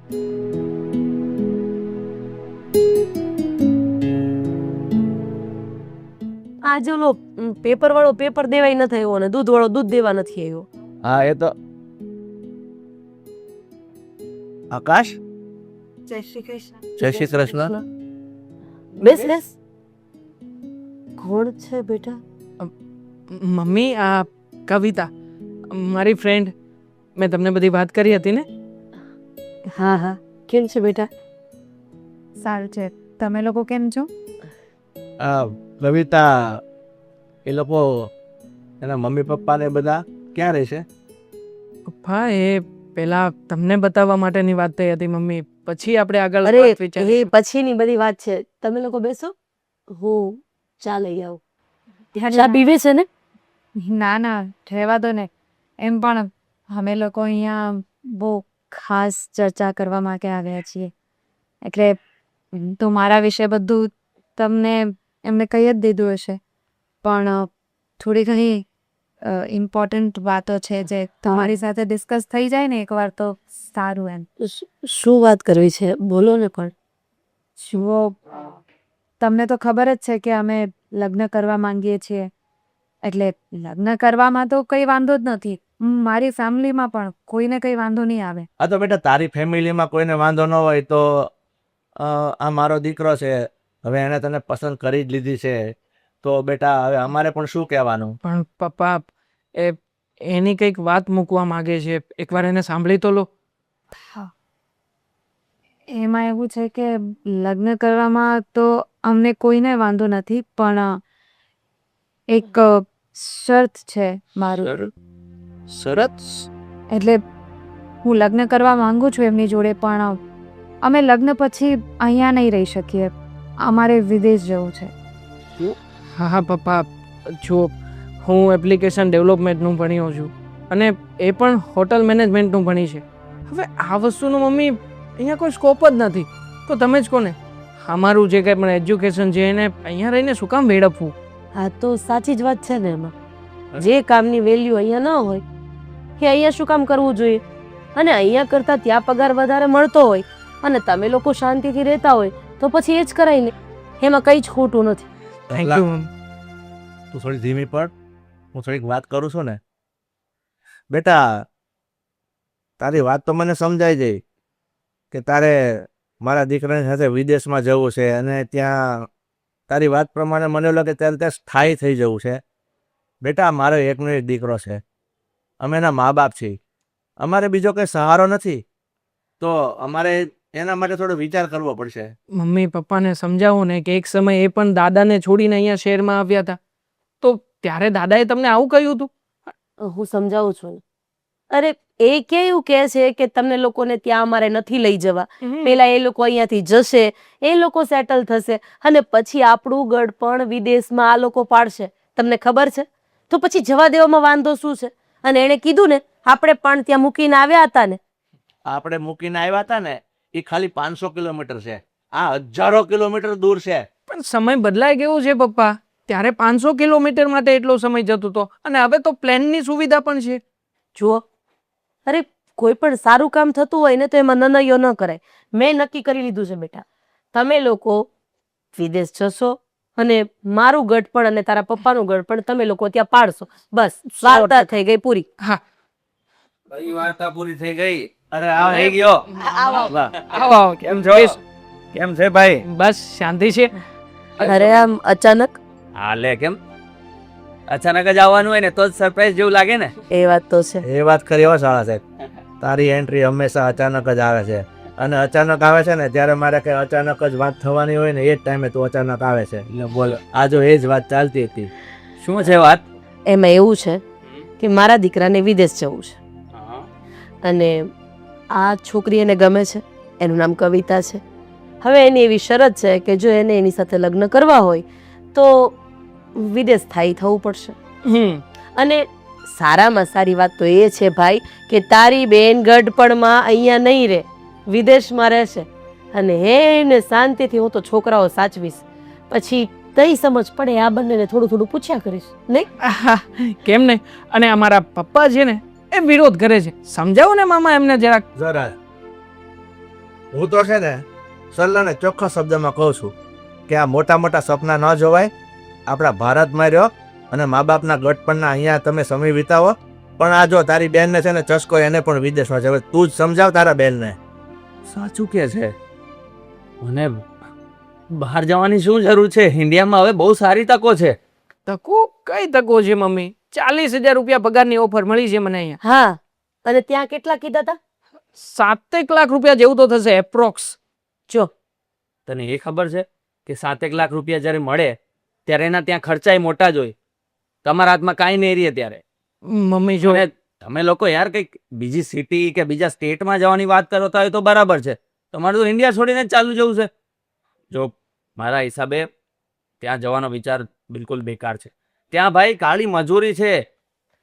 આજે ઓલો પેપર વાળો પેપર દેવાય નથી આવ્યો અને દૂધ વાળો દૂધ દેવા નથી આવ્યો. હા એ તો આકાશ. જય શ્રી કૃષ્ણ. જય શ્રી કૃષ્ણ. બેસ બેસ. કોણ છે બેટા? મમ્મી, આ કવિતા મારી ફ્રેન્ડ. મેં તમને બધી વાત કરી હતી ને. હા હા, કેમ છે બેટા? સારું છે. તમે લોકો કેમ છો? કવિતા એ લોકો એના મમ્મી પપ્પા ને બધા ક્યાં રહે છે? પપ્પા, એ પેલા તમને બતાવવા માટેની વાત થઈ હતી મમ્મી. પછી આપણે આગળ અરે વાત એ વિચારીશું. પછીની બધી વાત છે. તમે લોકો બેસો, હું ચા લઈ આવું. ચા પીવે છે ને? ના ના, રહેવા દો ને. એમ પણ અમે લોકો અહીંયા બહુ ખાસ ચર્ચા કરવા માટે આવ્યા છીએ. એટલે તો મારા વિશે બધું તમને એમને કહી જ દીધું હશે, પણ થોડી ઘણી ઇમ્પોર્ટન્ટ વાતો છે જે તમારી સાથે ડિસ્કસ થઈ જાય ને એકવાર તો સારું. એમ શું વાત કરવી છે? બોલો ને. પણ જુઓ, તમને તો ખબર જ છે કે અમે લગ્ન કરવા માંગીએ છીએ. એટલે લગ્ન કરવામાં તો કંઈ વાંધો જ નથી. મારી ફેમિલીમાં પણ કોઈને કંઈ વાંધો નહીં આવે. હા તો બેટા, તારી ફેમિલીમાં કોઈને વાંધો ન હોય તો આ મારો દીકરો છે, હવે એને તને પસંદ કરી જ લીધી છે, તો બેટા હવે અમારે પણ શું કહેવાનું? પણ પપ્પા, એની કંઈક વાત મૂકવા માંગે છે. એકવાર એને સાંભળી તો લો. એમાં એવું છે કે લગ્ન કરવામાં તો અમને કોઈને વાંધો નથી, પણ એક શરત છે મારું. શરત? એટલે હું લગ્ન કરવા માંગુ છું એમની જોડે, પણ અમે લગ્ન પછી અહીંયા નહીં રહી શકીએ. અમારે વિદેશ જવું છે. હા હા પપ્પા, જો હું એપ્લિકેશન ડેવલપમેન્ટનું ભણ્યો છું અને એ પણ હોટલ મેનેજમેન્ટનું ભણી છે. હવે આ વસ્તુનું મમ્મી અહીંયા કોઈ સ્કોપ જ નથી. તો તમે જ કોને અમારું જે કંઈ પણ એજ્યુકેશન છે એને અહીંયા રહીને શું કામ વેડફવું? હા તો સાચી જ વાત છે ને. એમાં જે કામની વેલ્યુ અહીંયા ન હોય એ અહીંયા શું કામ કરવું જોઈએ? અને અહીંયા કરતાં ત્યાં પગાર વધારે મળતો હોય અને તમે લોકો શાંતિથી રહેતા હોય તો પછી એ જ કરાય ને. એમાં કંઈ જ ખોટું નથી. Thank you mummy. તું થોડી ધીમી પડ, હું થોડીક વાત કરું છું ને. બેટા, તારી વાત તો મને સમજાઈ જાય કે તારે મારા દીકરાની સાથે વિદેશમાં જવું છે અને ત્યાં તારી વાત પ્રમાણે મને લાગે ત્યારે ત્યાં સ્થાયી થઈ જવું છે. બેટા, મારો એકનો એક દીકરો છે, અમે એના મા બાપ છીએ, અમારે બીજો કંઈ સહારો નથી, તો અમારે એના માટે થોડો વિચાર કરવો પડશે. મમ્મી પપ્પાને સમજાવો ને કે એક સમય એ પણ દાદાને છોડીને અહીંયા શહેરમાં આવ્યા હતા, તો ત્યારે દાદાએ તમને આવું કહ્યું હતું? હું સમજાવું છું ને. અરે એ કેવું કહે છે કે તમને લોકોને ત્યાં અમારે નથી લઈ જવા. પેલા એ લોકો અહીંયાથી જશે, એ લોકો સેટલ થશે અને પછી આપણું ગળપણ વિદેશમાં આ લોકો પાડશે. તમને ખબર છે? તો પછી જવા દેવામાં વાંધો શું છે? અને એણે કીધું ને આપણે પણ ત્યાં મૂકીને આવ્યા હતા ને. આપણે મૂકીને આવ્યા હતા ને એ ખાલી 500 કિલોમીટર છે, આ હજારો કિલોમીટર દૂર છે. પણ સમય બદલાઈ ગયો છે પપ્પા. ત્યારે 500 કિલોમીટર માટે એટલો સમય જતો હતો અને હવે તો પ્લેનની સુવિધા પણ છે. જુઓ, અરે કોઈ પણ સારું કામ થતું હોય ને તો એમાં નનૈયો ન કરાય. મેં નક્કી કરી લીધું છે બેટા, તમે લોકો વિદેશ જશો અને મારું ગઢપણ અને તારા પપ્પાનું ગઢપણ તમે લોકો ત્યાં પાડશો. બસ, વાર્તા થઈ ગઈ પૂરી. હા, કઈ વાર્તા પૂરી થઈ ગઈ? અરે આ થઈ ગયો. વાહ. આવો આવો. કેમ છો? કેમ છે ભાઈ? બસ શાંતિ છે. અરે આમ અચાનક? હા લે, કેમ અચાનક જ આવવાનું હોય ને તો જ સરપ્રાઈઝ જેવું લાગે ને. એ વાત તો છે. એ વાત કરી હો શાળા સાહેબ, તારી એન્ટ્રી હંમેશા અચાનક જ આવે છે અને અચાનક આવે છે ને ત્યારે મારે કઈ અચાનક જ વાત થવાની હોય ને એ જ ટાઈમે તું અચાનક આવે છે. એટલે બોલ, આ જો એ જ વાત ચાલતી હતી. શું છે વાત? એમાં એવું છે કે મારા દીકરાને વિદેશ જવું છે અને આ છોકરી એને ગમે છે, એનું નામ કવિતા છે. હવે એની એવી શરત છે કે જો એને એની સાથે લગ્ન કરવા હોય તો વિદેશ સ્થાયી થવું પડશે. અને સારામાં સારી વાત તો એ છે ભાઈ કે તારી બેન ગઢપણમાં અહીંયા નહીં રહે, વિદેશમાં રહેશે અને એને શાંતિથી હું તો છોકરાઓ સાચવીશ. પછી તઈ સમજ પડે આ બંનેને થોડું થોડું પૂછ્યા કરીશ, નહીં? કેમ નહીં? અને અમારા પપ્પા છે ને એ વિરોધ કરે છે. સમજાવો ને મામા એમને જરાક. જરા હું તો છે ને સરલાને ચોખ્ખા શબ્દમાં કહું છું કે આ મોટા મોટા સપના ન જોવાય. આપણા ભારતમાં રહ્યો અને મા બાપના ગઢપણના અહીંયા તમે સમય વિતાવો. પણ આ જો તારી બેનને છે ને ચસ્કો, એને પણ વિદેશમાં છે. હવે તું જ સમજાવ તારા બેનને. સાચું કે છે. મને બહાર જવાની શું જરૂર છે? ઇન્ડિયામાં હવે બહુ સારી તકો છે. તકો? કઈ તકો છે મમ્મી? 40,000 રૂપિયા પગારની ઓફર મળી છે મને અહીંયા. હા, અને ત્યાં કેટલા કીધા હતા? 7 લાખ રૂપિયા જેવું તો થશે એપ્રોક્સ. જો તને એ ખબર છે કે 7 લાખ રૂપિયા જ્યારે મળે ત્યારે એના ત્યાં ખર્ચાય મોટા જ હોય. તમારા હાથમાં કાંઈ નહીં રહે ત્યારે. મમ્મી જો અને તમે લોકો યાર કંઈક બીજી સિટી કે બીજા સ્ટેટમાં જવાની વાત કરતા હોય તો બરાબર છે. તમારે તો ઇન્ડિયા છોડીને જ ચાલુ જવું છે. જો મારા હિસાબે ત્યાં જવાનો વિચાર બિલકુલ બેકાર છે. ત્યાં ભાઈ કાળી મજૂરી છે.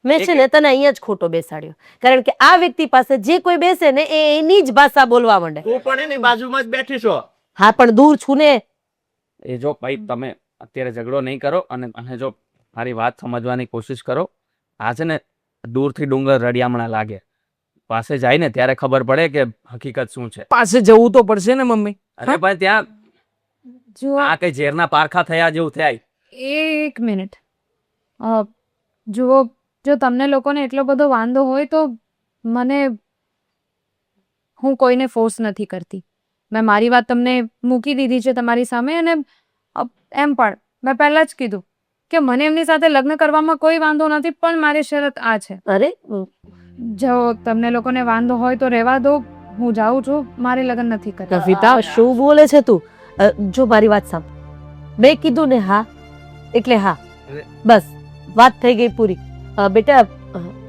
મેં છે ને તને અહીંયા જ ખોટો બેસાડ્યો, કારણ કે આ વ્યક્તિ પાસે જે કોઈ બેસે ને એ એની જ ભાષા બોલવા માંડે. તું પણ એની બાજુમાં જ બેઠી છો. હા, પણ દૂર છું ને. એ જો ભાઈ તમે અત્યારે ઝઘડો નહીં કરો અને જો મારી વાત સમજવાની કોશિશ કરો. આ છે ને દૂરથી ડુંગર રળિયામણા લાગે, પાસે જાય ને ત્યારે ખબર પડે કે હકીકત શું છે. પાસે જવું તો પડશે ને મમ્મી. અરે ભાઈ ત્યાં જુઓ આ કઈ ઝેરના પારખા થયા જેવું થાય. એક મિનિટ. જુઓ, જો તમને લોકોને એટલો બધો વાંધો હોય તો હું કોઈને ફોર્સ નથી કરતી. મેં મારી વાત તમને મૂકી દીધી છે તમારી સામે, અને એમ પણ મેં પહેલાં જ કીધું કે મને એમની સાથે લગ્ન કરવામાં કોઈ વાંધો નથી, પણ મારી શરત આ છે. અરે જો તમને લોકોને વાંધો હોય તો રહેવા દો, હું જાઉં છું, મારે લગ્ન નથી કરતા. કવિતા, શું બોલે છે તું? જો મારી વાત સાંભળ. મેં કીધું ને હા એટલે હા, બસ વાત થઈ ગઈ પૂરી. બેટા,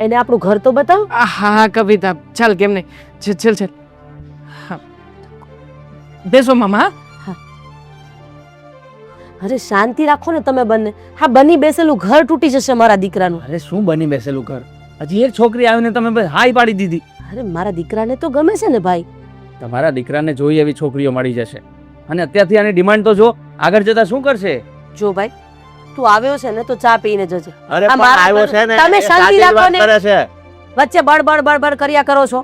એને આપણું ઘર તો બતાવ. હા કવિતા, ચાલ, કેમ નહીં, ચાલ ચાલ. હા, બેસો મામા. અરે શાંતિ રાખો ને તમે બંને. હા, બની બેસેલું ઘર તૂટી જશે મારા દીકરાનું. અરે શું બની બેસેલું ઘર? હજી એક છોકરી આવીને તમે હાઈ પાડી દીધી. અરે મારા દીકરાને તો ગમે છે ને ભાઈ. તમારા દીકરાને જોઈ એવી છોકરીઓ મળી જશે. અને અત્યારથી આની ડિમાન્ડ તો જો, આગળ જતા શું કરશે? જો ભાઈ, તું આવ્યો છે ને તો ચા પીને જજે. અરે આ પણ મારા આવ્યો છે ને, તમે એ શાંતિ સાચી જ રાખો વાત ને. કરે છે. વચ્ચે બળબડ બળબડ કર્યા કરો છો.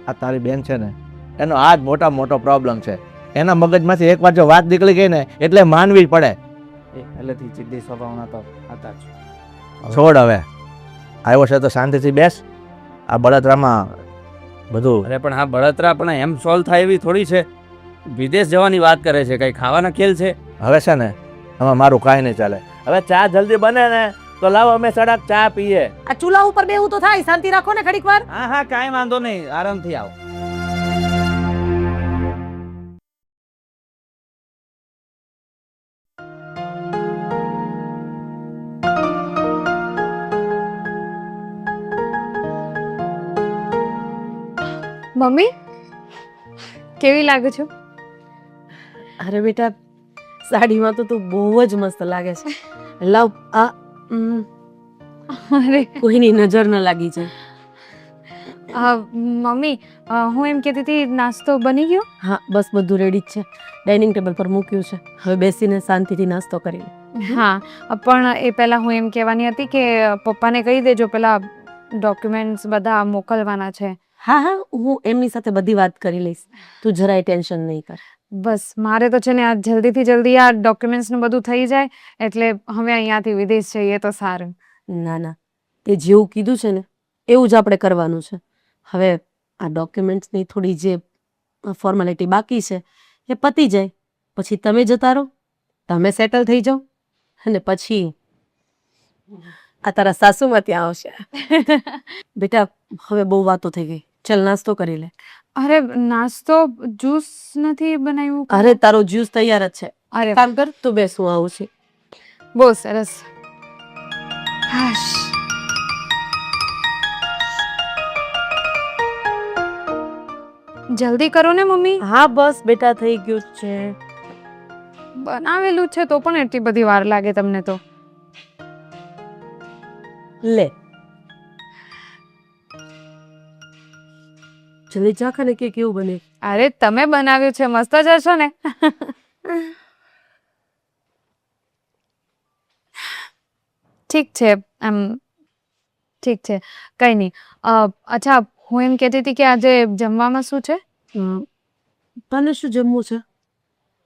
આ તારી બેન છે ને, એનો આ જ મોટો પ્રોબ્લેમ છે. એના મગજમાંથી એકવાર જો વાત નીકળી ગઈ ને એટલે માનવી જ પડે. પહેલેથી જિદ્દી સ્વભાવના તો હતા જ. છોડ હવે, આવ્યો છે તો શાંતિથી બેસ. આ બળતરામાં બધું. અરે પણ આ બળતરા પણ એમ સોલ્વ થાય એવી થોડી છે. વિદેશ જવાની વાત કરે છે, કઈ ખાવાના ખેલ છે? હવે છે ને, આમાં મારું કાંઈ નહીં ચાલે. હવે ચા જલ્દી બને ને તો લાવો અમે સડક ચા પીએ. આ ચૂલા ઉપર બેહું તો થાય. શાંતિ રાખો ને ઘડીક વાર. હા કાંઈ વાંધો નહીં, આરામથી આવો. મમ્મી, કેવી લાગે છો? અરે બેટા, સાડીમાં તો તું બહુ જ મસ્ત લાગે છે. લાવ આ અરે કોઈની નજર ન લાગી જાય. મમ્મી, હું એમ કહેતી હતી, નાસ્તો બની ગયો? હા, બસ બધું રેડી જ છે. ડાઇનિંગ ટેબલ પર મૂક્યું છે. હવે બેસીને શાંતિથી નાસ્તો કરી લે. હા, પણ એ પહેલાં હું એમ કહેવાની હતી કે પપ્પાને કહી દેજો, પેલા ડોક્યુમેન્ટ્સ બધા મોકલવાના છે. હા હા, હું એમની સાથે બધી વાત કરી લઈશ. તું જરાય ટેન્શન નહીં કર. બસ મારે તો છે ને આ જલ્દીથી જલ્દી આ ડોક્યુમેન્ટ્સનું બધું થઈ જાય, એટલે હવે અહીંયાથી વિદેશ જઈએ તો સારું. ના ના, તે જેવું કીધું છે ને એવું જ આપણે કરવાનું છે. હવે આ ડોક્યુમેન્ટ્સની થોડી જે ફોર્માલિટી બાકી છે એ પતી જાય પછી તમે જતા રહો, તમે સેટલ થઈ જાઓ, અને પછી આ તારા સાસુમાં ત્યાં આવશે. બેટા, હવે બહુ વાતો થઈ ગઈ. ચલ નાસ્તો કરી લે. અરે નાસ્તો, જ્યુસ નથી બનાવ્યું? અરે તારો જ્યુસ તૈયાર જ છે. અરે કામ કર, તું બેસ, હું આવું છું. બહુ સરસ. હાશ. જલ્દી કરો ને મમ્મી. હા બસ બેટા, થઈ ગયું જ છે. બનાવેલું છે તો પણ એટલી બધી વાર લાગે તમને તો. લે જલ્દી ચાખ ને કે કેવું બને. અરે તમે બનાવ્યું છે, મસ્ત જ હશો ને. ઠીક છે, ઠીક છે, કંઈ નહીં. અચ્છા, હું એમ કહેતી હતી કે આજે જમવામાં શું છે? તને શું જમવું છે?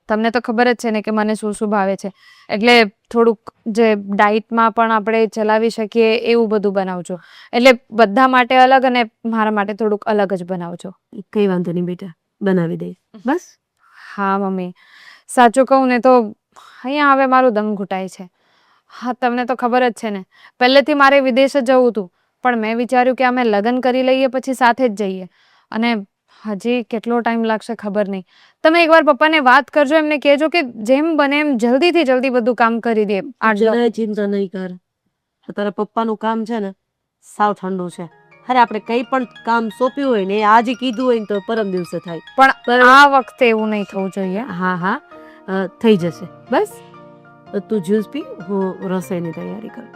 તમને તો ખબર જ છે ને કે મને શું શું ભાવે છે, એટલે થોડુંક જે ડાયટમાં પણ આપણે ચલાવી શકીએ એવું બધું બનાવજો. એટલે બધા માટે અલગ અને મારા માટે થોડુંક અલગ જ બનાવજો. કંઈ વાંધો નહીં બેટા, બનાવી દઈશ. બસ. હા મમ્મી, સાચું કહું ને તો અહીંયા હવે મારું દમ ઘૂંટાય છે. હા, તમને તો ખબર જ છે ને, પહેલેથી મારે વિદેશ જ જવું હતું, પણ મેં વિચાર્યું કે અમે લગ્ન કરી લઈએ પછી સાથે જ જઈએ. અને હજી કેટલો ટાઈમ લાગશે ખબર નહીં. તમે એકવાર પપ્પાને વાત કરજો, એમને કહેજો કે જેમ બને એમ જલ્દીથી જલ્દી બધું કામ કરી દે. જરાય ચિંતા નહીં કર. તારા પપ્પાનું કામ છે ને સાવ ઠંડુ છે. અરે આપણે કંઈ પણ કામ સોંપ્યું હોય ને એ આજે કીધું હોય ને તો પરમ દિવસે થાય. પણ આ વખતે એવું નહીં થવું જોઈએ. હા હા, થઈ જશે. બસ તું જ્યુસ પી, હું રસોઈની તૈયારી કરું.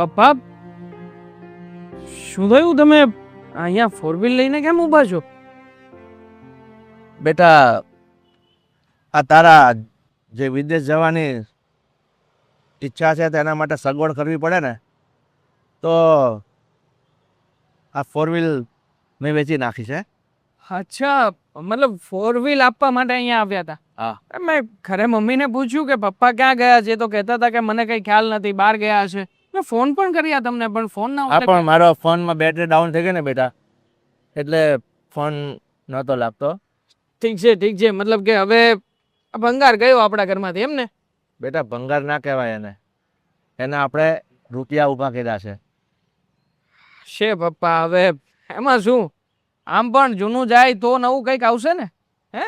પપ્પા, શું થયું? તમે અહીંયા ફોર વ્હીલ લઈને કેમ ઊભા છો? બેટા, આ તારા જે વિદેશ જવાની ઈચ્છા છે તેના માટે સગવડ કરવી પડે ને, તો આ ફોર વ્હીલ મેં વેચી નાખી છે. અચ્છા, મતલબ ફોર વ્હીલ આપવા માટે અહીંયા આવ્યા હતા? હા. મેં ખરે મમ્મીને પૂછ્યું કે પપ્પા ક્યાં ગયા છે, તો કહેતા હતા કે મને કંઈ ખ્યાલ નથી, બહાર ગયા છે. મેં ફોન પણ કર્યા તમને, પણ ફોન ના હા, પણ મારો ફોનમાં બેટરી ડાઉન થઈ ગઈ ને બેટા, એટલે ફોન નહોતો લાગતો. ઠીક છે, મતલબ કે હવે ભંગાર ગયો આપણા ઘરમાંથી, એમ ને? બેટા, ભંગાર ના કહેવાય એને આપણે રૂપિયા ઊભા કર્યા છે. પપ્પા, હવે એમાં શું, આમ પણ જૂનું જાય તો નવું કંઈક આવશે ને. હે,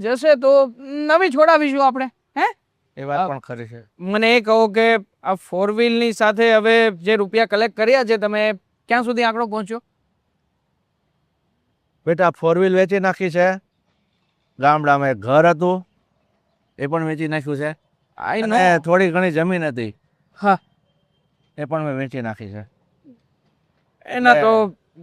જશે તો નવી છોડાવીશું આપણે. હે, એ વાત પણ ખરી છે. મને એ કહો કે આ ફોર વ્હીલની સાથે હવે જે રૂપિયા કલેક્ટ કર્યા છે, તમે ક્યાં સુધી આંકડો પહોંચ્યો? બેટા, ફોર વ્હીલ વેચી નાખી છે. ગામડામાં એક ઘર હતું એ પણ વેચી નાખ્યું છે. અને થોડી ઘણી જમીન હતી, હા, એ પણ મેં વેચી નાખી છે. એના તો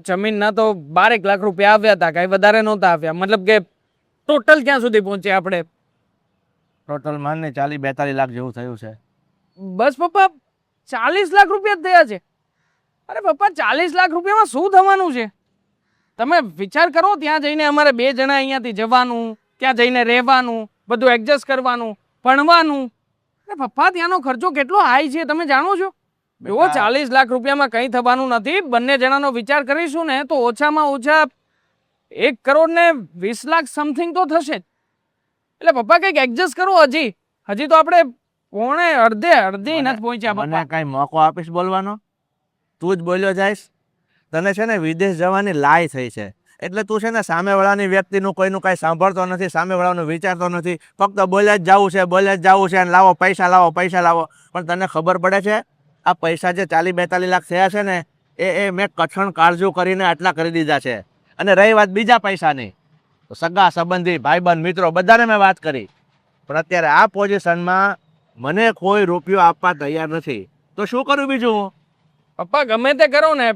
જમીનના તો 12 લાખ રૂપિયા આવ્યા હતા, કઈ વધારે નહોતા આવ્યા. મતલબ કે ટોટલ ક્યાં સુધી પહોંચ્યા આપણે? ટોટલ માનને 40-42 લાખ જેવું થયું છે. બસ પપ્પા, 40 લાખ રૂપિયા જ થયા છે? અરે પપ્પા, 40 લાખ રૂપિયામાં શું થવાનું છે? તમે વિચાર કરો, ત્યાં જઈને અમારે 2 જણા અહીંયાથી જવાનું, ત્યાં જઈને રહેવાનું, બધું એડજસ્ટ કરવાનું, ભણવાનું. અરે પપ્પા, ત્યાંનો ખર્ચો કેટલો હાઈ છે તમે જાણો છો? જો 40 લાખ રૂપિયામાં કંઈ થવાનું નથી. બંને જણાનો વિચાર કરીશું ને તો ઓછામાં ઓછા 1 કરોડ ને 20 લાખ સમથિંગ તો થશે જ. એટલે પપ્પા કંઈક એડજસ્ટ કરો. હજી તો આપણે અડધે નથી પહોંચ્યા. મને કઈ મોકો આપીશ બોલવાનો? તું જ બોલ્યો જઈશ. તને છે ને વિદેશ જવાની લાય થઈ છે, એટલે તું છે ને સામેવાળાની વ્યક્તિનું કોઈનું કાંઈ સાંભળતો નથી, સામેવાળાનું વિચારતો નથી. ફક્ત બોલ્યા જ જવું છે, અને લાવો પૈસા લાવો. પણ તને ખબર પડે છે આ પૈસા જે 40-42 લાખ થયા છે ને, એ મેં કઠણ કાળજુ કરીને આટલા કરી દીધા છે. અને રહી વાત બીજા પૈસાની, તો સગા સંબંધી, ભાઈબંધ, મિત્રો બધાને મેં વાત કરી, પણ અત્યારે આ પોઝિશનમાં મને કોઈ રૂપિયો આપવા તૈયાર નથી. તો શું કરું બીજું? પપ્પા, ગમે તે કરો ને,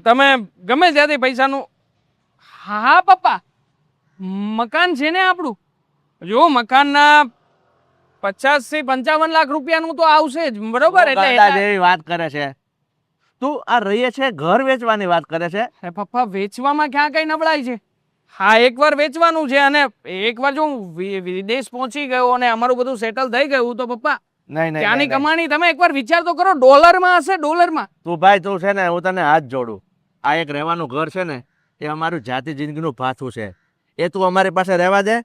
તમે ગમે ત્યાંથી પૈસાનું. હા પપ્પા, મકાન છે ને આપણું. જો મકાનના 50 થી 55 લાખ રૂપિયાનું તો આવશે જ, બરોબર? એટલે વાત કરે છે તું. આ રહીએ છે ઘર વેચવાની વાત કરે છે. પપ્પા, વેચવામાં ક્યાં કઈ નબળાઈ છે? હા, એકવાર વેચવાનું છે, અને એકવાર જો હું વિદેશ પહોંચી ગયો અને અમારું બધું સેટલ થઈ ગયું તો પપ્પા ત્યાંની કમાણી તમે એકવાર વિચાર તો કરો. ડોલરમાં હશે, ડોલરમાં. તું ભાઈ, તું છે ને, હું તને હાથ જોડું. આ એક રહેવાનું ઘર છે ને, એ અમારું જાતિ જિંદગીનું ભાથું છે. એ તું અમારી પાસે રહેવા દે,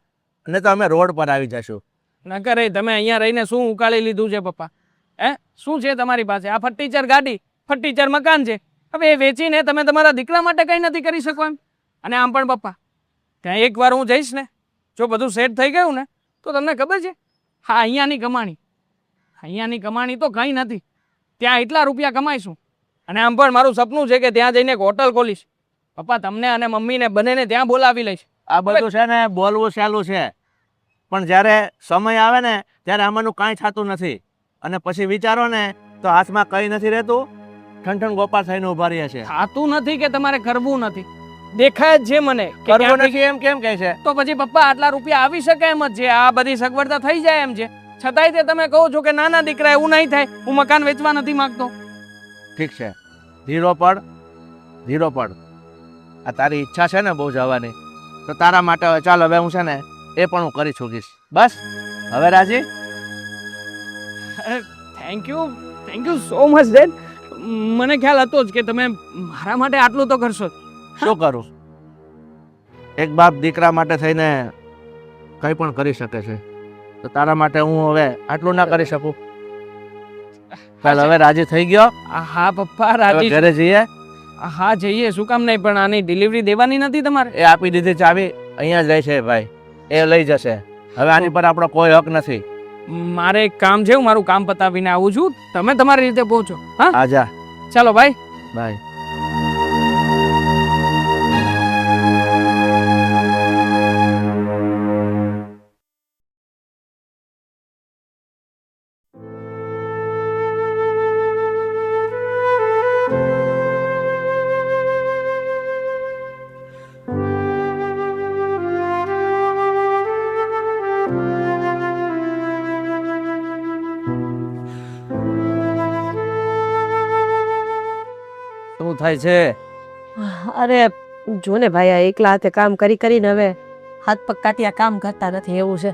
અને તો અમે રોડ પર આવી જશું. ના કરે, તમે અહીંયા રહીને શું ઉકાળી લીધું છે પપ્પા? હે, શું છે તમારી પાસે? આ ફર્નિચર ગાડી, ફર્ટિચર મકાન છે. હવે એ વેચીને તમે તમારા દીકરા માટે કંઈ નથી કરી શકો એમ. અને આમ પણ પપ્પા, ત્યાં એકવાર હું જઈશ ને, જો બધું સેટ થઈ ગયું ને, તો તમને ખબર છે, હા, અહીંયાની કમાણી તો કંઈ નથી. ત્યાં એટલા રૂપિયા કમાઈશું. અને આમ પણ મારું સપનું છે કે ત્યાં જઈને એક હોટલ ખોલીશ. પપ્પા, તમને અને મમ્મીને બંનેને ત્યાં બોલાવી લઈશ. આ બધું છે ને બોલવું સહેલું છે, પણ જ્યારે સમય આવે ને ત્યારે આમાંનું કાંઈ થતું નથી. અને પછી વિચારો ને તો હાથમાં કંઈ નથી રહેતું, ઠંઠણ ગોપાલ થઈને ઉભા રહ્યા છે. થાતું નથી કે તમારે કરવું નથી, દેખાય જ છે મને કે કરવું ક્યાંક નથી એમ કેમ કહે છે? તો પછી પપ્પા આટલા રૂપિયા આવી શકે એમ જ છે. આ બધી સગવડતા થઈ જાય એમ છે. છતાંય તે તમે કહો છો કે નાના દીકરા એવું નહીં થાય, હું મકાન વેચવા નથી માંગતો. ઠીક છે, ધીરો પડ. આ તારી ઈચ્છા છે ને બહુ જવાની, તો તારા માટે હવે ચાલ, હવે હું છે ને એ પણ હું કરી ચૂકીશ. બસ હવે રાજી? Thank you so much dad. મને ખ્યાલ હતો જ કે તમે મારા માટે આટલું તો કરશો જ. શું કરું? એક બાપ દીકરા માટે થઈને કંઈ પણ કરી શકે છે, તો તારા માટે હું હવે આટલું ના કરી શકું? ચાલ હવે રાજી થઈ ગયો? હા પપ્પા, હવે રાજી છું. ઘરે જઈએ? હા જઈએ, શું કામ નહીં, પણ આની ડિલિવરી દેવાની નથી તમારે? એ આપી દીધી ચાવી, અહીંયા જ રહી છે ભાઈ, એ લઈ જશે. હવે આની પર આપણો કોઈ હક નથી. મારે એક કામ છે, હું મારું કામ પતાવીને આવું છું. તમે તમારી રીતે પહોંચો. હા, આજા. ચાલો ભાઈ. બાય. શું થાય છે? અરે જો ને ભાઈ, આ એકલા હાથે કામ કરી કરીને હવે હાથ પગ કાટિયા કામ કરતા નથી એવું છે.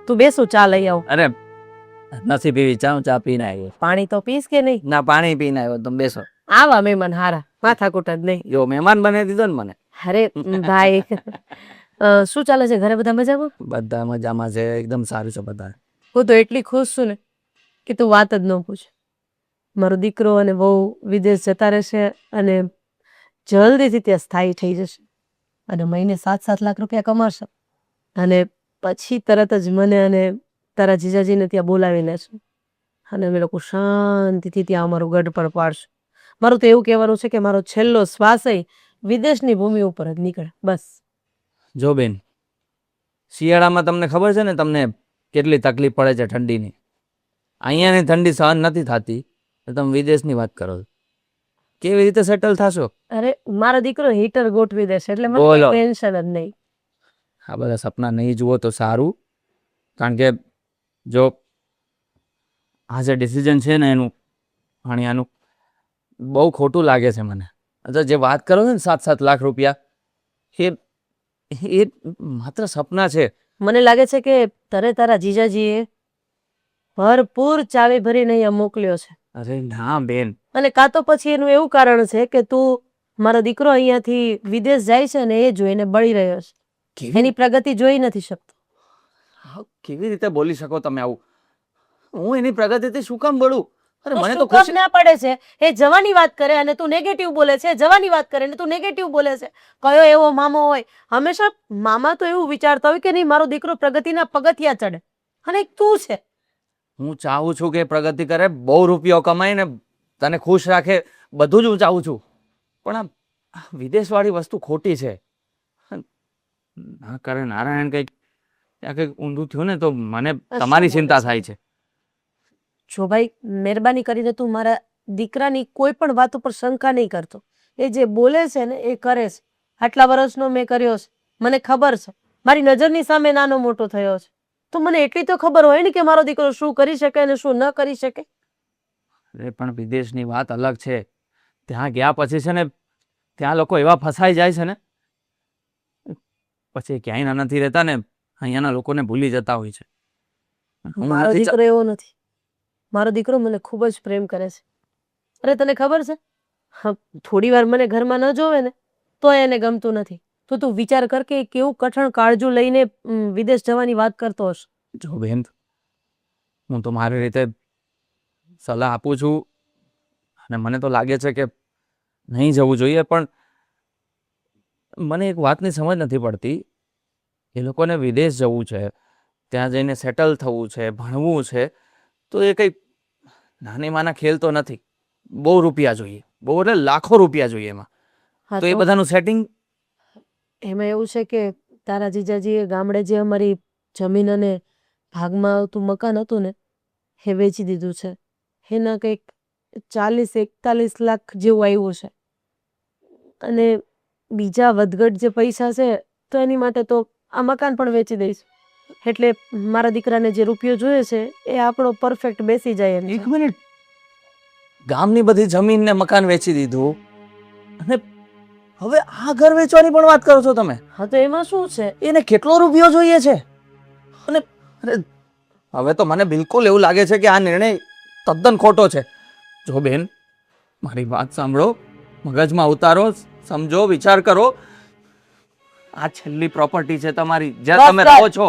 તું બેસું, ચા લઈ આવું. અરે નથી પીવી ચા, હું ચા પીને આવ્યો. પાણી તો પીસ કે નહીં? ના, પાણી પીને આવ્યો. તમે બેસો. આવા મહેમાન હારા, માથાકૂટ જ નહીં. જો મહેમાન બને દીધો ને મને. અરે ભાઈ, શું ચાલે છે ઘરે? બધા મજામાં? બધા મજામાં છે, એકદમ સારું છે બધા. હું તો એટલી ખુશ છું ને કે તું વાત જ ન પૂછ. મારો દીકરો અને વહુ વિદેશ જતા રહેશે અને જલ્દીથી ત્યાં સ્થાયી થઈ જશે અને મહિને 7-7 લાખ રૂપિયા કમાશે. અને પછી તરત જ મને અને તારા જીજાજીને ત્યાં બોલાવી લેશે અને અમે લોકો શાંતિથી ત્યાં અમારું ગઢ પર પાડશું. મારું તો એવું કહેવાનું છે કે મારો છેલ્લો શ્વાસય વિદેશની ભૂમિ ઉપર જ નીકળે, બસ. જો બેન, શિયાળામાં તમને ખબર છે ને તમને કેટલી તકલીફ પડે છે ઠંડીની. અહીંયાની ઠંડી સહન નથી થતી, તો તમે વિદેશની વાત કરો છો. કેવી રીતે સેટલ થશો? અરે મારો દીકરો હીટર ગોઠવી દેશે એટલે મને બોલો. ટેન્શન જ નહીં. આ બધા સપના નહીં જુઓ તો સારું, કારણ કે જો આ જે ડિસિઝન છે ને એનું ભાણિયાનું બહુ ખોટું લાગે છે મને. અચ્છા, જે વાત કરો છો ને 7-7 લાખ રૂપિયા, એ માત્ર સપના છે. મને લાગે છે કે તને તારા જીજાજીએ ભરપૂર ચાવી ભરીને અહીંયા મોકલ્યો છે. અરે ના બેન, અને કાં તો પછી એનું એવું કારણ છે કે તું મારો દીકરો અહીંયાથી વિદેશ જાય છે ને એ જોઈને બળી રહ્યો છે, એની પ્રગતિ જોઈ નથી શકતો. કેવી રીતે બોલી શકો તમે આવું? હું એની પ્રગતિથી શું કામ બળું? અરે મને તો શું કામ ખુશી. ના પડે છે? એ જવાની વાત કરે અને તું નેગેટિવ બોલે છે, જવાની વાત કરે અને તું નેગેટિવ બોલે છે. કયો એવો મામો હોય? હંમેશા મામા તો એવું વિચારતા હોય કે નહીં મારો દીકરો પ્રગતિના પગથિયા ચડે, અને એક તું છે. હું ચાહું છું કે પ્રગતિ કરે, બહુ રૂપિયો કમાય ને તને ખુશ રાખે, બધું જ હું ચાહું છું. પણ આ વિદેશવાળી વસ્તુ ખોટી છે. ના કરે નારાયણ, કંઈક ત્યાં કંઈક ઊંધું થયું ને તો મને તમારી ચિંતા થાય છે. જો ભાઈ, મહેરબાની કરીને તું મારા દીકરાની કોઈ પણ વાત ઉપર શંકા નહીં કરતો. એ જે બોલે છે ને એ કરે છે. આટલા વર્ષનો મેં કર્યો છે, મને ખબર છે. મારી નજરની સામે નાનો મોટો થયો છે, તો મને એટલી તો ખબર હોય ને કે મારો દીકરો શું કરી શકે અને શું ન કરી શકે. અરે પણ વિદેશની વાત અલગ છે. ત્યાં ગયા પછી છે ને ત્યાં લોકો એવા ફસાઈ જાય છે ને, પછી ક્યાંય નથી રહેતા ને અહીંયાના લોકોને ભૂલી જતા હોય છે. હું મારો નથી દીકરો એવો નથી. મારો દીકરો મને ખૂબ જ પ્રેમ કરે છે. અરે તને ખબર છે, હા, થોડી વાર મને ઘરમાં ન જોવે ને તો એને ગમતું નથી. તો તું વિચાર કર કે એ કેવું કઠણ કાળજું લઈને વિદેશ જવાની વાત કરતો હશે. જો બેન, હું તો મારી રીતે સલાહ આપું છું, અને મને તો લાગે છે કે નહીં જવું જોઈએ, પણ મને એક વાતની સમજ નથી પડતી. એ લોકોને વિદેશ જવું છે, ત્યાં જઈને સેટલ થવું છે, ભણવું છે, તો એ કંઈ નાની માના ખેલ તો નથી. બહુ રૂપિયા જોઈએ, બહુ એટલે લાખો રૂપિયા જોઈએ એમાં. હા તો એ તો બધાનું સેટિંગ એમાં એવું છે કે તારા જીજાજીએ ગામડે જે અમારી જમીન અને ભાગમાં આવતું મકાન હતું ને એ વેચી દીધું છે. એના કંઈક 40-41 લાખ જેવું આવ્યું છે. અને બીજા વધઘટ જે પૈસા છે તો એની માટે તો આ મકાન પણ વેચી દઈશ. એટલે મારા દીકરાને જે રૂપિયો જોઈએ છે એ આપણો પરફેક્ટ બેસી જાય એમ એક છે. મિનિટ, ગામની બધી જમીન ને મકાન વેચી દીધું અને હવે આ ઘર વેચવાની પણ વાત કરો છો તમે? હા તો એમાં શું છે? એને કેટલો રૂપિયો જોઈએ છે? અને અરે, હવે તો મને બિલકુલ એવું લાગે છે કે આ નિર્ણય તદ્દન ખોટો છે. જો બેન, મારી વાત સાંભળો, મગજમાં ઉતારો, સમજો, વિચાર કરો. આ છેલ્લી પ્રોપર્ટી છે તમારી, જ્યાં તમે બસ કર. રહો છો.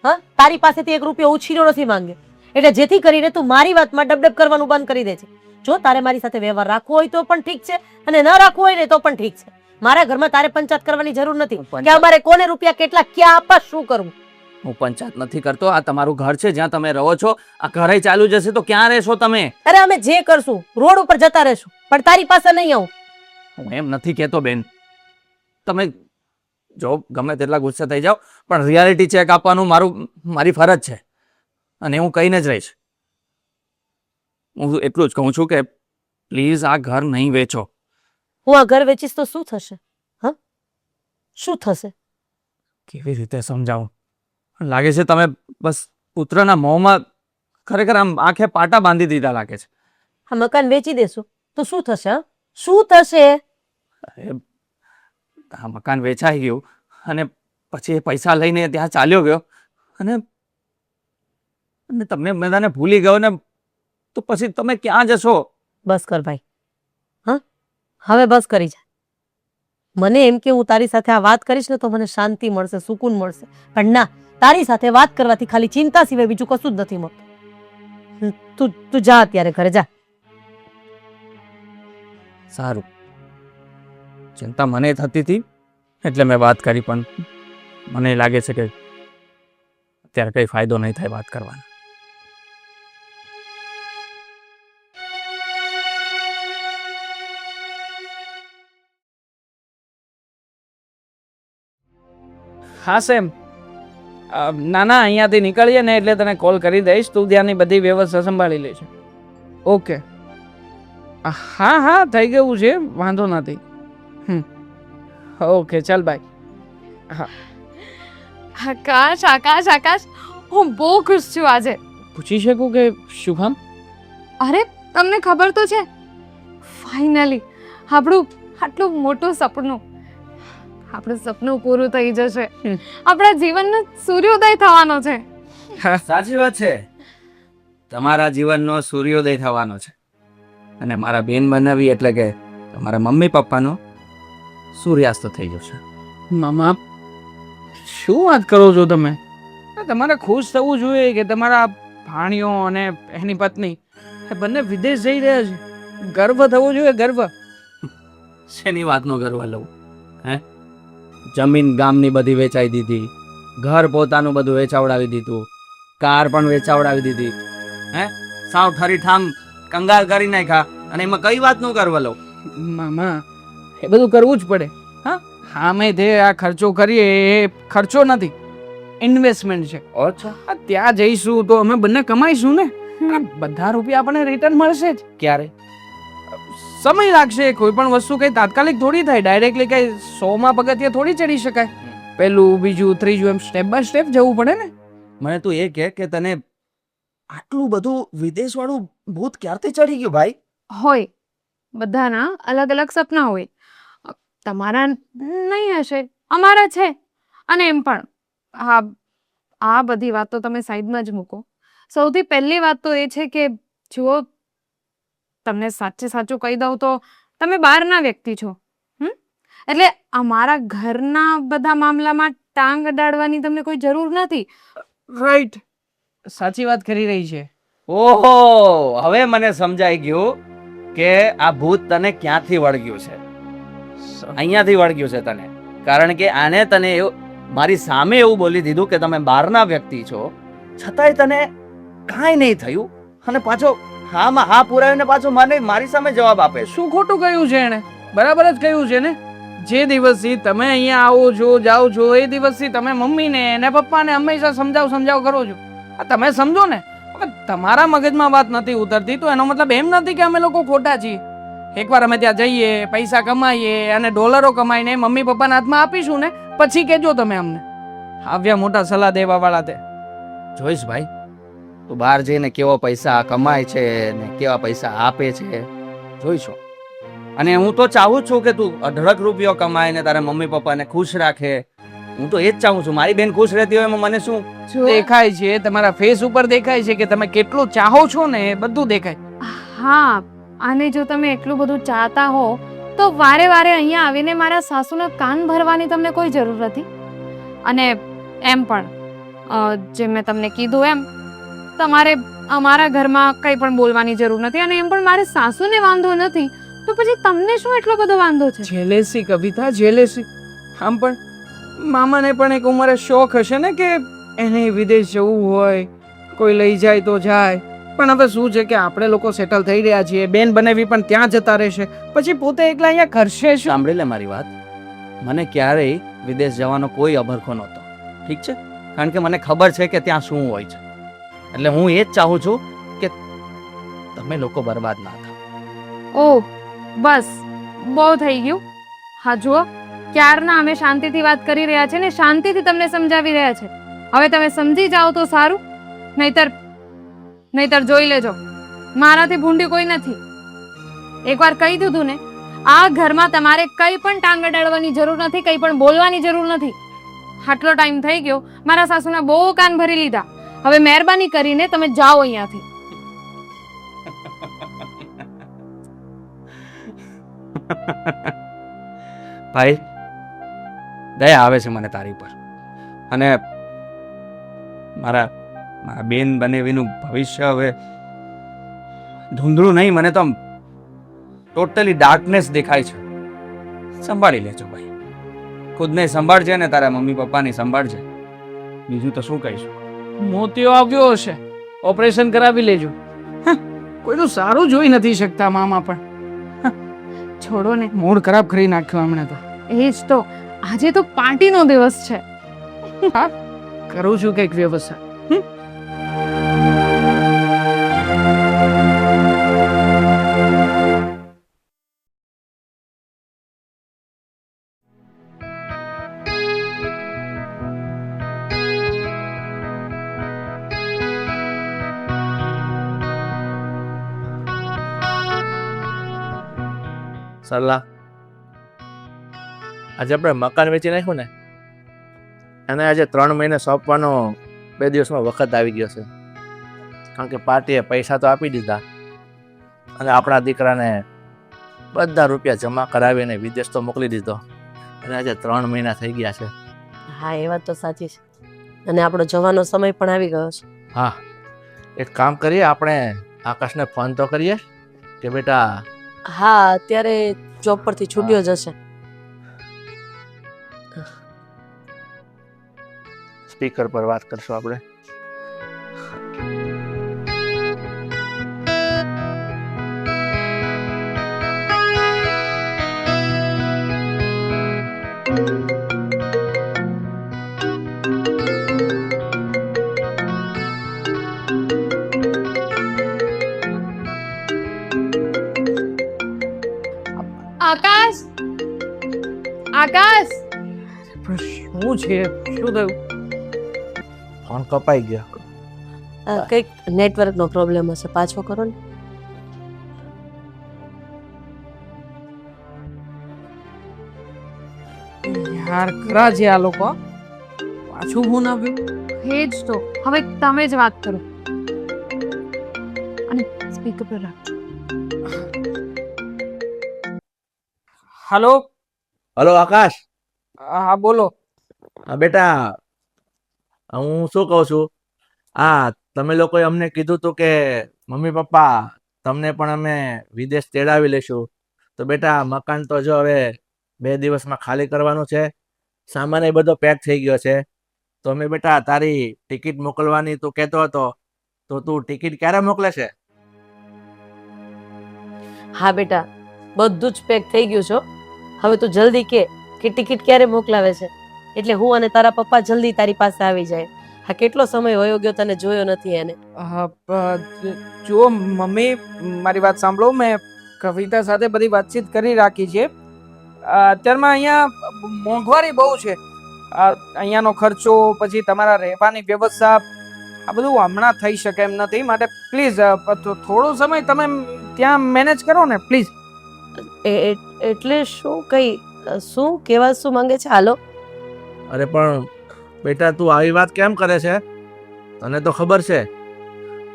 હા, તારી પાસેથી 1 રૂપિયો ઉછીનો નથી માંગે. એટલે જેથી કરીને તું મારી વાતમાં ડબડબ કરવાનું બંધ કરી દે છે. જો તારે મારી સાથે વ્યવહાર રાખવો હોય તો પણ ઠીક છે, અને ન રાખવો હોય ને તો પણ ઠીક છે. મારા ઘરમાં તારે પંચાયત કરવાની જરૂર નથી કે અમારે કોને રૂપિયા કેટલા ક્યાં આપવા, શું કરવું. હું પંચાયત નથી કરતો. આ તમારું ઘર છે, જ્યાં તમે રહો છો. આ ઘરે ચાલુ જશે તો ક્યાં રહેશો તમે? અરે અમે જે કરશું રોડ ઉપર જતા રહેશું, પણ તારી પાસે નહીં આવું. હું એમ નથી કહેતો બેન, તમે જો ગમે તેટલા ગુસ્સે થઈ જાઓ, પણ રિયાલિટી ચેક આપવાનું મારી ફરજ છે, અને હું કહીને જ રહીશ. હું એટલું જ કહું છું કે પ્લીઝ આ ઘર નહીં વેચો. હું આ ઘર વેચીશ તો શું થશે? હા, શું થશે? કેવી રીતે સમજાવું? લાગે છે તમે બસ પુત્રના મોંમાં ખરેખર આમ આંખે પાટા બાંધી દીધા લાગે છે. આ મકાન વેચી દેશું તો શું થશે? હા, શું થશે? અરે, આ મકાન વેચાઈ ગયું અને પછી એ પૈસા લઈને ત્યાં ચાલ્યો ગયો, અને તમને બધાને ભૂલી ગયો ને, તો પછી તમે ક્યાં જશો? બસ કર ભાઈ. હા, હવે બસ કરી જા. મને એમ કે હું તારી સાથે આ વાત કરીશ ને તો મને શાંતિ મળશે, સુકૂન મળશે, પણ ના, તારી સાથે વાત કરવાથી ખાલી ચિંતા સિવાય બીજું કશું જ નથી મળતું. તું જા અત્યારે ઘરે જા. સારું, ચિંતા મને થતી હતી એટલે મેં વાત કરી, પણ મને લાગે છે કે અત્યારે કઈ ફાયદો નહીં થાય વાત કરવાનો. હા સેમ, ના ના, અહીંયાથી નીકળીએ ને એટલે તને કોલ કરી દઈશ. તું ત્યાંની બધી વ્યવસ્થા સંભાળી લેશે. ઓકે. હા હા, થઈ ગયું છે, વાંધો નથી. ઓકે, ચાલ બાય. હા. આકાશ આકાશ આકાશ, હું બહુ ખુશ છું આજે. પૂછી શકું કે શું કામ? અરે તમને ખબર તો છે, ફાઇનલી આપણું આટલું મોટું સપનું, આપણું સપનું પૂરું થઈ જશે. આપણા જીવનનો સૂર્યોદય થવાનો છે. સાચી વાત છે, તમારા જીવનનો સૂર્યોદય થવાનો છે, અને મારા બેન બનાવી એટલે કે તમારા મમ્મી પપ્પાનો સૂર્યાસ્ત થઈ જશે. મામા, શું વાત કરો છો તમે? તમારે ખુશ થવું જોઈએ કે તમારા ભાણિયો અને એની પત્ની એ બંને વિદેશ જઈ રહ્યા છે. ગર્વ થવો જોઈએ, ગર્વ. શેની વાતનો ગર્વ લઉં? હે, જમીન ગામની બધી વેચાઈ દીધી, ઘર પોતાનું બધું વેચાવડાવી દીધું, કાર પણ વેચાવડાવી દીધી, હે, સાવ ઠરીઠામ કંગાલ કરી નાખ્યા, અને એમાં કઈ વાતનું ગર્વ લઉં? મામા, એ બધું કરવું જ પડે. હા મેં તે આ ખર્ચો કરીએ એ ખર્ચો નથી, ઇન્વેસ્ટમેન્ટ છે. અચ્છા, ત્યાં જઈશું તો અમે બંને કમાઈશું ને, અને બધા રૂપિયા આપણને રિટર્ન મળશે જ. ક્યારે? સમય લાગશે. કોઈ પણ વસ્તુ કઈ તાત્કાલિક થોડી થાય, ડાયરેક્ટલી કઈ 100માં પગથિયે થોડી ચડી શકાય. પહેલું, બીજું, ત્રીજું, એમ સ્ટેપ બાય સ્ટેપ જવું પડે ને. મને તું એ કે તને આટલું બધું વિદેશ વાળું ભૂત ક્યારથી ચડી ગયું ભાઈ? હોય, બધાના અલગ અલગ સપના હોય. તમારા નહીં હશે, અમારા છે. અને એમ પણ આ બધી વાત તો તમે સાઈડમાં જ મૂકો. સૌથી પહેલી વાત તો એ છે કે જુઓ, તમને સાચે સાચું કહી દઉં તો તમે બહારના વ્યક્તિ છો. એટલે અમારા ઘરના બધા મામલામાં ટાંગ અડાડવાની તમને કોઈ જરૂર નથી. રાઈટ, સાચી વાત કરી રહી છે. ઓહો, હવે મને સમજાઈ ગયું કે આ ભૂત તને ક્યાંથી વળગ્યું છે? અહીંયાથી વળગ્યું છે તને, કારણ કે આને તને એવું મારી સામે એવું બોલી દીધું કે તમે બહારના વ્યક્તિ છો, છતાંય તને કાંઈ નહીં થયું અને પાછો હામાં હા પુરાવીને પાછો મારી સામે જવાબ આપે છે. શું ખોટું કહ્યું છે એણે? બરાબર જ કહ્યું છે ને. જે દિવસથી તમે અહીંયા આવો છો જાઓ છો એ દિવસથી તમે મમ્મીને અને પપ્પાને હંમેશા સમજાવ કરો છો. આ તમે સમજો ને. હવે તમારા મગજમાં વાત નથી ઉતરતી તો એનો મતલબ એમ નથી કે અમે લોકો ખોટા છીએ. એકવાર અમે ત્યાં જઈએ, પૈસા કમાઈએ અને ડોલરો કમાઈને મમ્મી પપ્પાના હાથમાં આપીશું ને પછી કહેજો તમે અમને. આવ્યા મોટા સલાહ દેવા વાળા તે. જોઈશ ભાઈ, તું બહાર જઈને કેવો પૈસા કમાય છે ને કેવા પૈસા આપે છે જોઈશું. અને હું તો ચાહું જ છું કે તું અઢળક રૂપિયો કમાય ને તારા મમ્મી પપ્પાને ખુશ રાખે. હું તો એ જ ચાહું છું. મારી બેન ખુશ રહેતી હોય એમાં મને શું? દેખાય છે, તમારા ફેસ ઉપર દેખાય છે કે તમે કેટલું ચાહો છો ને એ બધું દેખાય. હા, અને જો તમે એટલું બધું ચાહતા હો તો વારે વારે અહીંયા આવીને મારા સાસુના કાન ભરવાની તમને કોઈ જરૂર નથી. અને એમ પણ જે મેં તમને કીધું એમ તમારે અમારા ઘરમાં કંઈ પણ બોલવાની જરૂર નથી. અને એમ પણ મારે સાસુને વાંધો નથી તો પછી તમને શું એટલો બધો વાંધો છે? જેલેસી કવિતા, જેલેસી. આમ પણ મામાને પણ એક ઉંમરે શોખ હશે ને કે એને વિદેશ જવું હોય, કોઈ લઈ જાય તો જાય. પણ હવે શું છે કે આપણે લોકો સેટલ થઈ રહ્યા છીએ, બેન બનેવી પણ ત્યાં જતા રહેશે, પછી પોતે એકલા અહીંયા કરશે શું? સાંભળી લે મારી વાત. મને ક્યારેય વિદેશ જવાનો કોઈ અભરખો નહોતો, ઠીક છે? કારણ કે મને ખબર છે કે ત્યાં શું હોય છે. એટલે હું એ જ ચાહું છું કે તમે લોકો બરબાદ ના થાઓ. ઓહ બસ, બહુ થઈ ગયું. હા જુઓ, ક્યારના અમે શાંતિથી વાત કરી રહ્યા છે ને શાંતિથી તમને સમજાવી રહ્યા છે. હવે તમે સમજી જાઓ તો સારું, નહીતર જોઈ લેજો મારાથી ભૂંડી કોઈ નથી. એકવાર કહી દીધું ને, આ ઘરમાં તમારે કંઈ પણ ટાંગ અડાડવાની જરૂર નથી, કંઈ પણ બોલવાની જરૂર નથી. આટલો ટાઈમ થઈ ગયો, મારા સાસુના બહુ કાન ભરી લીધા. હવે મહેરબાની કરીને તમે જાઓ અહીંયાથી. ભાઈ, દયા આવે છે મને તારી પર. અને મારા બેન બનેવીનું ભવિષ્ય હવે ધૂંધળું નહીં, મને તો ટોટલી ડાર્કનેસ દેખાય છે. સંભાળી લેજો ભાઈ. ખુદને સંભાળજે ને તારા મમ્મી પપ્પાની સંભાળજે. બીજું તો શું કહીશું? મોતિયો આવ્યો હશે, ઓપરેશન કરાવી લેજો. કોઈનું સારું જોઈ નથી શકતા મામા પણ. છોડો ને, મૂડ ખરાબ કરી નાખ્યો હમણે તો. એ જ તો, આજે તો પાર્ટીનો દિવસ છે. કરું છું કંઈક વ્યવસ્થા. સરલા, આજે આપણે મકાન વેચી નાખ્યું ને, અને આજે 3 મહિને સોંપવાનો 2 દિવસમાં વખત આવી ગયો છે. કારણ કે પાર્ટીએ પૈસા તો આપી દીધા અને આપણા દીકરાને બધા રૂપિયા જમા કરાવીને વિદેશ તો મોકલી દીધો. અને આજે 3 મહિના થઈ ગયા છે. હા, એ વાત તો સાચી છે. અને આપણો જવાનો સમય પણ આવી ગયો છે. હા, એક કામ કરીએ, આપણે આકાશને ફોન તો કરીએ કે બેટા. હા, અત્યારે જોબ પરથી છૂટ્યો જ હશે. સ્પીકર પર વાત કરશું આપણે. આકાશ, આકાશ, શું છે? શું થયું? ફોન કપાઈ ગયો. કંઈક નેટવર્કનો પ્રોબ્લેમ હશે, પાછો કરો ને. યાર, ખરા છે આ લોકો. પાછું ફોન આવ્યું. એ જ તો. હવે તમે જ વાત કરો અને સ્પીકર પર રાખજો. હાલો. હલો આકાશ. હા બોલો. હા બેટા, હું શું કહું છું, તમે લોકોએ અમને કીધું હતું કે મમ્મી પપ્પા તમને પણ અમે વિદેશ તેડાવી લઈશું. તો બેટા મકાન તો જો હવે 2 દિવસમાં ખાલી કરવાનું છે. સામાન એ બધો પેક થઈ ગયો છે. તો અમે બેટા તારી ટિકિટ મોકલવાની તું કહેતો હતો, તો તું ટિકિટ ક્યારે મોકલે છે? હા બેટા, બધું જ પેક થઈ ગયું છો. હવે તું જલ્દી કે ટિકિટ ક્યારે મોકલાવે છે, એટલે હું અને તારા પપ્પા જલ્દી તારી પાસે આવી જાય. હા, કેટલો સમય વયો ગયો, તને જોયો નથી એને. જુઓ મમ્મી, મારી વાત સાંભળો. મેં કવિતા સાથે બધી વાતચીત કરી રાખી છે. અત્યારમાં અહીંયા મોંઘવારી બહુ છે. અહીંયાનો ખર્ચો, પછી તમારા રહેવાની વ્યવસ્થા, આ બધું હમણાં થઈ શકે એમ નથી. માટે પ્લીઝ થોડો સમય તમે ત્યાં મેનેજ કરો ને પ્લીઝ. એટલે શું કહેવા શું માંગે છે? હાલો. અરે પણ બેટા તું આવી વાત કેમ કરે છે? તને તો ખબર છે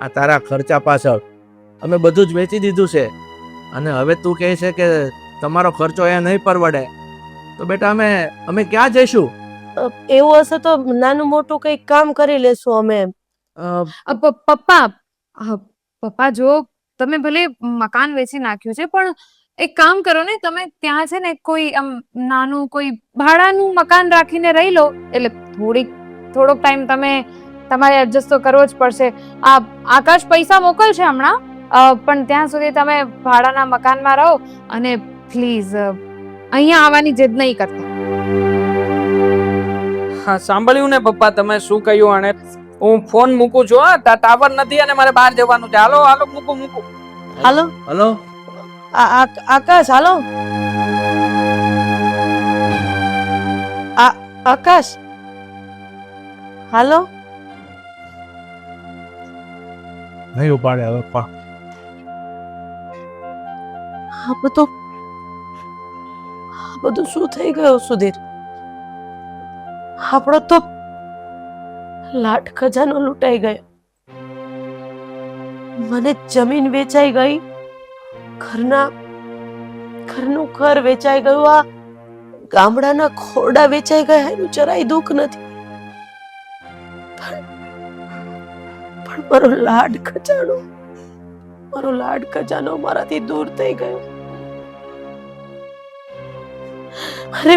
આ તારા ખર્ચા પાછળ અમે બધું જ વેચી દીધું છે, અને હવે તું કહે છે કે તમારો ખર્ચો એ નહીં પરવડે. તો બેટા અમે ક્યાં જઈશું? એવું હશે તો નાનું મોટું કંઈક કામ કરી લેશું અમે. પપ્પા જો તમે ભલે મકાન વેચી નાખ્યું છે, પણ એક કામ કરો ને, તમે ત્યાં છે ને કોઈ આમ નાનું કોઈ ભાડાનું મકાન રાખીને રહી લો. એટલે થોડોક ટાઈમ તમારે એડજસ્ટ તો કરવો જ પડશે. આકાશ પૈસા મોકલશે હમણાં, પણ ત્યાં સુધી તમે ભાડાના મકાનમાં રહો. અને પ્લીઝ અહીંયા આવવાની જીદ નહીં કરતા. હા, સાંભળ્યું ને પપ્પા તમે શું કહ્યું? અને હું ફોન મૂકું છું. હા, ટાવર નથી અને મારે બહાર જવાનું છે. હાલો મૂકું. હાલો. હલો આકાશ, હાલો. આકાશ, હાલો. નહીં ઉપાડે હવે. આ બધું શું થઈ ગયું સુધીર? આપણો તો લાટ ખજાનો લૂંટાઈ ગયો, મને જમીન વેચાઈ ગઈ, ઘરનું ઘર વેચાઈ ગયું, આ ગામડાના ખોરડા વેચાઈ ગયા, એનું જરાય દુઃખ નથી. પણ મારો લાડ ખજાનો મારાથી દૂર થઈ ગયો. અરે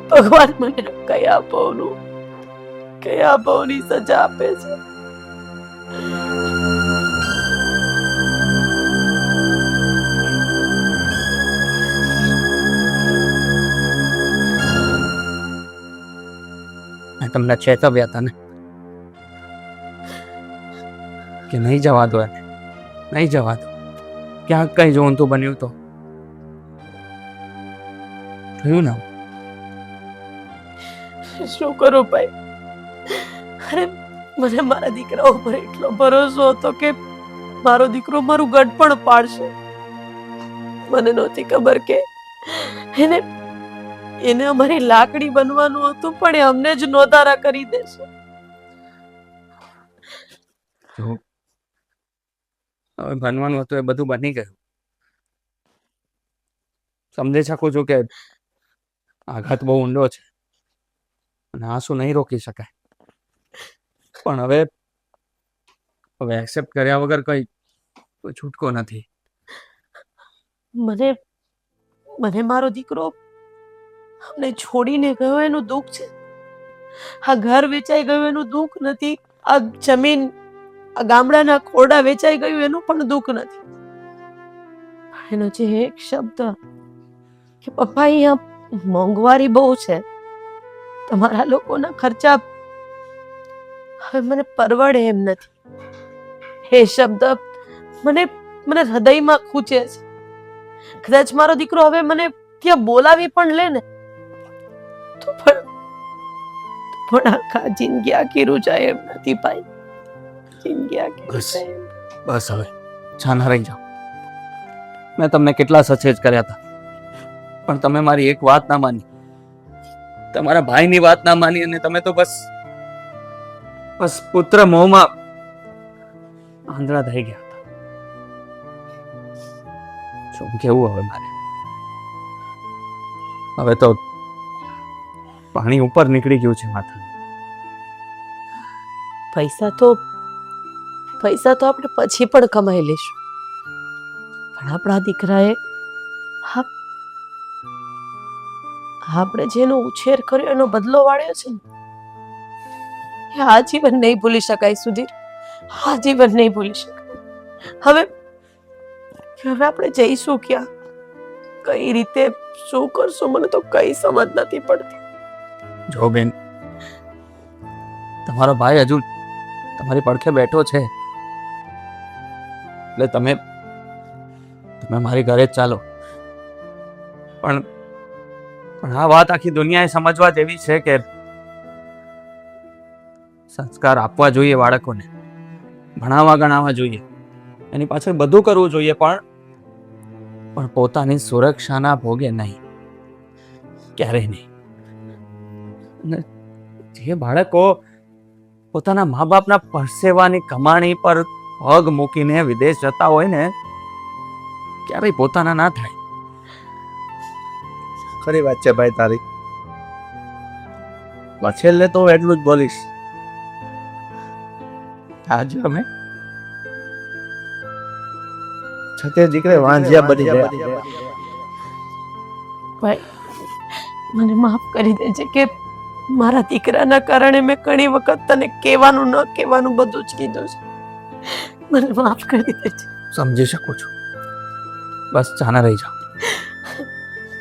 ભગવાન, મને કયા ભાવની સજા આપે છે? મેં તમને ચેતવ્યા હતા ને કે નહીં જવા દો એને, નહીં જવા દો. ક્યાંક કઈ જોવાનું બન્યું તો થયું ને. શું કરું ભાઈ? અરે મને મારા દીકરા ઉપર એટલો ભરોસો હતો કે મારો દીકરો મારું ગઢપણ પાડશે. મને નહોતી ખબર કે એને અમારી લાકડી બનવાનું હતું, પણ એ અમને જ નોધારા કરી દેશે. હવે બનવાનું હતું એ બધું બની ગયું. સમજી શકું છું કે આઘાત બહુ ઊંડો છે અને આંસુ નહીં રોકી શકાય, પણ હવે એક્સેપ્ટ કર્યા વગર કોઈ છૂટકો નથી. મને મારો દીકરો અમને છોડીને ગયો એનું દુઃખ છે. આ ઘર વેચાઈ ગયું એનું દુઃખ નથી, આ જમીન, આ ગામડાના ખોરડા વેચાઈ ગયું એનું પણ દુઃખ નથી. એનો જે એક શબ્દ કે પપ્પા અહીંયા મોંઘવારી બહુ છે, તમારા લોકોના ખર્ચા હવે મને પરવડે એમ નથી, એ શબ્દ મને હૃદયમાં ખૂંચે છે. કદાચ મારો દીકરો હવે મને ત્યાં બોલાવી પણ લે ને તો પણ આખા જિંદગી આખી રૂજાય એમ નથી ભાઈ. જિંદગી આખી રૂજાય એમ. બસ હવે છાના રહી જાઓ. મેં તમને કેટલા સચેત કર્યા હતા, પણ તમે મારી એક વાત ના માની, તમારા ભાઈની વાત ના માની, અને તમે તો બસ પુત્ર મોહમાં આંધળા થઈ ગયા હતા. શું કેવું હવે મારે? હવે તો પાણી ઉપર નીકળી ગયું છે માથા. પૈસા તો આપણે પછી પણ કમાઈ લઈશું. પણ આપણા દીકરાએ આપણે જેનો ઉછેર કર્યો એનો બદલો વાળ્યો છે ને, એ આજીવન નહીં ભૂલી શકાય સુધીર, આજીવન નહીં ભૂલી શકાય. હવે આપણે જઈશું ક્યાં, કઈ રીતે શું કરશું, મને તો કઈ સમજ નથી પડતી. જો બેન, તમારો ભાઈ હજુ તમારી પડખે બેઠો છે, એટલે તમે મારી ઘરે જ ચાલો. પણ આ વાત આખી દુનિયાએ સમજવા જેવી છે કે સંસ્કાર આપવા જોઈએ બાળકોને, ભણાવવા ગણાવવા જોઈએ, એની પાછળ બધું કરવું જોઈએ, પણ પોતાની સુરક્ષાના ભોગે નહીં, ક્યારેય નહીં. જે બાળકો પોતાના મા બાપના પરસેવાની કમાણી પર પગ મૂકીને વિદેશ જતા હોય ને, ક્યારેય પોતાના ના થાય. ખરી વાત છે ભાઈ તારી. છેલ્લે તો હું એટલું જ બોલીશ, આજે અમે છતે દીકરે વાંઝિયા બની ગયા. ભાઈ, મને માફ કરી દેજે કે મારા દીકરાના કારણે મેં ઘણી વખત તને કહેવાનું ન કહેવાનું બધું જ કીધું છે. મને માફ કરી દેજે. સમજી શકું છું, બસ ચાના રહી જાઓ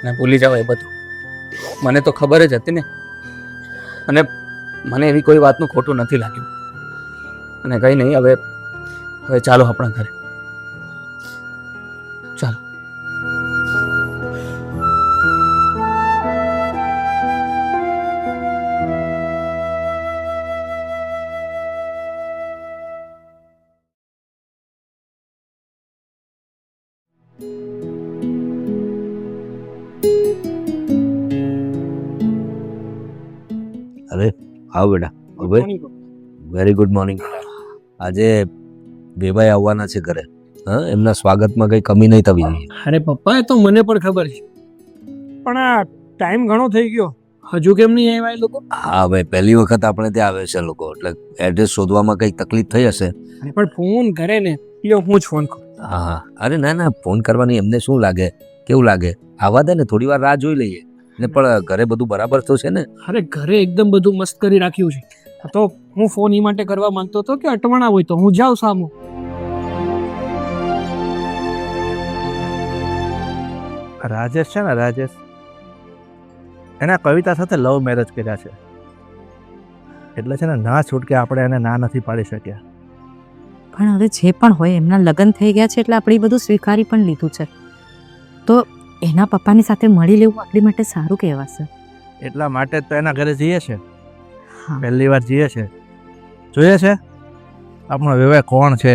ને ભૂલી જાઓ એ બધું. મને તો ખબર જ હતી ને, અને મને એવી કોઈ વાતનું ખોટું નથી લાગ્યું. અને કંઈ નહીં, હવે ચાલો આપણા ઘરે ચાલો. અરે આવો બેટા. Very good morning. આજે બેભાઈ આવવાના છે ઘરે. હા, એમના સ્વાગતમાં કઈ કમી નહીં થવી જોઈએ. અરે પપ્પા, એ તો મને પણ ખબર છે, પણ આ ટાઈમ ઘણો થઈ ગયો, હજુ કેમ નહીં આવ્યા એ લોકો? હા, હવે પહેલી વખત આપણે ત્યાં આવે છે લોકો, એટલે એડ્રેસ શોધવામાં કઈ તકલીફ થઈ હશે. પણ ફોન કરે ને, લ્યો હું જ ફોન કરું. હા, અરે ના, ફોન કરવાની એમને શું લાગે, કેવું લાગે, આવવા દે ને, થોડી વાર રાહ જોઈ લઈએ ને. પણ ઘરે બધું બરાબર તો છે ને? અરે ઘરે એકદમ બધું મસ્ત કરી રાખ્યું છે. તો હું ફોન એ માટે કરવા માંગતો હતો કે અટવાણા હોય તો હું જાઉં સામું. રાજેશ છે ને, રાજેશ એના કવિતા સાથે લવ મેરેજ કર્યા છે, એટલે છે ને ના છૂટકે આપણે એને ના નથી પાડી શક્યા. પણ હવે જે પણ હોય, એમના લગ્ન થઈ ગયા છે એટલે આપણે એ બધું સ્વીકારી પણ લીધું છે, તો એના પપ્પાની સાથે મળી લેવું આપણી માટે સારું કહેવાશે. એટલા માટે જ તો એના ઘરે જઈએ છે, હા, પહેલી વાર જઈએ છે, જોઈએ છે આપણો વ્યવહાર કોણ છે,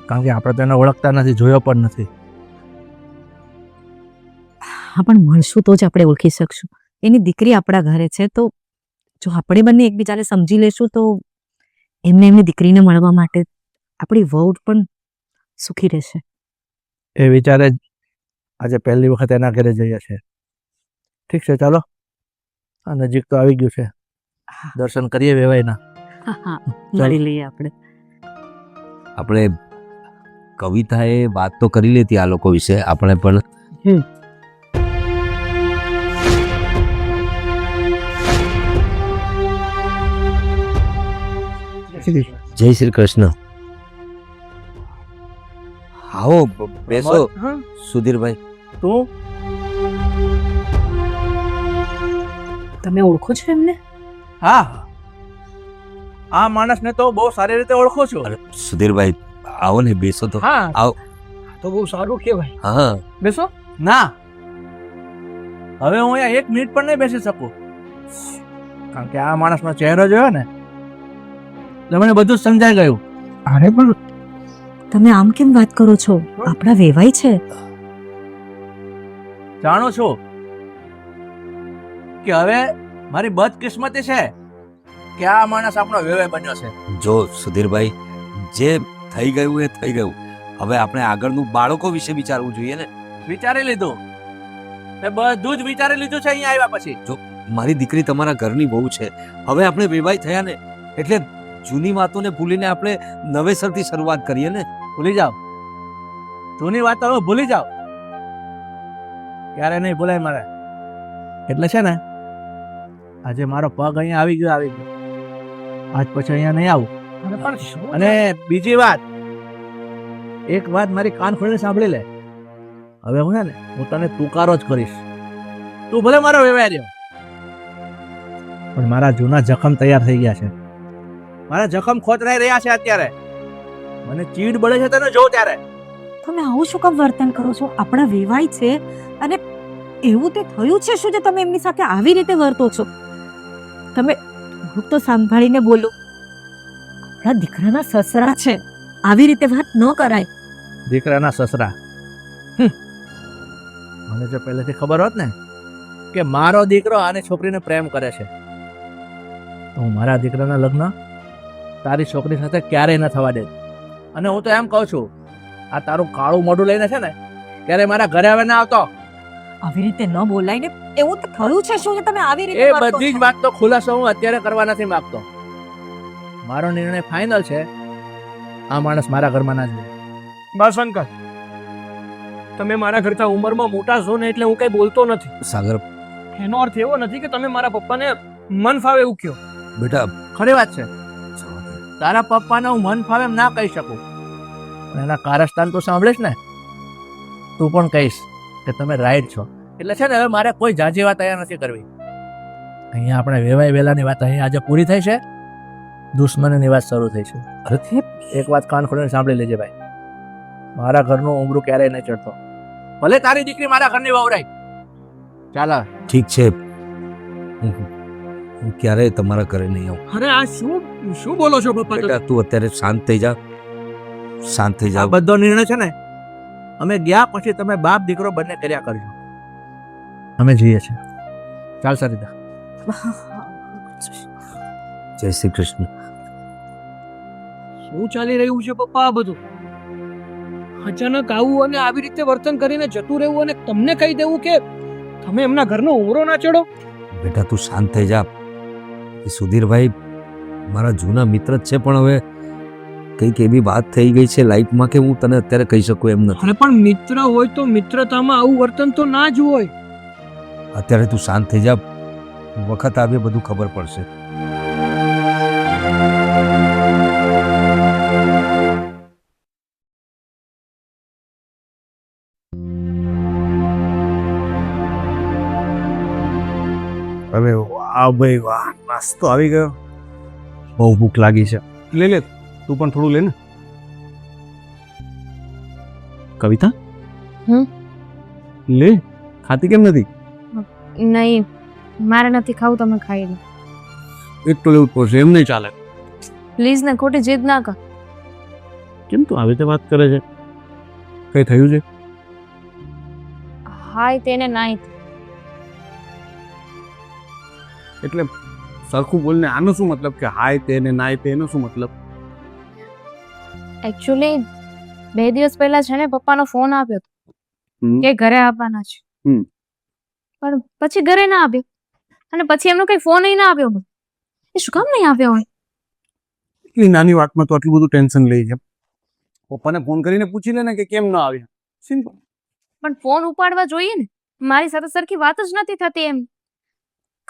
કારણ કે આપણે તો એને ઓળખતા નથી, જોયો પણ નથી. હા, પણ મળશું તો જ આપણે ઓળખી શકશું. એની દીકરી આપણા ઘરે છે, તો જો આપણે બંને એકબીજાને સમજી લેશું તો એમની દીકરીને મળવા માટે આપણી વહુ પણ સુખી રહેશે. એ વિચારે જ આજે પહેલી વખત એના ઘરે જઈએ છે. ઠીક છે, ચાલો, આ નજીક તો આવી ગયું છે, દર્શન કરીએ વેવાઈના. હા, મળી લઈએ આપણે. આપણે કવિતાએ વાત તો કરી લેતી આ લોકો વિશે, આપણે પણ. જય શ્રી કૃષ્ણ. આવો બેસો સુધીરભાઈ. તું તમે ઓળખો છો એમને? હા, આ માણસને તો બહુ સારી રીતે ઓળખો છો. સુધીરભાઈ આવો ને, બેસો તો. હા, આવો. તો બહુ સારું કહેવાય. હા, બેસો. ના, હવે હું અહીંયા એક મિનિટ પણ નહીં બેસી શકું, કારણ કે આ માણસનો ચહેરો જોયો ને એટલે મને બધું જ સમજાઈ ગયું. અરે પણ તમે આમ કેમ વાત કરો છો? આપણા વેવાઈ છે. જાણું છું કે હવે મારી બદકિસ્મતી છે કે આ માણસ આપણો વેવાઈ બન્યો છે. જો સુધીરભાઈ, જે થઈ ગયું એ થઈ ગયું, હવે આપણે આગળનું બાળકો વિશે વિચારવું જોઈએ ને. વિચારી લીધું, બધું જ વિચારી લીધું છે અહીંયા આવ્યા પછી. જો મારી દીકરી તમારા ઘરની બહુ છે, હવે આપણે વેવાઈ થયા ને, એટલે જૂની વાતોને ભૂલીને આપણે નવેસરથી શરૂઆત કરીએ ને. ભૂલી જાઓ. જૂની વાત તો હવે ભૂલી જાઓ, ક્યારે નહીં ભૂલાય મારે. એટલે છે ને આજે મારો પગ અહીંયા આવી ગયો આજ પછી અહીંયા નહીં આવું. અરે પણ શું અને બીજી વાત, એક વાત મારી કાન ખોલીને સાંભળી લે. હવે હું છે ને હું તને તુકારો જ કરીશ. તું ભલે મારો વ્યવહાર પણ મારા જૂના જખમ તૈયાર થઈ ગયા છે. મારા જખમ ખોતરાઈ રહ્યા છે અત્યારે. મને ચીડ બળે છે તને જો ત્યારે. તમે આવું શું કામ વર્તન કરો છો? આપણા વેવાય છે અને એવું તે થયું છે શું જે તમે એમની સાથે આવી રીતે વર્તો છો? તમે થોડુંક તો સાંભળીને બોલો. આપણા દીકરાના સસરા છે, આવી રીતે વાત ન કરાય. દીકરાના સસરા, મને જો પહેલેથી ખબર હોત ને કે મારો દીકરો આને છોકરીને પ્રેમ કરે છે તો હું મારા દીકરાના લગ્ન તારી છોકરી સાથે ક્યારેય ન થવા દે. અને હું તો એમ કહું છું, આ તારું કાળું મોઢું લઈને છે ને ક્યારે મારા ઘરે આવે ના આવતો. આવી રીતે ન બોલાય ને. એવું તો થયું છે શું જે તમે આવી રીતે એ વર્તો બધી જ છો? વાત તો ખુલાસો હું અત્યારે કરવા નથી માંગતો. મારો નિર્ણય ફાઇનલ છે. આ માણસ મારા ઘરમાં ના જોઈએ. બસ અંકલ, તમે મારા કરતા ઉંમરમાં મોટા છો ને એટલે હું કઈ બોલતો નથી. સાગર એનો અર્થ એવો નથી કે તમે મારા પપ્પાને મન ફાવે એવું કહો. બેટા ખરી વાત છે. તારા પપ્પાને હું મન ફાવે એમ ના કહી શકું, પણ એના કારસ્તાન તો સાંભળીશ ને તું પણ કહીશ કે તમે રાઈટ છો. એટલે છે ને હવે મારે કોઈ જાજી વાત અહીંયા નથી કરવી. અહીંયા આપણે વેવાય વેલાની વાત અહીંયા આજે પૂરી થઈ છે, દુશ્મનની વાત શરૂ થઈ છે. અરે એક વાત કાન ખોલીને સાંભળી લેજે ભાઈ, મારા ઘરનું ઉમરું ક્યારેય નહીં ચડતો. ભલે તારી દીકરી મારા ઘરની વવરાય. ચાલ હવે. ઠીક છે, હું ક્યારેય તમારા ઘરે નહીં આવું. અરે આ શું શું બોલો છો પપ્પા તમે? બેટા તું અત્યારે શાંત થઈ જા, શાંત થઈ આ જા. બધો નિર્ણય છે ને અમે ગયા પછી તમે બાપ દીકરો બંને કર્યા કરજો. અમે જઈએ છીએ. ચાલ સરિતા. જય શ્રી કૃષ્ણ. શું ચાલી રહ્યું છે પપ્પા આ બધું? અચાનક આવું અને આવી રીતે વર્તન કરીને જતું રહેવું અને તમને કહી દેવું કે તમે એમના ઘરનો ઉમરો ના ચડો. બેટા તું શાંત થઈ જા. એ સુધીરભાઈ મારા જૂના મિત્ર જ છે, પણ હવે કંઈક એવી વાત થઈ ગઈ છે લાઈફમાં કે હું તને અત્યારે કહી શકું એમ નથી. અરે પણ મિત્ર હોય તો મિત્રતામાં આવું વર્તન તો ના જ હોય. અત્યારે તું શાંત થઈ જા, વખત આવે બધું ખબર પડશે. હવે વાહ ભાઈ વાહ, નાસ્તો આવી ગયો. બહુ ભૂખ લાગી છે. લે લે તું પણ થોડું લે ને. કવિતા લે, ખાતી કેમ નથી? નહીં, મારે નથી ખાવું, તમે ખાઈ લો એક તો લેવું જ પડશે, એમ નહીં ચાલે. પ્લીઝ ને, ખોટી જીદ ના કર. કેમ તું આવી રીતે વાત કરે છે? કઈ થયું છે? હાય તેને નાઈ. એટલે સરખું બોલને. આનો શું મતલબ કે હાય તે ને નાય તે? એનો શું મતલબ? એકચ્યુઅલી 2 દિવસ પહેલા છે ને પપ્પાનો ફોન આવ્યો હતો હમ. કે ઘરે આવવાના છે. હમ. પણ પછી ઘરે ના આવ્યો અને પછી એમનો કઈ ફોન ના આવ્યો. એ શું કામ નહીં આવ્યો હોય? એટલી નાની વાતમાં તો આટલું બધું ટેન્શન લઈ છે. પપ્પાને ફોન કરીને પૂછી લે ને કે કેમ ના આવ્યા. સિમ્પલ. પણ ફોન ઉપાડવા જોઈએ ને. મારી સાથે સરખી વાત જ નથી થતી એમ.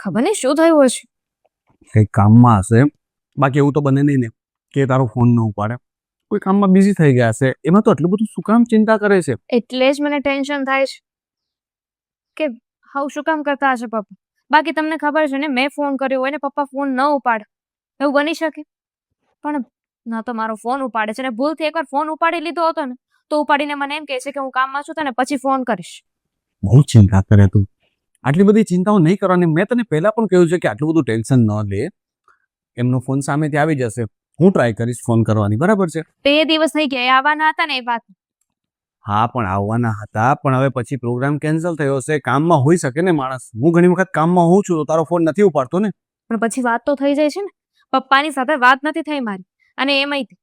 ખબર નહીં શું થયું હશે. કઈ કામમાં હશે, બાકી એવું તો બને નહીં ને કે તારો ફોન ન ઉપાડે. કોઈ કામમાં બિઝી થઈ ગયા હશે. એમાં તો આટલું બધું શું કામ ચિંતા કરે છે? એટલે જ મને ટેન્શન થાય છે કે હાવ શું કામ કરતા હશે પપ્પા. બાકી તમને ખબર છે ને, મેં ફોન કર્યો હોય ને પપ્પા ફોન ન ઉપાડે, એવું બની શકે? પણ ના તો મારો ફોન ઉપાડે છે ને ભૂલથી એકવાર ફોન ઉપાડી લીધો હતો ને તો ઉપાડીને મને એમ કહે છે કે હું કામમાં છું તને પછી ફોન કરીશ. બહુ ચિંતા કરે તું. આટલી બધી ચિંતાઓ નહીં કરવાની. મેં તને પહેલા પણ કહ્યું છે કે આટલું બધું ટેન્શન ન લે. એમનો ફોન સામેથી આવી જશે, હું ટ્રાય કરીશ ફોન કરવાની. બરાબર છે? 2 દિવસ થઈ ગયા, એ આવવાના હતા ને એ વાત. હા પણ આવવાના હતા, પણ હવે પછી પ્રોગ્રામ કેન્સલ થયો હશે. કામમાં હોઈ શકે ને માણસ. હું ઘણી વખત કામમાં હોઉં છું તો તારો ફોન નથી ઉપાડતો ને. પણ પછી વાત તો થઈ જાય છે ને. પપ્પાની સાથે વાત નથી થઈ મારી. અને એમાંય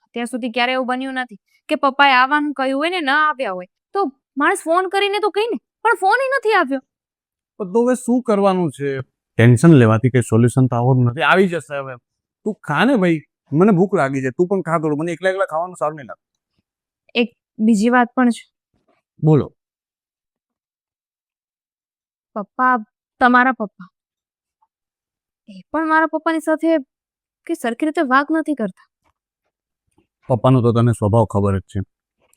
અત્યાર સુધી ક્યારે એવું બન્યું નથી કે પપ્પાએ આવવાનું કહ્યું હોય ને ન આવ્યા હોય તો માણસ ફોન કરીને તો કહીને, પણ ફોન નથી આવ્યો. તો હવે શું કરવાનું છે? ટેન્શન લેવાથી કઈ સોલ્યુશન તો આવવાનું નથી. આવી જશે હવે. તું ખા ને ભાઈ, મને ભૂખ લાગી છે. તું પણ ખા થોડું. મને એકલા એકલા ખાવાનું સારું નહીં લાગે. એક બીજી વાત પણ છે. બોલો. પપ્પા, તમારા પપ્પા એ પણ મારા પપ્પાની સાથે કે સરખી રીતે વાત નથી કરતા. પપ્પાનો તો તને સ્વભાવ ખબર જ છે.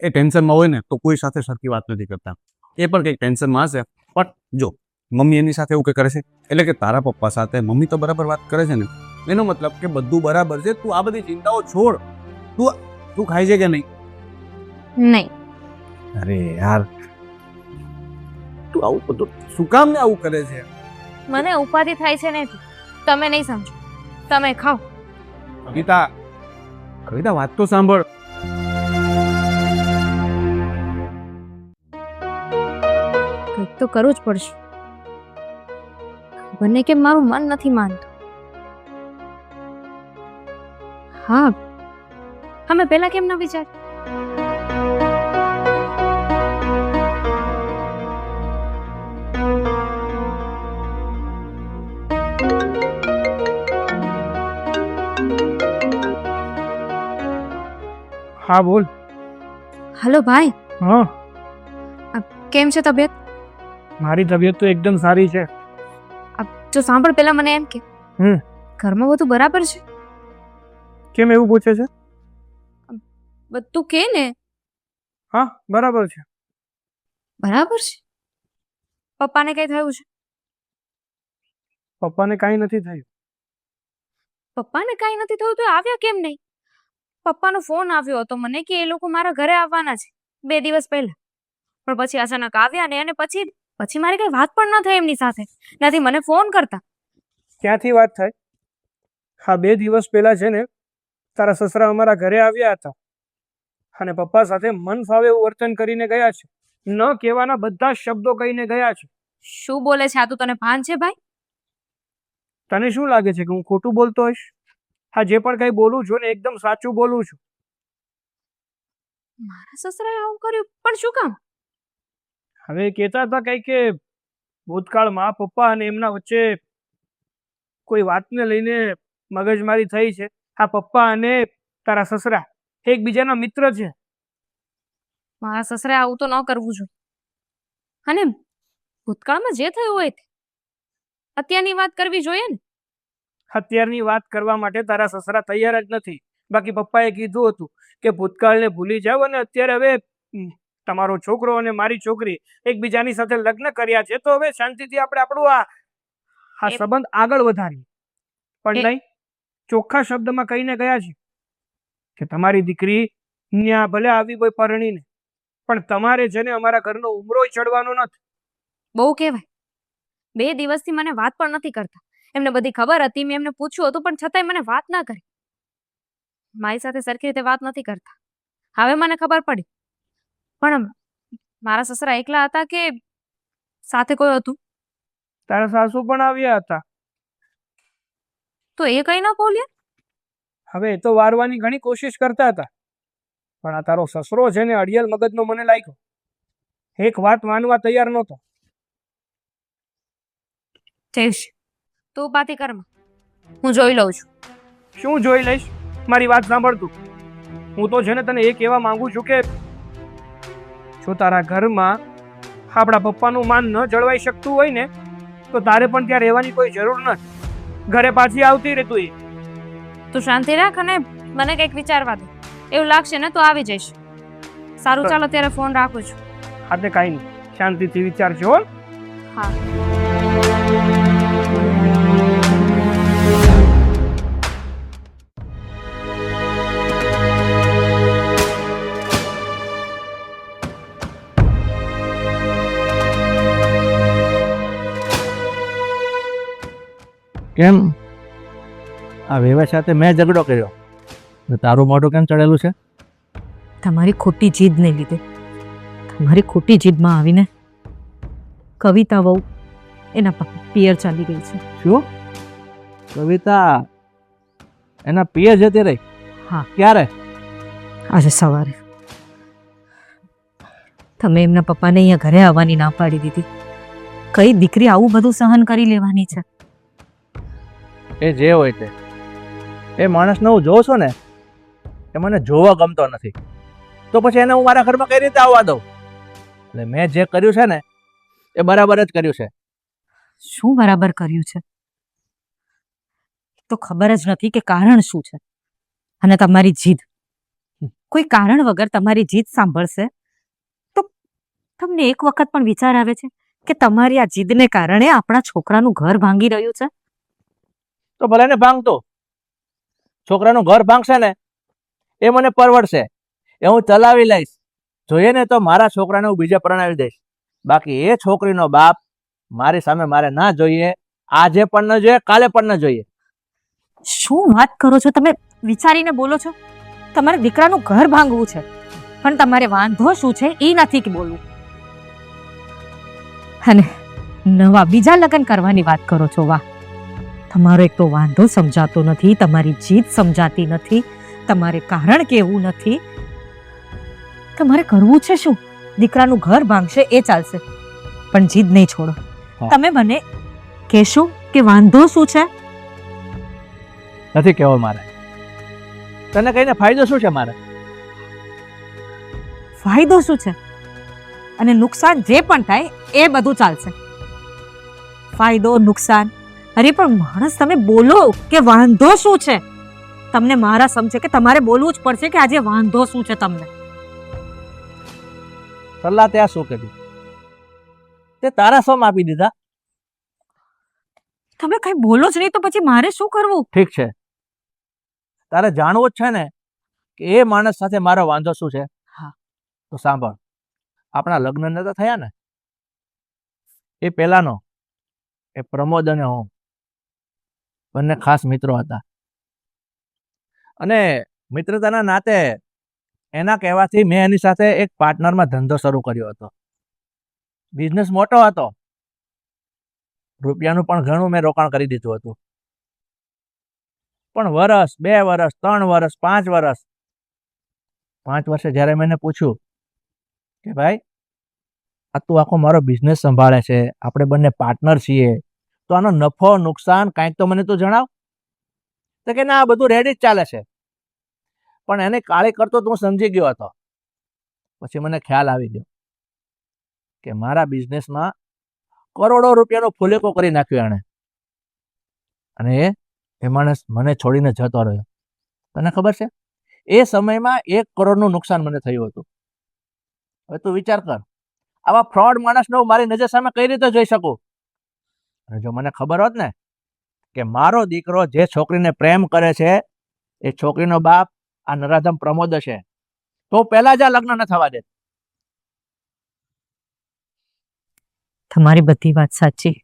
એ ટેન્શનમાં હોય ને તો કોઈ સાથે સરખી વાત નથી કરતા. એ પણ કંઈક ટેન્શનમાં હશે. પણ જો મમ્મી એની સાથે એવું કંઈ કરે છે, એટલે કે તારા પપ્પા સાથે મમ્મી તો બરાબર વાત કરે છે ને, એનો મતલબ કે બધું બરાબર છે. તું આ બધી ચિંતાઓ છોડ. તું ખાય છે કે નહીં? નહીં. અરે યાર, તું આવું બધું શું કામ ને આવું કરે છે? મને ઉપાધિ થાય છે ને એટલે. તમે નહીં સમજો. તમે ખાઓ. કવિતા વાત તો સાંભળ. કંઈક તો કરવું જ પડશે. બંને કેમ મારું મન નથી માનતું. હા, અમે પહેલા કેમ ન વિચાર. હા બોલ. હલો ભાઈ, હા, કેમ છે તબિયત? મારી તબિયત તો એકદમ સારી છે. જો સાંભળ, પહેલા મને એમ કે હમ. ઘરમાં બધું બરાબર છે? કેમ એવું પૂછે છે? બધું કે ને. હા, બરાબર છે. બરાબર છે. પપ્પાને કઈ થયું છે? પપ્પાને કાંઈ નથી થયું. પપ્પાને કાંઈ નથી થયું તો આવ્યા કેમ નહીં? પપ્પાનો ફોન આવ્યો હતો મને કે એ લોકો મારા ઘરે આવવાના છે 2 દિવસ પહેલા, પણ પછી અચાનક આવ્યા ને, અને પછી મારી કઈ વાત પણ ન થઈ એમની સાથે. નથી મને ફોન કરતા. ક્યાંથી વાત થાય? હા, 2 દિવસ પહેલા છે ને તારા સસરા અમારા ઘરે આવ્યા હતા અને પપ્પા સાથે મન ફાવે એવું વર્તન કરીને ગયા છે. ન કહેવાના બધા શબ્દો કહીને ગયા છે. શું બોલે છે આ? તું તને ભાન છે ભાઈ? તને શું લાગે છે કે હું ખોટું બોલતો હોઈશ? હા, જે પણ કઈ બોલું છું ને એકદમ સાચું બોલું છું. મારા સસરાએ આવું કર્યું, પણ શું કામ? હવે કહેતા હતા કઈ કે ભૂતકાળમાં પપ્પા અને એમના વચ્ચે કોઈ વાતને લઈને મગજમારી થઈ છે. આ પપ્પા અને તારા સસરા એકબીજાના મિત્ર છે. મારા સસરાએ આવું તો ન કરવું જોઈએ. અને ભૂતકાળમાં જે થયું હોય તે અત્યારની વાત કરવી જોઈએ ને. અત્યારની વાત કરવા માટે તારા સસરા તૈયાર જ નથી. બાકી પપ્પાએ કીધું હતું કે ભૂતકાળને ભૂલી જાવ અને અત્યારે હવે તમારો છોકરો અને મારી છોકરી એકબીજાની સાથે લગ્ન કર્યા છે, તો હવે શાંતિથી આપણે આપણું આ સંબંધ આગળ વધારીએ. પણ નહીં, ચોખ્ખા શબ્દમાં કહીને ગયા છે કે તમારી દીકરી ન્યા ભલે આવી હોય પરણીને, પણ તમારે છે ને અમારા ઘરનો ઉમરો ચડવાનો નથી. બહુ કહેવાય. 2 દિવસથી મને વાત પણ નથી કરતા. એમને બધી ખબર હતી, મેં એમને પૂછ્યું હતું, પણ છતાંય મને વાત ના કરી. મારી સાથે સરખી રીતે વાત નથી કરતા. હવે મને ખબર પડી. પણ મારા સસરા એકલા હતા કે સાથે કોઈ હતું? તારા સાસુ પણ આવ્યા હતા. તો એ કઈ ન બોલ્યા? હવે એ તો વારવાની ઘણી કોશિશ કરતા હતા, પણ આ તારો સસરો છે ને અડિયલ મગજનો મને લાગ્યો. એક વાત માનવા તૈયાર નહોતો. જઈશ તું પાતી કરમાં, હું જોઈ લઉં છું. શું જોઈ લઈશ? મારી વાત સાંભળતું. હું તો છે ને તને એ કહેવા માંગુ છું કે જો તારા ઘરમાં આપણા પપ્પાનું માન ન જળવાઈ શકતું હોય ને, તો તારે પણ ત્યાં રહેવાની કોઈ જરૂર નથી. ઘરે પાછી આવતી રહે તું. તું શાંતિ રાખ અને મને કંઈક વિચારવા દે. એવું લાગશે ને તો આવી જઈશ. સારું, ચાલો ત્યારે ફોન રાખું છું. હા, તે કાંઈ નહીં, શાંતિથી વિચારજો. હા. કેમ આ વેવા સાથે મેં ઝઘડો કર્યો ને તારું મોઢું કેમ ચડેલું છે? તમારી ખોટી જીદને લીધે. તમારી ખોટી જીદમાં આવીને કવિતા વહુ એના પિયર ચાલી ગઈ છે. શું? કવિતા એના પિયર જતી રહી? હા. ક્યારે? આજે સવારે. તમે એમના પપ્પાને અહીંયા ઘરે આવવાની ના પાડી દીધી. કઈ દીકરી આવું બધું સહન કરી લેવાની છે? એ જે હોય તે, એ માણસને હું જોઉં છું ને એ મને જોવા ગમતો નથી. તો પછી એને હું મારા ઘરમાં કઈ રીતે આવવા દઉં? એટલે મેં જે કર્યું છે ને એ બરાબર જ કર્યું છે. શું બરાબર કર્યું છે? તો ખબર જ નથી કે કારણ શું છે. અને તમારી જીદ, કોઈ કારણ વગર તમારી જીદ સાંભળશે તો તમને એક વખત પણ વિચાર આવે છે કે તમારી આ જીદને કારણે આપણા છોકરાનું ઘર ભાંગી રહ્યું છે? તો ભલે ને ભાંગતો, છોકરાનું ઘર ભાંગશે ને એ મને પરવડશે, એ હું ચલાવી લઈશ. જોઈએ ને તો મારા છોકરાને હું બીજે પરણાવી દઈશ. બાકી એ છોકરીનો બાપ મારી સામે મારે ના જોઈએ, આજે પણ ન જોઈએ, કાલે પણ ન જોઈએ. શું વાત કરો છો તમે? વિચારીને બોલો છો. તમારા દીકરાનું ઘર ભાંગવું છે, પણ તમારે વાંધો શું છે એ નથી કે બોલવું. અને નવા બીજા લગ્ન કરવાની વાત કરો છો. વાહ, તમારો એક તો વાંધો સમજાતો નથી, તમારી જીદ સમજાતી નથી, તમારે કારણ કેવું નથી. તમારે કરવું છે શું? દીકરાનું ઘર ભાંગશે એ ચાલશે, પણ જીદ નહીં છોડો. તમે મને કહેશો કે વાંધો શું છે? નથી કહેવો મારે. તને કહીને ફાયદો શું છે મારે? ફાયદો શું છે? અને નુકસાન જે પણ થાય એ બધું ચાલશે. ફાયદો નુકસાન, અરે પણ માણસ તમે બોલો કે વાંધો શું છે? તમને મારા સમજે કે તમારે બોલવું જ પડશે કે આજે વાંધો શું છે તમને. સલાહ ત્યાં શું કરી? તે તારા સોમ આપી દીધા. તમે કઈ બોલો જ નહીં તો પછી મારે શું કરવું? ઠીક છે, તારે જાણવું જ છે ને કે એ માણસ સાથે મારો વાંધો શું છે. હા. તો સાંભળ, આપણા લગ્ન નતા થયા ને એ પહેલાનો એ પ્રમોદ અને હું બંને ખાસ મિત્રો હતા. અને મિત્રતાના નાતે એના કહેવાથી મેં એની સાથે એક પાર્ટનરમાં ધંધો શરૂ કર્યો હતો. બિઝનેસ મોટો હતો, રૂપિયાનું પણ ઘણું મેં રોકાણ કરી દીધું હતું. પણ વર્ષ, 2 વર્ષ, 3 વર્ષ, 5 વર્ષ, 5 વર્ષે જ્યારે મેં એને પૂછ્યું કે ભાઈ આ તું આખો મારો બિઝનેસ સંભાળે છે, આપણે બંને પાર્ટનર છીએ, તો આનો નફો નુકસાન કાંઈક તો મને તું જણાવ. તો કે ના, આ બધું રેડી જ ચાલે છે. પણ એને કાળી કરતો તો હું સમજી ગયો હતો. પછી મને ખ્યાલ આવી ગયો કે મારા બિઝનેસમાં કરોડો રૂપિયાનો ફુલેકો કરી નાખ્યો એણે. અને એ માણસ મને છોડીને જતો રહ્યો. તને ખબર છે એ સમયમાં 1 કરોડનું નુકસાન મને થયું હતું. હવે તું વિચાર કર, આવા ફ્રોડ માણસને હું મારી નજર સામે કઈ રીતે જોઈ શકું? અને જો મને ખબર હોત ને કે મારો દીકરો જે છોકરીને પ્રેમ કરે છે એ છોકરીનો બાપ આ નરાધમ પ્રમોદ છે, તો પહેલા જ આ લગ્ન ન થવા દે. તમારી બધી વાત સાચી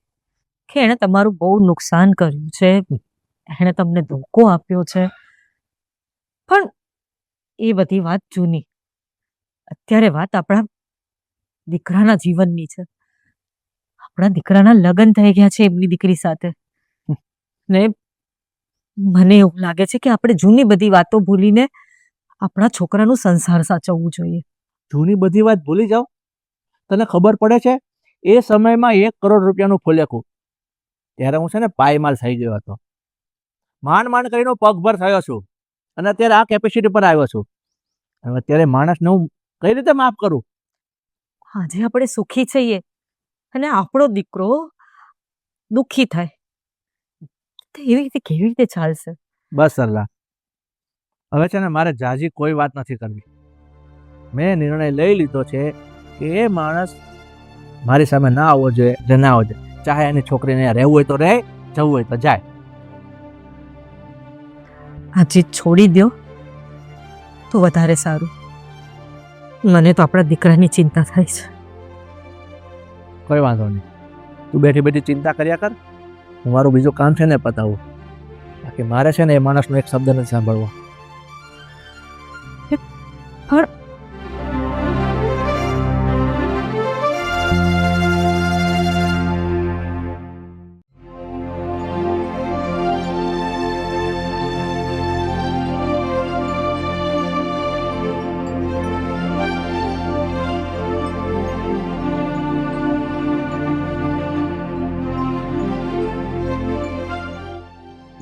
કે એણે તમારું બહુ નુકસાન કર્યું છે, એણે તમને ધોકો આપ્યો છે, પણ એ બધી વાત જૂની. અત્યારે વાત આપણા દીકરાના જીવનની છે. આપણા દીકરાના લગ્ન થઈ ગયા છે એમની દીકરી સાથે. ને મને એવું લાગે છે કે આપણે જૂની બધી વાતો ભૂલીને આપણા છોકરાનું સંસાર સાચવવું જોઈએ. જૂની બધી વાત ભૂલી જાઓ. તને ખબર પડે છે એ સમયમાં 1 કરોડ રૂપિયાનું ફુલેકું, ત્યારે હું છે ને પાયમાલ થઈ ગયો હતો. માંડ માંડ કરીને પગભર થયો છું અને અત્યારે આ કેપેસિટી પર આવ્યો છું. હવે અત્યારે માણસને હું કઈ રીતે માફ કરું? આજે આપણે સુખી છીએ અને આપણો દીકરો દુઃખી થાય તો એવી રીતે કેવી રીતે ચાલશે? બસ સરલા, હવે છે ને મારે જાજી કોઈ વાત નથી કરવી. મેં નિર્ણય લઈ લીધો છે કે એ માણસ મારી સામે ના આવવો જોઈએ, જે ના આવવો જોઈએ. ચાહે એની છોકરીને અહીંયા રહેવું હોય તો રહે, જવું હોય તો જાય. આ જીત છોડી દો તો વધારે સારું. મને તો આપણા દીકરાની ચિંતા થાય છે. કોઈ વાંધો નહીં, તું બેઠી બેઠી ચિંતા કર્યા કર. હું મારું બીજું કામ છે ને પતાવું. બાકી મારે છે ને એ માણસનો એક શબ્દ નથી સાંભળવો.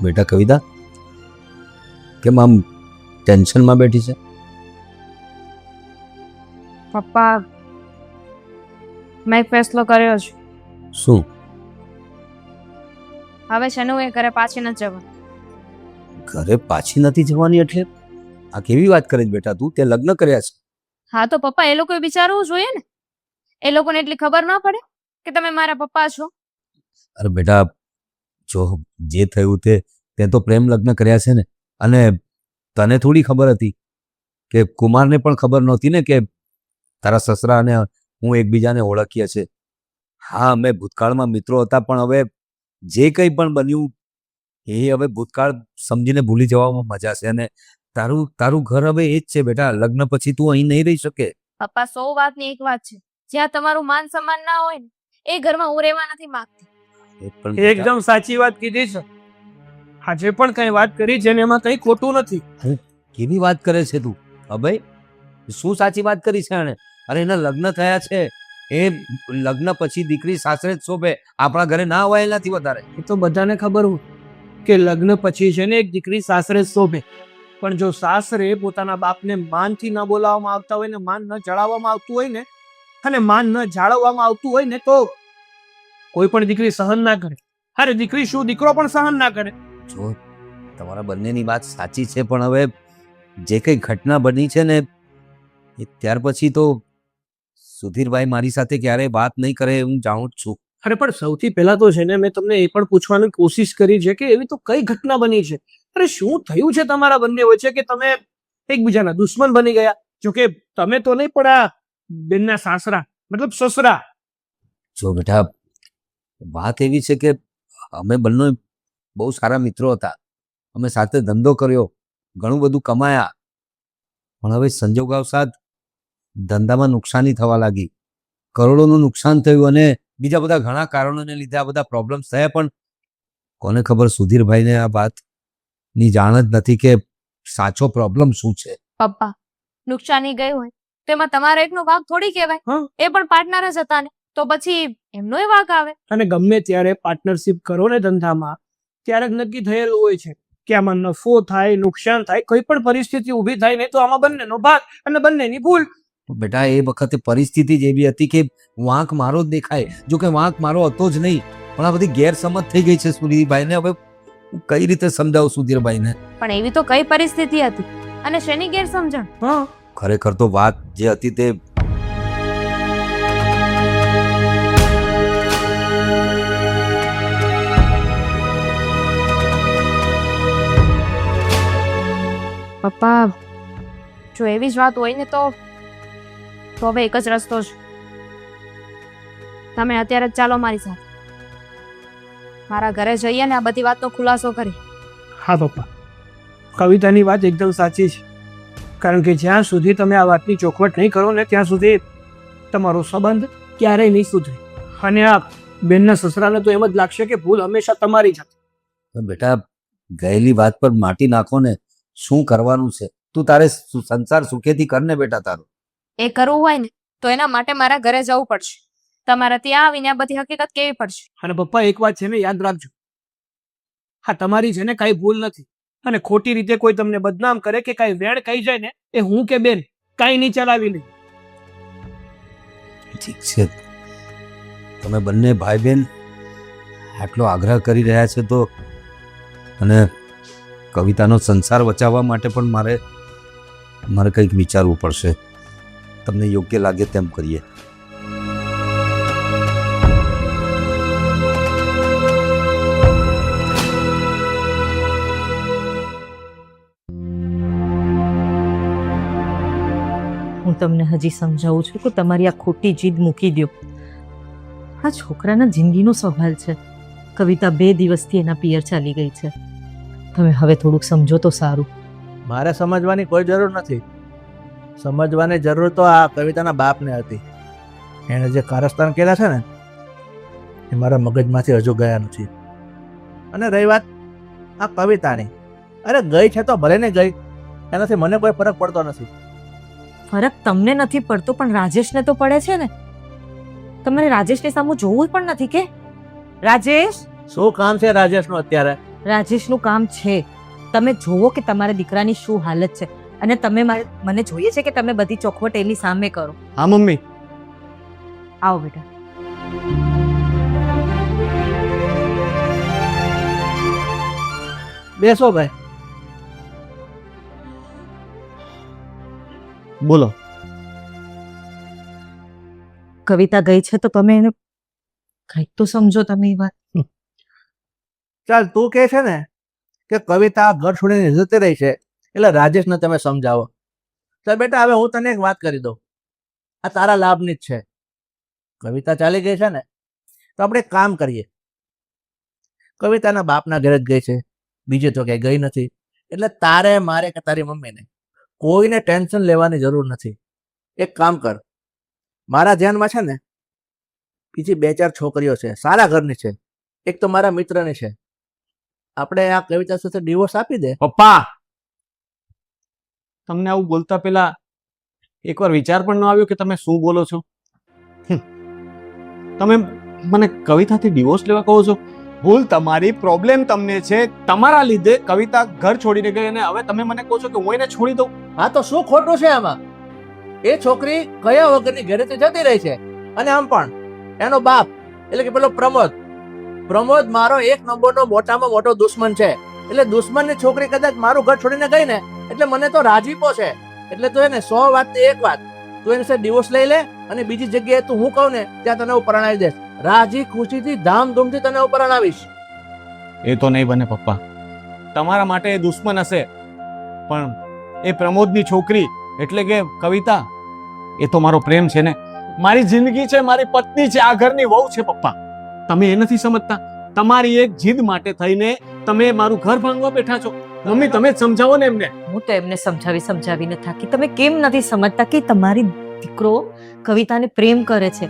બેટા કવિતા, કેમ આમ ટેન્શનમાં બેઠી છે? પપ્પા મેં એક ફેસલો કર્યો છે. શું? હવે છે ને હું એ ઘરે પાછી નથી જવા. ઘરે પાછી નથી જવાની એટલે આ કેવી વાત કરે છે બેટા તું? તે લગ્ન કર્યા છે. હા તો પપ્પા એ લોકોએ વિચારવું જોઈએ ને. એ લોકોને એટલી ખબર ના પડે કે તમે મારા પપ્પા છો. અરે બેટા જો જે થયું તે તો પ્રેમ લગ્ન કર્યા છે ને. અને તને થોડી ખબર હતી કે કુમારને પણ ખબર નહોતી ને કે તારા સસરા અને હું એકબીજાને ઓળખીએ છે. હા અમે ભૂતકાળમાં મિત્રો હતા પણ હવે જે કંઈ પણ બન્યું એ હવે ભૂતકાળ સમજીને ભૂલી જવામાં મજા છે. અને તારું ઘર હવે એ જ છે બેટા. લગ્ન પછી તું અહીં નહીં રહી શકે. પપ્પા 100 વાતની એક વાત છે, જ્યાં તમારું માન સન્માન ના હોય ને એ ઘરમાં હું રહેવા નથી માંગતી. એ પણ બેટા, એકદમ સાચી વાત કીધી છે. આજે પણ કઈ વાત કરી છે ને એમાં કઈ ખોટું નથી. કેવી વાત કરે છે તું? અભય શું સાચી વાત કરી છે આણે? અરે એના લગ્ન થયા છે. એ લગ્ન પછી દીકરી સાસરે જ શોભે, આપણા ઘરે ના હોય એનાથી વધારે. એ તો બધાને ખબર હોય કે લગ્ન પછી છે ને એક દીકરી સાસરે જ શોભે. પણ જો સાસરે પોતાના બાપને માનથી ન બોલાવવામાં આવતા હોય ને માન ન ચડાવવામાં આવતું હોય ને અને માન ન જાળવવામાં આવતું હોય ને તો કોઈ પણ દીકરી સહન ના કરે. અરે દીકરી શું દીકરો પણ સહન ના કરે. જો તમારા બંનેની વાત સાચી છે પણ હવે જે કંઈ ઘટના બની છે ને એ ત્યાર પછી તો સુધીરભાઈ મારી સાથે ક્યારેય વાત નહીં કરે હું જાણું જ છું. અરે પણ સૌથી પહેલા તો છે ને મેં તમને એ પણ પૂછવાની કોશિશ કરી છે કે એવી તો કઈ ઘટના બની છે? અરે શું થયું છે તમારા બંને વચ્ચે કે તમે એકબીજાના દુશ્મન બની ગયા? જોકે તમે તો નહીં પણ આ બેનના સાસરા મતલબ સસરા. જો બેટા વાત એવી છે કે અમે બંને બહુ સારા મિત્રો હતા. અમે સાથે ધંધો કર્યો, ઘણું બધું કમાયા. પણ હવે સંજોગવશાત ધંધામાં નુકસાની થવા લાગી, કરોડોનું નુકસાન થયું અને બીજા બધા ઘણા કારણોને લીધે આ બધા પ્રોબ્લેમ્સ થયા. પણ કોને ખબર સુધીરભાઈને આ વાતની જાણ જ નથી કે સાચો પ્રોબ્લેમ શું છે. પપ્પા નુકસાની ગઈ હોય તો એમાં તમારો એકનો ભાગ થોડી કહેવાય. હા. એ પણ પાર્ટનર જ હતા ને, તો પછી એમનોય ભાગ આવે. અને ગમે ત્યારે પાર્ટનરશિપ કરો ને ધંધામાં ત્યારે જ નક્કી થયેલું હોય છે કે આમાં નફો થાય નુકસાન થાય, કોઈ પણ પરિસ્થિતિ ઊભી થાય ને તો આમાં બંનેનો ભાગ અને બંનેની ભૂલ. બેટા એ વખતે પરિસ્થિતિ જ એવી હતી કે વાંક મારો જ દેખાય. જો કે વાંક મારો હતો જ નહીં પણ આ બધી ગેરસમજ થઈ ગઈ છે સુધીરભાઈને. હવે હું કઈ રીતે સમજાવું સુધીરભાઈને? પણ એવી તો કઈ પરિસ્થિતિ હતી અને શેની ગેરસમજણ? હા ખરેખર તો વાત જે હતી તે પપ્પા જો એવી જ વાત હોય ને તો હવે એક જ રસ્તો છે. તમે અત્યારે જ ચાલો મારી સાથે. મારા ઘરે જઈએ ને આ બધી વાતનો ખુલાસો કરી. હા પપ્પા, કવિતાની વાત એકદમ સાચી છે. કારણ કે જ્યાં સુધી તમે આ વાતની ચોખવટ નહીં કરો ને ત્યાં સુધી તમારો સંબંધ ક્યારેય નહીં સુધરે. અને આ બેનના સસરાને તો એમ જ લાગશે કે ભૂલ હંમેશા તમારી જ હતી. બેટા ગયેલી વાત પર માટી નાખો ને. શું કરવાનું છે? તું તારે સંસાર સુખેથી કર ને બેટા તારો. એ કરવું હોય ને તો એના માટે મારા ઘરે જવું પડશે. તમારે ત્યાં આવીને આ બધી હકીકત કેવી પડશે. અને પપ્પા એક વાત છે ને યાદ રાખજો, હા તમારી છે ને કાંઈ ભૂલ નથી. અને ખોટી રીતે કોઈ તમને બદનામ કરે કે કાંઈ વેણ કહી જાય ને એ હું કે બેન કાંઈ નહીં ચલાવી નહીં. ઠીક છે, તમે બંને ભાઈ બહેન આટલો આગ્રહ કરી રહ્યા છે તો અને કવિતાનો સંસાર બચાવવા માટે પણ મારે કંઈક વિચારવું પડશે. તમને યોગ્ય લાગે તેમ કરીએ. હું તમને હજી સમજાવું છું કે તમારી આ ખોટી જીદ મૂકી દો. આ છોકરાના જિંદગીનો સવાલ છે. કવિતા 2 દિવસથી એના પિયર ચાલી ગઈ છે. તમે હવે થોડુંક સમજો તો સારું. મારે સમજવાની કોઈ જરૂર નથી. સમજવાની જરૂર તો આ કવિતાના બાપને હતી. એણે જે કારસ્તાન કર્યા છે ને એ મારા મગજમાંથી હજુ ગયા નથી. અને રહી વાત આ કવિતાની, અરે ગઈ છે તો ભલે ને ગઈ, એનાથી મને કોઈ ફરક પડતો નથી. ફરક તમને નથી પડતો પણ રાજેશને તો પડે છે ને. તમારે રાજેશની સામે જોવું પણ નથી કે? રાજેશ, શું કામ છે રાજેશનું અત્યારે? રાજેશનું કામ છે તમે જોવો કે તમારા દીકરાની શું હાલત છે. અને તમે મને જોઈએ છે કે તમે બધી ચોખવટ એની સામે કરો. હા મમ્મી. આવો બેટા. બેસો ભાઈ. બોલો. કવિતા ગઈ છે તો તમે એને કંઈક તો સમજો તમે એ વાત. ચાલ તું કહે છે ને કે કવિતા ઘર છોડીને જતી રહી છે એટલે રાજેશને તમે સમજાવો. ચાલ બેટા હવે હું તને એક વાત કરી દઉં. આ તારા લાભની જ છે. કવિતા ચાલી ગઈ છે ને તો આપણે એક કામ કરીએ. કવિતાના બાપના ઘરે જ ગઈ છે, બીજે તો ક્યાંય ગઈ નથી. એટલે તારે મારે કે તારી મમ્મીને કોઈને ટેન્શન લેવાની જરૂર નથી. એક કામ કર, મારા ધ્યાનમાં છે ને બીજી 2-4 છોકરીઓ છે, સારા ઘરની છે. એક તો મારા મિત્રની છે. આપણે આ કવિતા સાથે ડિવોર્સ આપી દે. પપ્પા, તમને આવું બોલતા પહેલા એકવાર વિચાર પણ ન આવ્યો કે તમે શું બોલો છો? તમે મને કવિતાથી ડિવોર્સ લેવા કહો છો? ભૂલ તમારી, પ્રોબ્લેમ તમને છે. તમારા લીધે કવિતા ઘર છોડીને ગઈ અને હવે તમે મને કહો છો કે હું એને છોડી દઉં? હા તો શું ખોટું છે આમાં? એ છોકરી કયા વગરની ઘરેથી જતી રહી છે. અને આમ પણ એનો બાપ એટલે કે પેલો પ્રમોદ મારો 1 નંબરનો મોટામાં મોટો દુશ્મન છે. એટલે દુશ્મનની છોકરી કદાચ મારું ઘર છોડીને ગઈ ને એટલે મને તો રાજીપો છે. એટલે તો એને 100 વાતની એક વાત, તું એને ડિવોર્સ લઈ લે અને બીજી જગ્યાએ તું હું કહું ને ત્યાં તને હું પરણાવી દઈશ. રાજી ખુશીથી ધામધૂમથી તને હું પરણાવીશ. એ તો નહીં બને પપ્પા. તમારા માટે એ દુશ્મન હશે, પણ એ પ્રમોદની છોકરી એટલે કે કવિતા એ તો મારો પ્રેમ છે ને, મારી જિંદગી છે, મારી પત્ની છે, આ ઘરની વહુ છે પપ્પા. તમે એ નથી સમજતા. તમારી એક જીદ માટે થઈને તમે મારું ઘર ભાંગવા બેઠા છો. મમ્મી તમે જ સમજાવો ને એમને. હું તો એમને સમજાવીને થાકી. તમે કેમ નથી સમજતા કે તમારી દીકરો કવિતાને પ્રેમ કરે છે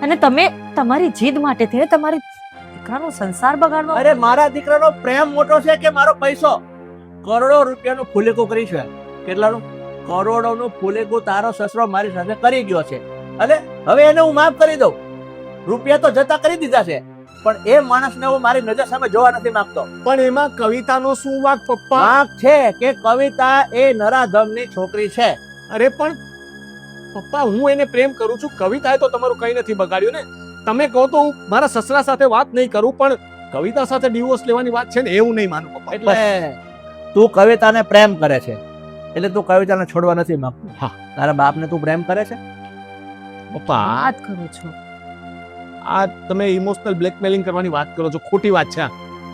અને તમે તમારી જીદ માટે થઈને તમારી દીકરાનો સંસાર બગાડવા. અરે મારા દીકરાનો પ્રેમ મોટો છે કે મારો પૈસો? કરોડો રૂપિયાનું ફૂલેકું કરી છે. કેટલાનું? કરોડોનું ફૂલેકું તારો સસરો મારી સાથે કરી ગયો છે. અને હવે એને હું માફ કરી દઉં. રૂપિયા તો જતા કરી દીધા છે, પણ એ માણસને હું મારી નજર સામે જોવા નથી માંગતો. પણ એમાં કવિતાનો શું વાંક પપ્પા? વાંક છે કે કવિતા એ નરાધમની છોકરી છે. અરે પણ પપ્પા, હું એને પ્રેમ કરું છું. કવિતાએ તો તમારું કંઈ નથી બગાડ્યું ને. તમે કહો તો હું મારા સસરા સાથે વાત નહીં કરું, પણ કવિતા સાથે ડિવોર્સ લેવાની વાત છે ને એ હું નહીં માનું પપ્પા. એટલે તું કવિતાને પ્રેમ કરે છે એટલે તું કવિતાને છોડવા નથી માંગતો. હા. તારા બાપને તું પ્રેમ કરે છે? પપ્પા, વાત કરો છો. આ તમે ઇમોશનલ બ્લેકમેલિંગ કરવાની વાત કરો છો, ખોટી વાત છે.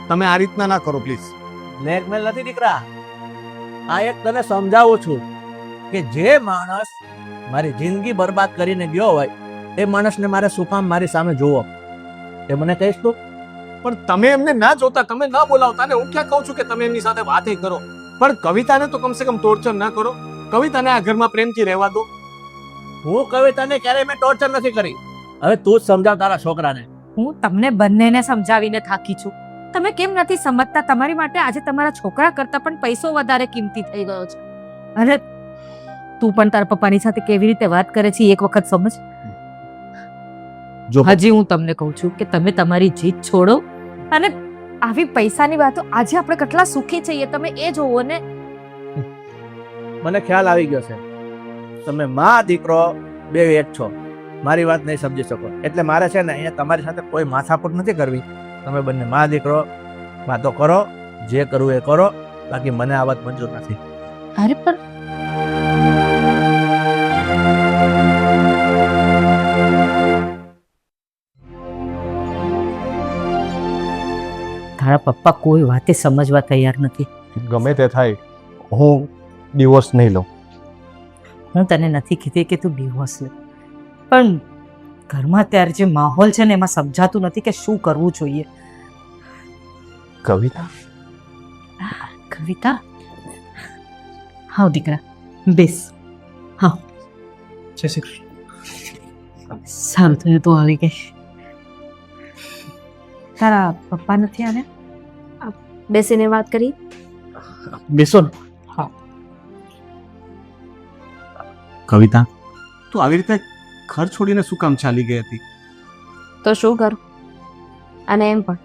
તમે આ રીતના ના કરો પ્લીઝ. બ્લેકમેલ નથી દીકરા. આ એક તને સમજાવું છું કે જે માણસ મારી જિંદગી બરબાદ કરીને ગયો હોય એ માણસને મારે શું કામ મારી સામે જોવો? એ મને કહીશ તું? પણ તમે એમને ના જોતા, તમે ના બોલાવતા ને હું ક્યાં કહું છું કે તમે એમની સાથે વાત કરો, પણ કવિતાને તો કમસે કમ ટોર્ચર ના કરો. કવિતાને આ ઘરમાં પ્રેમથી રહેવા દો. હું કવિતાને ક્યારેય મેં ટોર્ચર નથી કરી. હવે તું જ સમજાવ તારા છોકરાને. હું તમને બંનેને સમજાવીને થાકી છું. તમે કેમ નથી સમજતા? તમારી માટે આજે તમારા છોકરા કરતા પણ પૈસો વધારે કિંમતી થઈ ગયો છે. અને તું પણ તારા પપ્પાની સાથે કેવી રીતે વાત કરે છે એક વખત સમજ. જો હજી હું તમને કહું છું કે તમે તમારી જીદ છોડો અને આવી પૈસાની વાતો, આજે આપણે કેટલા સુખી છીએ તમે એ જોવો ને. મને ખ્યાલ આવી ગયો છે તમે માં દીકરો બે એક છો. મારી વાત નહીં સમજી શકો એટલે મારે છે ને અહીંયા તમારી સાથે કોઈ માથાકૂટ નથી કરવી. તમે બંને માં દીકરો વાતો કરો, જે કરવું એ કરો, બાકી મને આ વાત મંજૂર નથી. અરે પણ તારા પપ્પા કોઈ વાતે સમજવા તૈયાર નથી. ગમે તે થાય, હું ડિવોર્સ નહીં લઉં. હું તને નથી કીધી કે તું ડિવોર્સ લે, પણ ઘરમાં અત્યારે જે માહોલ છે ને એમાં સમજાતું નથી કે શું કરવું જોઈએ. કવિતા, કવિતા, હા દીકરા બેસ. હા જય શ્રી કૃષ્ણ. સારું થયું તું આવી ગઈ. તારા પપ્પા નથી આવ્યા? બેસીને વાત કરી. બેસો ને. હા. કવિતા, તું આવી રીતે ઘર છોડીને શું કામ ચાલી ગઈ હતી? તો શું કરું? અને એમ પણ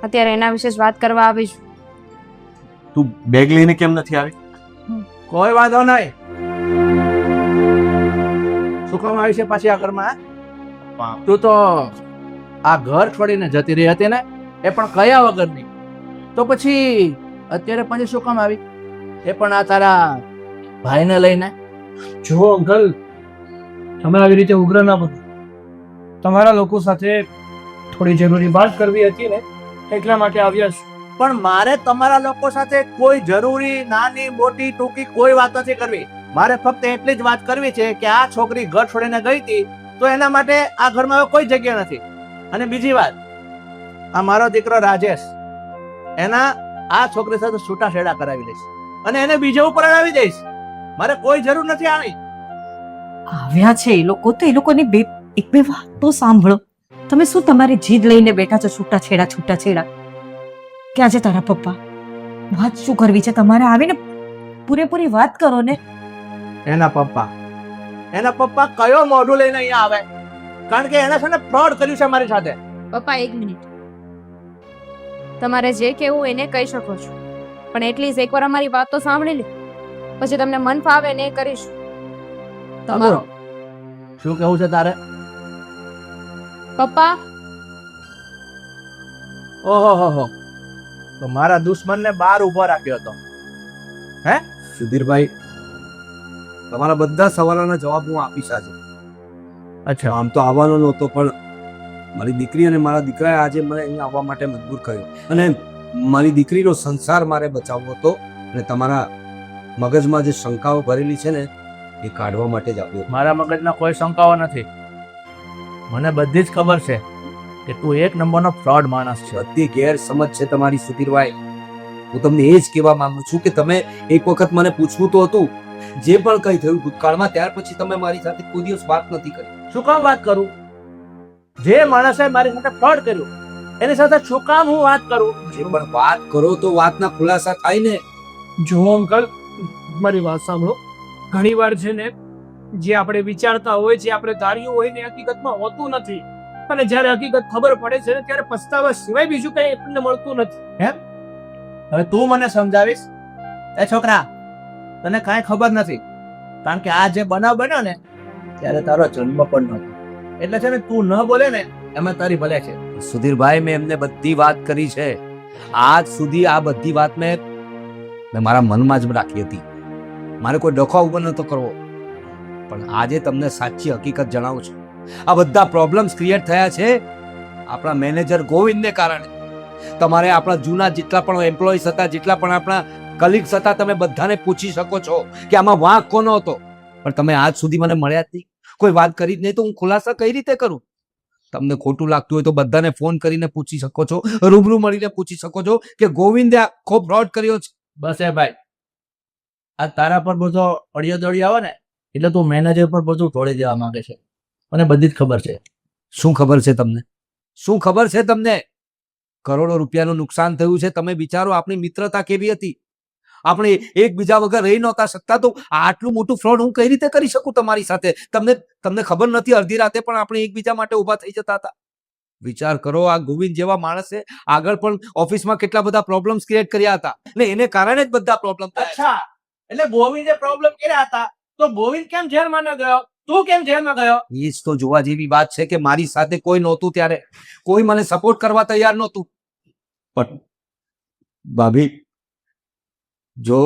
અત્યારે એના વિશે જ વાત કરવા આવી છું. તું બેગ લઈને કેમ નથી આવી? કોઈ વાંધો નહીં. શું કામ આવી છે પાછી આ ઘરમાં? તું તો આ ઘર છોડીને જતી રહી હતી ને, એ પણ કયા વગરની. તો પછી અત્યારે પછી શું કામ આવી? એ પણ આ તારા ભાઈને લઈને. જુઓ અંકલ, તમે આવી રીતે ઉગ્ર ના બનો. તમારા લોકો સાથે થોડી જરૂરી વાત કરવી હતી ને, એટલા માટે આવ્યા છું. પણ મારે તમારા લોકો સાથે કોઈ જરૂરી નાની મોટી ટૂંકી કોઈ વાત નથી કરવી. મારે ફક્ત એટલી જ વાત કરવી છે કે આ છોકરી ઘર છોડીને ગઈ હતી તો એના માટે આ ઘરમાં હવે કોઈ જગ્યા નથી. અને બીજી વાત, આ મારો દીકરો રાજેશ, એના આ છોકરી સાથે છૂટાછેડા કરાવી દઈશ અને એને બીજા ઉપર આવી દઈશ. મારે કોઈ જરૂર નથી આવી. આવ્યા છે એ લોકો તો એ લોકોની એક બે વાત તો સાંભળો. તમે શું તમારી જીદ લઈને બેઠા છો? છૂટાછેડા. ક્યાં છે તારા પપ્પા? વાત શું કરવી છે તમારે? આવીને પૂરેપૂરી વાત કરો ને. એના પપ્પા કયો મોઢું લઈને અહીંયા આવે? કારણ કે એના સાથે ફ્રોડ કર્યું છે મારી સાથે. પપ્પા 1 મિનિટ, તમારે જે કહેવું એને કહી શકો છો, પણ એટલીસ્ટ એકવાર અમારી વાત તો સાંભળી લે, પછી તમને મન ફાવે ને એ કરીશું. તમારો શું કેવું છે તારે? પપ્પા, ઓહો, તો મારા દુશ્મનને બહાર ઉભો રાખ્યો હતો. સુધીરભાઈ, તમારા બધા સવાલોના જવાબ હું આપીશ આજે. અચ્છા, આમ તો આવવાનો નહોતો, પણ મારી દીકરી અને મારા દીકરાએ આજે મને અહીંયા આવવા માટે મજબૂર કર્યો. અને મારી દીકરીનો સંસાર મારે બચાવવો હતો અને તમારા મગજમાં જે શંકાઓ ભરેલી છે ને એ કાઢવા માટે જ આવ્યો. મારા મગજમાં કોઈ શંકાઓ નથી. મને બધી જ ખબર છે કે તું એક નંબરનો ફ્રોડ માણસ છે. બધી ગેરસમજ છે તમારી સુધીરભાઈ. હું તમને એ જ કહેવા માંગુ છું કે તમે એક વખત મને પૂછવું તો હતું જે પણ કંઈ થયું ભૂતકાળમાં, ત્યાર પછી તમે મારી સાથે કોઈ દિવસ વાત નથી કરી. શું કામ વાત કરું? જે માણસે મારી સાથે ફ્રોડ કર્યું એની સાથે શું કામ હું વાત કરું? જે પણ વાત કરો તો વાતના ખુલાસા થાય ને. જુઓ અંકલ, મારી વાત સાંભળો. ઘણી વાર છે ને, જે આપણે વિચારતા હોય, જે આપણે ધાર્યું હોય ને હકીકતમાં હોતું નથી. અને જ્યારે હકીકત ખબર પડે છે ને ત્યારે પસ્તાવા સિવાય બીજું કંઈ આપણને મળતું નથી. હવે તું મને સમજાવીશ? એ છોકરા, તને કાંઈ ખબર નથી, કારણ કે આ જે બનાવ બન્યો ને ત્યારે તારો જન્મ પણ નહોતો. એટલે છે ને, તું ન બોલે ને એમાં તારી ભલે છે. સુધીરભાઈ, મેં એમને બધી વાત કરી છે. આજ સુધી આ બધી વાત મેં મારા મનમાં જ રાખી હતી. મારે કોઈ ડખો ઉભો નતો કરવો. પણ આજે તમને સાચી હકીકત જણાવું છું. આ બધા પ્રોબ્લેમ્સ ક્રિએટ થયા છે આપણા મેનેજર ગોવિંદને કારણે. તમારે આપણા જૂના જેટલા પણ એમ્પ્લોઈઝ હતા, જેટલા પણ આપણા કલીગ્સ હતા, તમે બધાને પૂછી શકો છો કે આમાં વાંક કોનો હતો. પણ તમે આજ સુધી મને મળ્યા જ નહીં, કોઈ વાત કરી જ નહીં, તો હું ખુલાસા કઈ રીતે કરું? તમને ખોટું લાગતું હોય તો બધાને ફોન કરીને પૂછી શકો છો, રૂબરૂ મળીને પૂછી શકો છો કે ગોવિંદે આખો ફ્રોડ કર્યો છે. બસ એ ભાઈ, આ તારા પર બધો અડિયો દોડી આવે ને એટલે તું મેનેજર પર બધું ઢોળી દેવા માંગે છે. મને બધી જ ખબર છે. શું ખબર છે તમને? શું ખબર છે તમને? કરોડો રૂપિયાનું નુકસાન થયું છે. તમે વિચારો આપણી મિત્રતા કેવી હતી. આપણે એકબીજા વગર રહી નહોતા શકતા, તો આટલું મોટું ફ્રોડ હું કઈ રીતે કરી શકું તમારી સાથે? તમને ખબર નથી, અડધી રાતે પણ આપણે એકબીજા માટે ઊભા થઈ જતા હતા. વિચાર કરો, આ ગોવિંદ જેવા માણસે આગળ પણ ઓફિસમાં કેટલા બધા પ્રોબ્લેમ્સ ક્રિએટ કર્યા હતા ને એને કારણે જ બધા પ્રોબ્લેમ થયા. અચ્છા, એટલે ગોવિંદે પ્રોબ્લેમ કર્યા હતા તો ગોવિંદ કેમ જેલમાં ન ગયો? તું કેમ જેલમાં ગયો? એ જ તો જોવા જેવી વાત છે કે મારી સાથે કોઈ નહોતું, ત્યારે કોઈ મને સપોર્ટ કરવા તૈયાર નહોતું. પણ ભાભી, જો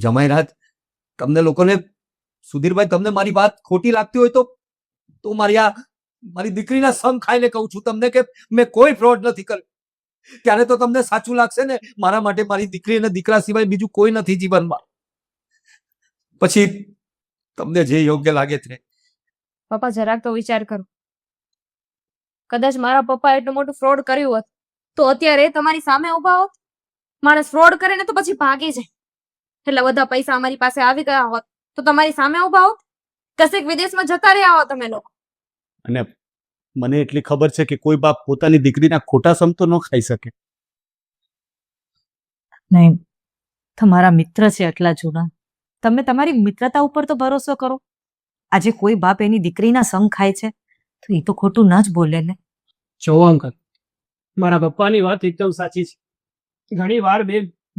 જમાઈરાજ, તમને લોકોને, સુધીરભાઈ, તમને મારી વાત ખોટી લાગતી હોય તો મારી દીકરીના સમ ખાઈને કહું છું તમને કે મેં કોઈ ફ્રોડ નથી કર્યો. ત્યારે તો તમને સાચું લાગશે ને. મારા માટે મારી દીકરી અને દીકરા સિવાય બીજું કોઈ નથી જીવનમાં. પછી તમને જે યોગ્ય લાગે તે. પપ્પા જરાક તો વિચાર કરો. કદાચ મારા પપ્પા એટલું મોટું ફ્રોડ કર્યું હોત તો અત્યારે તમારી સામે ઊભા હોત. માણસ ફ્રોડ કરે ને તો પછી ભાગી જાય. એટલા બધા પૈસા અમારી પાસે આવી ગયા હોત તો તમારી સામે ઊભા હોત. કશેક વિદેશમાં જતા રહ્યા હોત તમે લોકો. અને મને એટલી ખબર છે કે કોઈ બાપ પોતાની દીકરીના ખોટા સમ તો ન ખાઈ શકે. નહીં, તમારા મિત્ર છે એટલા જૂના. તમે તમારી મિત્રતા ઉપર તો ભરોસો કરો. આજે કોઈ બાપ એની દીકરીના સંગ ખાય છે તો એ તો ખોટું ના જ બોલે ને. જો અંકલ, મારા પપ્પાની વાત એકદમ સાચી છે. ઘણી વાર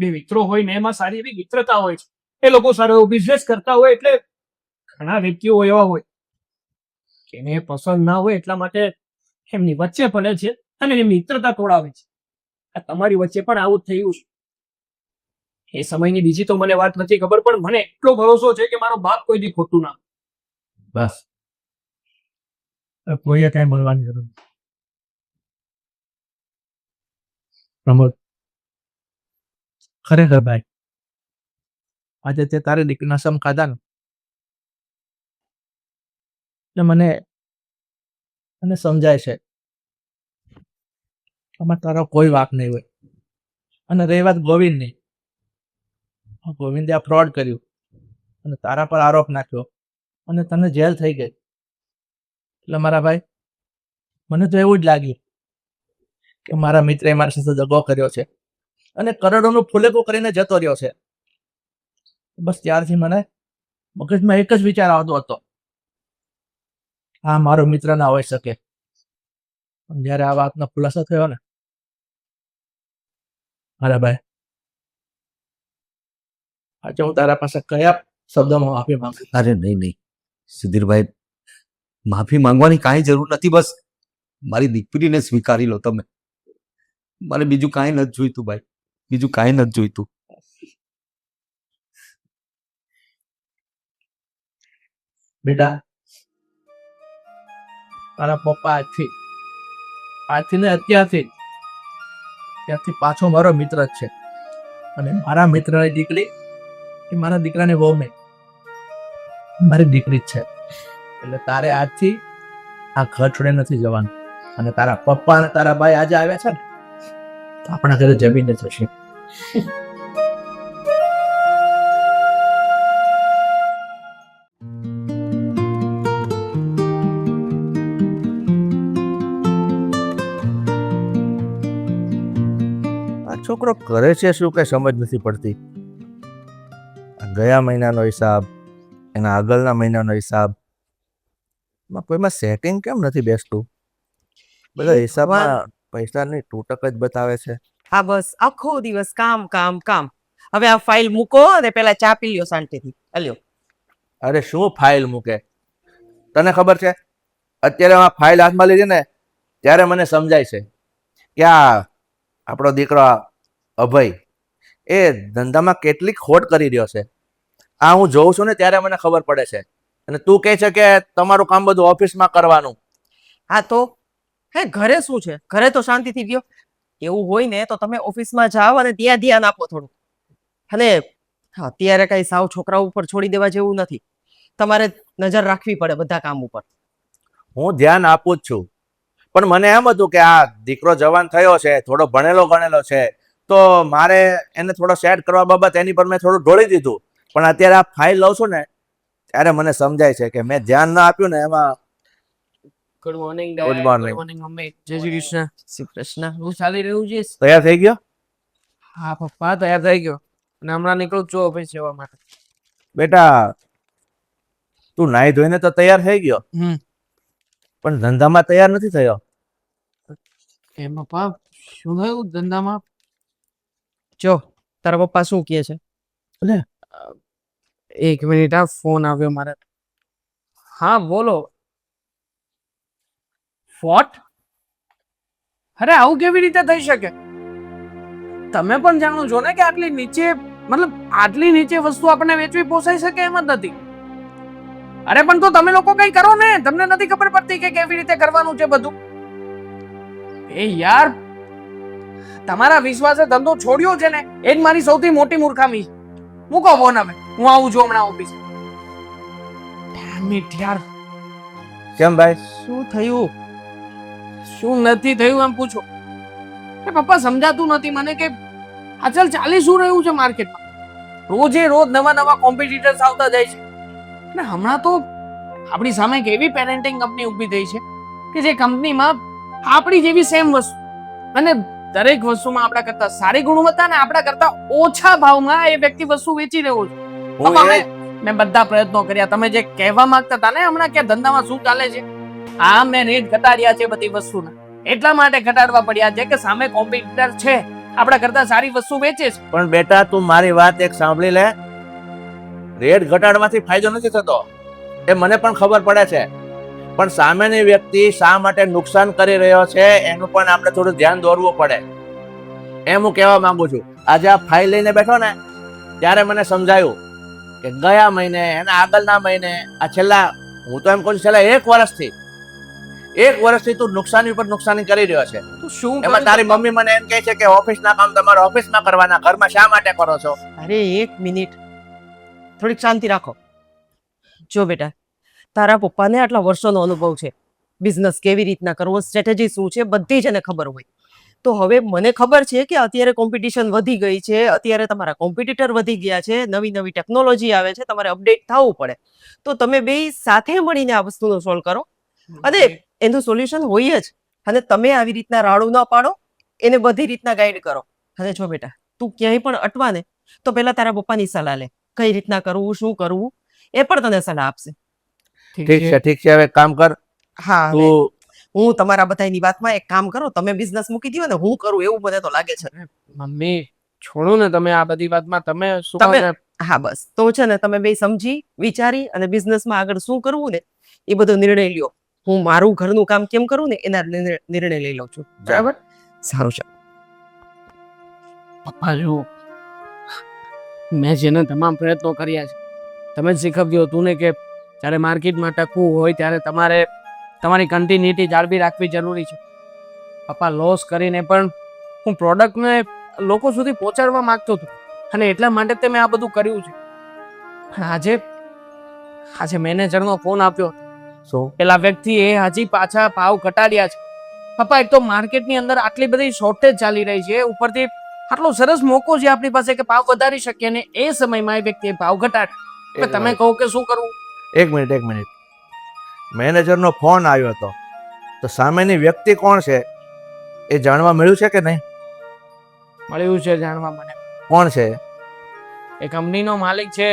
બે મિત્રો હોય ને એમાં સારી એવી મિત્રતા હોય છે, એ લોકો સારો એવો બિઝનેસ કરતા હોય એટલે ઘણા વ્યક્તિઓ એવા હોય કે એને પસંદ ના હોય એટલા માટે એમની વચ્ચે પડે છે અને એની મિત્રતા તોડાવે છે. આ તમારી વચ્ચે પણ આવું જ થયું છે. એ સમયની બીજી તો મને વાત નથી ખબર, પણ મને એટલો ભરોસો છે કે મારો બાપ કોઈ દી ખોટું ના. બસ કોઈએ કાંઈ બોલવાની જરૂર નથી. પ્રમોદ, ખરેખર ભાઈ, આજે તે તારી દીકરીના સમ ખાધા ને એટલે મને સમજાય છે આમાં તારો કોઈ વાંક નહીં હોય. અને રહી વાત ગોવિંદની, ગોવિંદે આ ફ્રોડ કર્યું અને તારા પર આરોપ નાખ્યો અને તને જેલ થઈ ગઈ. એટલે મારા ભાઈ, મને તો એવું જ લાગ્યું કે મારા મિત્રએ મારી સાથે દગો કર્યો છે અને કરોડોનું ફુલેકો કરીને જતો રહ્યો છે. બસ ત્યારથી મને મગજમાં એક જ વિચાર આવતો હતો, આ મારો મિત્ર ના હોઈ શકે. પણ જ્યારે આ વાતનો ખુલાસો થયો ને મારા ભાઈ, આજે હું તારા પાસે કયા શબ્દોમાં માફી માંગુ? અરે નહીં નહીં સુધીરભાઈ, માફી માંગવાની કાંઈ જરૂર નથી. બસ મારી દીકરીને સ્વીકારી લો તમે. મારે બીજું કાંઈ નથી જોઈતું ભાઈ, બીજું કાંઈ નથી જોઈતું. બેટા, તારા પપ્પા આજથી ને ત્યારથી પાછો મારો મિત્ર જ છે. અને મારા મિત્રની દીકરી એ મારા દીકરાની વહુ નહીં, મારી દીકરી જ છે. એટલે તારે આજથી આ ઘર છોડે નથી જવાનું. અને તારા પપ્પા અને તારા ભાઈ આજે આવ્યા છે ને તો આપણા ઘરે જમીને જશે. આ છોકરો કરે છે શું કઈ સમજ નથી પડતી. ગયા મહિનાનો હિસાબ, એના આગળના મહિનાનો હિસાબ, કોઈમાં સેટિંગ કેમ નથી બેસતું? બધા હિસાબમાં પૈસાની તૂટક જ બતાવે છે. હા બસ આખો દિવસ કામ કામ કામ. હવે આ ફાઇલ મૂકો અને પેલા ચા પી લ્યો શાંતિથી. અલ્યો. અરે શું ફાઇલ મૂકે? તને ખબર છે અત્યારે આ ફાઇલ હાથમાં લીધી ને ત્યારે મને સમજાય છે કે આ આપણો દીકરો અભય એ ધંધામાં કેટલી ખોટ કરી રહ્યો છે. આ હું જોઉં છું ને ત્યારે મને ખબર પડે છે. અને તું કહે છે કે તમારું કામ બધું ઓફિસમાં કરવાનું. હા તો હે ઘરે શું છે? ઘરે તો શાંતિથી ગયો. એવું હોય ને તો તમે ઓફિસમાં જાઓ અને ત્યાં ધ્યાન આપો થોડું. અને અત્યારે કઈ સાવ છોકરાઓ ઉપર છોડી દેવા જેવું નથી. તમારે નજર રાખવી પડે બધા કામ ઉપર. હું ધ્યાન આપું જ છું, પણ મને એમ હતું કે આ દીકરો જવાન થયો છે, થોડો ભણેલો ગણેલો છે, તો મારે એને થોડો સેટ કરવા બાબત એની પર મેં થોડું ઢોળી દીધું. પણ અત્યારે આ ફાઇલ લઉં છું ને ત્યારે મને સમજાય છે કે મેં ધ્યાન ના આપ્યું ને એમાં. Good morning Good morning. Morning mummy. જય શ્રી કૃષ્ણ. શ્રી કૃષ્ણ. હું ચાલી રહ્યું છે? તૈયાર થઈ ગયો? હા પપ્પા, તૈયાર થઈ ગયો અને હમણાં નીકળું છું ઓફિસ જવા માટે. બેટા, તું નાહી ધોઈને તો તૈયાર થઈ ગયો, પણ ધંધામાં તૈયાર નથી થયો. એ પપ્પા શું થયું ધંધામાં? જો તારા પપ્પા શું કહે છે? એક મિનિટ, આ ફોન આવ્યો મારે. હા બોલો. વોટ? અરે આવું કેવી રીતે થઈ શકે? તમે પણ જાણો છો ને કે આટલી નીચે વસ્તુ આપણને વેચવી પોસાઈ શકે એમ જ નથી. અરે પણ તો તમે લોકો કઈ કરો ને, તમને નથી ખબર પડતી કે કેવી રીતે કરવાનું છે બધું? એ યાર, તમારા વિશ્વાસે ધંધો છોડ્યો છે ને એ જ મારી સૌથી મોટી મૂર્ખામી છે. મૂકો ફોન હવે, હું આવું છું હમણાં ઓફિસ. યાર કેમ ભાઈ, શું થયું? શું નથી થયું એમ પૂછો. એ પપ્પા સમજાતું નથી મને કે આજકાલ ચાલી શું રહ્યું છે માર્કેટમાં. રોજે રોજ નવા નવા કોમ્પિટિટર્સ આવતા જાય છે. અને હમણાં તો આપણી સામે એક એવી પેરેન્ટિંગ કંપની ઊભી થઈ છે કે જે કંપનીમાં આપણી જેવી સેમ વસ્તુ અને દરેક વસ્તુમાં આપણા કરતા સારી ગુણવત્તા અને આપણા કરતા ઓછા ભાવમાં એ વ્યક્તિ વસ્તુ વેચી રહ્યો છે. મેં બધા પ્રયત્નો કર્યા. તમે જે કહેવા માંગતા હતા ને હમણાં કે ધંધામાં શું ચાલે છે, હા મેં રેટ ઘટાડ્યા છે બધી વસ્તુના. એટલા માટે ઘટાડવા પડ્યા છે કે સામે કોમ્પિટિટર છે, આપણા કરતા સારી વસ્તુ વેચે છે. પણ બેટા તું મારી વાત એક સાંભળી લે. રેટ ઘટાડવાથી ફાયદો નથી થતો, એ મને પણ ખબર પડે છે, પણ સામેની વ્યક્તિ શા માટે નુકસાન કરી રહ્યો છે એનું પણ આપણે થોડું ધ્યાન દોરવું પડે, એમ હું કહેવા માંગુ છું. આજે આ ફાઇલ લઈને બેઠો ને ત્યારે મને સમજાયું કે ગયા મહિને એના આગળના મહિને આ છેલ્લા, હું તો એમ કહું છું છેલ્લા 1 વર્ષથી તું નુકસાની ઉપર નુકસાની કરી રહ્યો છે. તું શું એમાં કરું તારી છું? મમ્મી મને એમ કહે છે કે ઓફિસના કામ તમારે ઓફિસમાં કરવાના, ઘરમાં શા માટે કરો છો? અરે એક મિનિટ, થોડીક શાંતિ રાખો. જો બેટા, તારા પપ્પાને આટલા વર્ષોનો અનુભવ છે, બિઝનેસ કેવી રીતના કરવો, સ્ટ્રેટેજી શું છે, બધી જ એને ખબર હોય. તો હવે મને ખબર છે કે અત્યારે કોમ્પિટિશન વધી ગઈ છે, અત્યારે તમારા કોમ્પિટિટર વધી ગયા છે, નવી નવી ટેકનોલોજી આવે છે, તમારે અપડેટ થવું પડે. તો તમે બે સાથે મળીને આ વસ્તુનો સોલ્વ કરો અને એનું સોલ્યુશન હોય જ. અને તમે આવી રીતના રાડું ન પાડો, એને બધી રીતના ગાઈડ કરો. અને જો બેટા, તું ક્યાંય પણ અટવા ને તો પહેલા તારા પપ્પાની સલાહ લે, કઈ રીતના કરવું, શું કરવું, એ પણ તને સલાહ આપશે. ઠીક છે, હવે કામ કર હા, હવે તું. હું તમારા બધાની વાતમાં એક કામ કરો, તમે બિઝનેસ મૂકી દો ને, હું કરું એવું મને તો લાગે છે. મમ્મી છોડો ને તમે આ બધી વાતમાં, તમે શું તમે- કામ હા બસ, તો છે ને તમે બે સમજી વિચારી અને બિઝનેસમાં આગળ શું કરવું ને એ બધો નિર્ણય લ્યો. હું મારું ઘરનું કામ કેમ કરું ને એના નિર્ણય લઈ લઉં છું. બરાબર? સારું છે. પપ્પા જુઓ, મેં જેને તમામ પ્રયત્નો કર્યા છે, તમે જ શીખવ્યું હતું ને કે જ્યારે માર્કેટમાં ટકવું હોય ત્યારે તમારે તમારી કન્ટિન્યુટી જાળવી રાખવી જરૂરી છે. પપ્પા લોસ કરીને પણ હું પ્રોડક્ટને લોકો સુધી પહોંચાડવા માંગતો હતો અને એટલા માટે તે મેં આ બધું કર્યું છે. આજે મેનેજરનો ફોન આપ્યો, શું? પેલા વ્યક્તિએ હજી પાછા ભાવ ઘટાડ્યા છે. પપ્પા, એક તો માર્કેટની અંદર આટલી બધી શોર્ટેજ ચાલી રહી છે, ઉપરથી આટલો સરસ મોકો છે આપણી પાસે કે ભાવ વધારી શકીએ, અને એ સમયમાં એ વ્યક્તિએ ભાવ ઘટાડે. હવે તમે કહો કે શું કરવું? એક મિનિટ, મેનેજરનો ફોન આવ્યો હતો, તો સામેની વ્યક્તિ કોણ છે એ જાણવા મળ્યું છે કે નહીં? મળ્યું છે જાણવા મને. કોણ છે? એ કંપનીનો માલિક છે,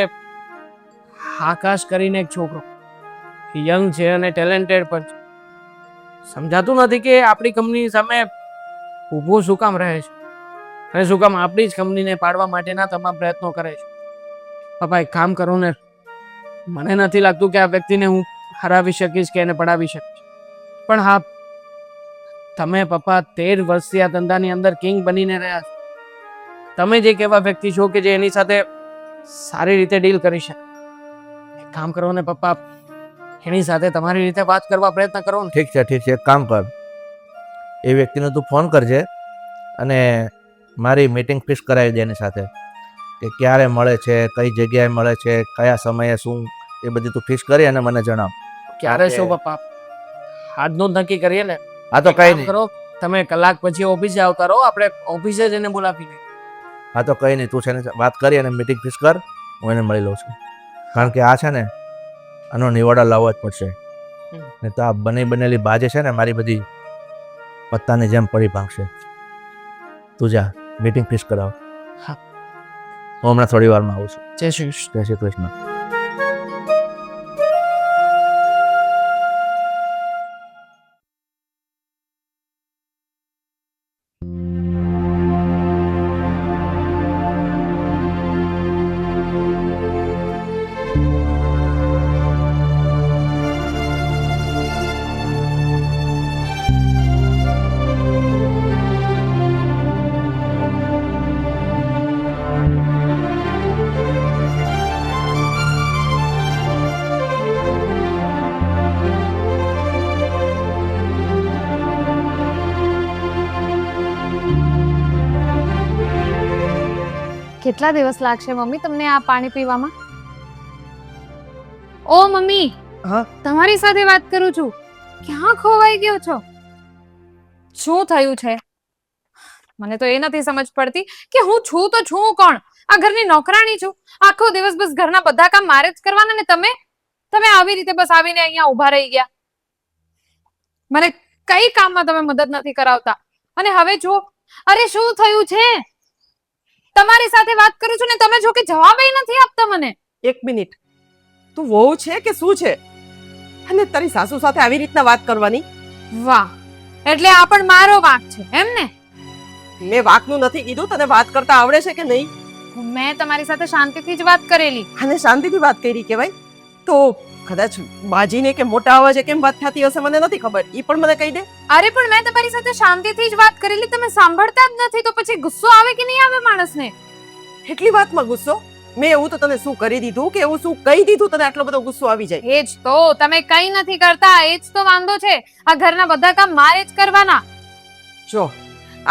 આકાશ કરીને એક છોકરો, યંગ છે અને ટેલેન્ટેડ પણ છે. સમજાતું નથી કે આપણી કંપની સામે ઊભો શું કામ રહે છે અને શું કામ આપણી જ કંપનીને પાડવા માટેના તમામ પ્રયત્નો કરે છે. પપ્પા, એક કામ કરો ને, મને નથી લાગતું કે આ વ્યક્તિને હું હરાવી શકીશ કે એને પડાવી શકીશ, પણ હા, તમે પપ્પા 13 વર્ષથી આ ધંધાની અંદર કિંગ બનીને રહ્યા છો. તમે જ એક એવા વ્યક્તિ છો કે જે એની સાથે સારી રીતે ડીલ કરી શકે. એક કામ કરો ને પપ્પા, એની સાથે તમારી રીતે વાત કરવા પ્રયત્ન કરો ને. ઠીક છે, એક કામ કર, એ વ્યક્તિને તું ફોન કરજે અને મારી મીટિંગ ફિક્સ કરાવી દે એની સાથે, કે ક્યારે મળે છે, કઈ જગ્યાએ મળે છે, કયા સમયે, શું, એ બધું તું ફિક્સ કરી અને મને જણાવ. ક્યારે શું પપ્પા, આજનું જ નક્કી કરીએ ને. હા તો કઈ નહીં, કરો, તમે કલાક પછી ઓફિસે આવતા રહો, આપણે ઓફિસે જ એને બોલાવી લઈએ. હા તો કઈ નહીં, તું છે ને વાત કરી અને મીટિંગ ફિક્સ કર, હું એને મળી લઉં છું. કારણ કે આ છે ને, આનો નિવાડો લાવવો જ પડશે, નહીં તો આ બનેલી બાજે છે ને મારી બધી પત્તાની જેમ પડી ભાંગશે. તું જા મીટિંગ ફિક્સ કરાવ. હા, હું હમણાં થોડી વારમાં આવું છું. જય શ્રી કૃષ્ણ. જય શ્રી કૃષ્ણ. કેટલા દિવસ લાગશે મમ્મી તમને આ પાણી પીવામાં? ઓ મમ્મી, હા? તમારી સાથે વાત કરું છું. ક્યાં ખોવાઈ ગયો છો? શું થયું છે? મને તો એ નથી સમજ પડતી કે હું છું તો છું કોણ? આ ઘરની નોકરાણી છું. આખો દિવસ બસ ઘરના બધા કામ મારે જ કરવાના ને તમે આવી રીતે બસ આવીને અહીંયા ઊભા રહી ગયા. મને કઈ કામમાં તમે મદદ નથી કરાવતા. અને હવે જો, અરે શું થયું છે? તમારી સાથે વાત કરું છું ને તમે જો કે જવાબ નથી આપતા મને. એક મિનિટ, તું વહુ છે કે શું છે? અને તારી સાસુ સાથે આવી રીતના વાત કરવાની? વાહ, એટલે આ પણ મારો વાંક છે એમ ને? મેં વાકનું નથી કીધું, તને વાત કરતા આવડે છે કે નહીં? મેં તમારી સાથે શાંતિથી જ વાત કરેલી. અને શાંતિથી વાત કરી કહેવાય તો કદાચ બાજીને કે મોટા અવાજે કેમ વાત થતી હશે મને નથી ખબર, એ પણ મને કહી દે. અરે પણ મેં તમારી સાથે શાંતિથી જ વાત કરેલી, તમે સાંભળતા જ નથી તો પછી ગુસ્સો આવે કે નહીં આવે માણસને? એટલી વાતમાં ગુસ્સો? મેં એવું તો તને શું કરી દીધું કે એવું શું કહી દીધું તને આટલો બધો ગુસ્સો આવી જાય? એ જ તો, તમે કંઈ નથી કરતા, એ જ તો વાંધો છે. આ ઘરના બધા કામ મારે જ કરવાના. જો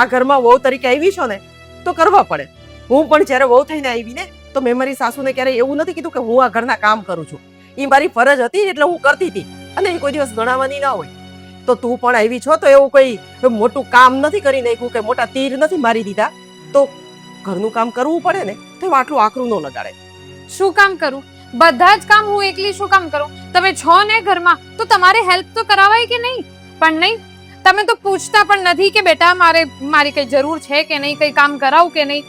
આ ઘરમાં વહુ તરીકે આવી છો ને તો કરવા પડે. હું પણ જ્યારે વહુ થઈને આવી ને તો મેં મારી સાસુને ક્યારેય એવું નથી કીધું કે હું આ ઘરના કામ કરું છું. એ મારી ફરજ હતી એટલે હું કરતી હતી અને એ કોઈ દિવસ ગણાવવાની ના હોય. તો તું પણ આવી છો તો એવું કોઈ મોટું કામ નથી કરી નાખ્યું કે મોટા તીર નથી મારી દીધા. તો ઘરનું કામ કરવું પડે ને તો એમાં આટલું આકરું ન લગાડે. શું કામ કરું? બધા જ કામ હું એકલી શું કામ કરું? તમે છો ને ઘરમાં તો તમારે હેલ્પ તો કરાવાય કે નહીં? પણ નહીં, તમે તો પૂછતા પણ નથી કે બેટા મારી કઈ જરૂર છે કે નહીં, કઈ કામ કરાવું કે નહીં.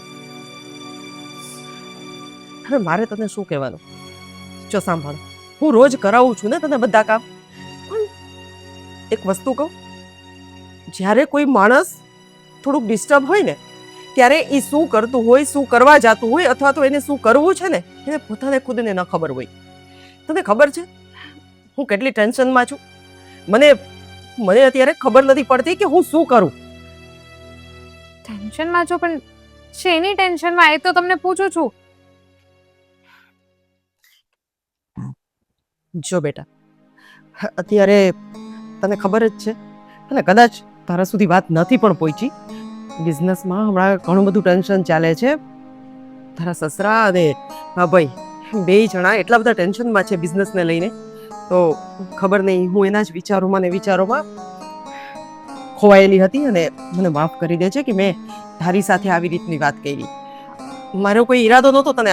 હવે મારે તને શું કહેવાનું? જો સાંભળ, હું રોજ કરાવું છું ને તને બધા કામ, પણ એક વસ્તુ કહું, જ્યારે કોઈ માણસ થોડુંક ડિસ્ટર્બ હોય ને ત્યારે એ શું કરતું હોય, શું કરવા જતું હોય અથવા તો એને શું કરવું છે ને એને પોતાને ખુદને ન ખબર હોય. તને ખબર છે હું કેટલી ટેન્શનમાં છું? મને અત્યારે ખબર નથી પડતી કે હું શું કરું. ટેન્શનમાં છો? પણ શેની ટેન્શનમાં, એ તો તમને પૂછું છું. જો બેટા, અત્યારે તને ખબર જ છે અને કદાચ તારા સુધી વાત નથી પણ પહોંચી, બિઝનેસમાં હમણાં ઘણું બધું ટેન્શન ચાલે છે. તારા સસરા અને હા ભાઈ બેય જણા એટલા બધા ટેન્શનમાં છે બિઝનેસને લઈને. તો ખબર નહીં, હું એના જ વિચારોમાં ખોવાયેલી હતી અને મને માફ કરી દે છે કે મેં તારી સાથે આવી રીતની વાત કરી. મારો કોઈ ઈરાદો નહોતો તને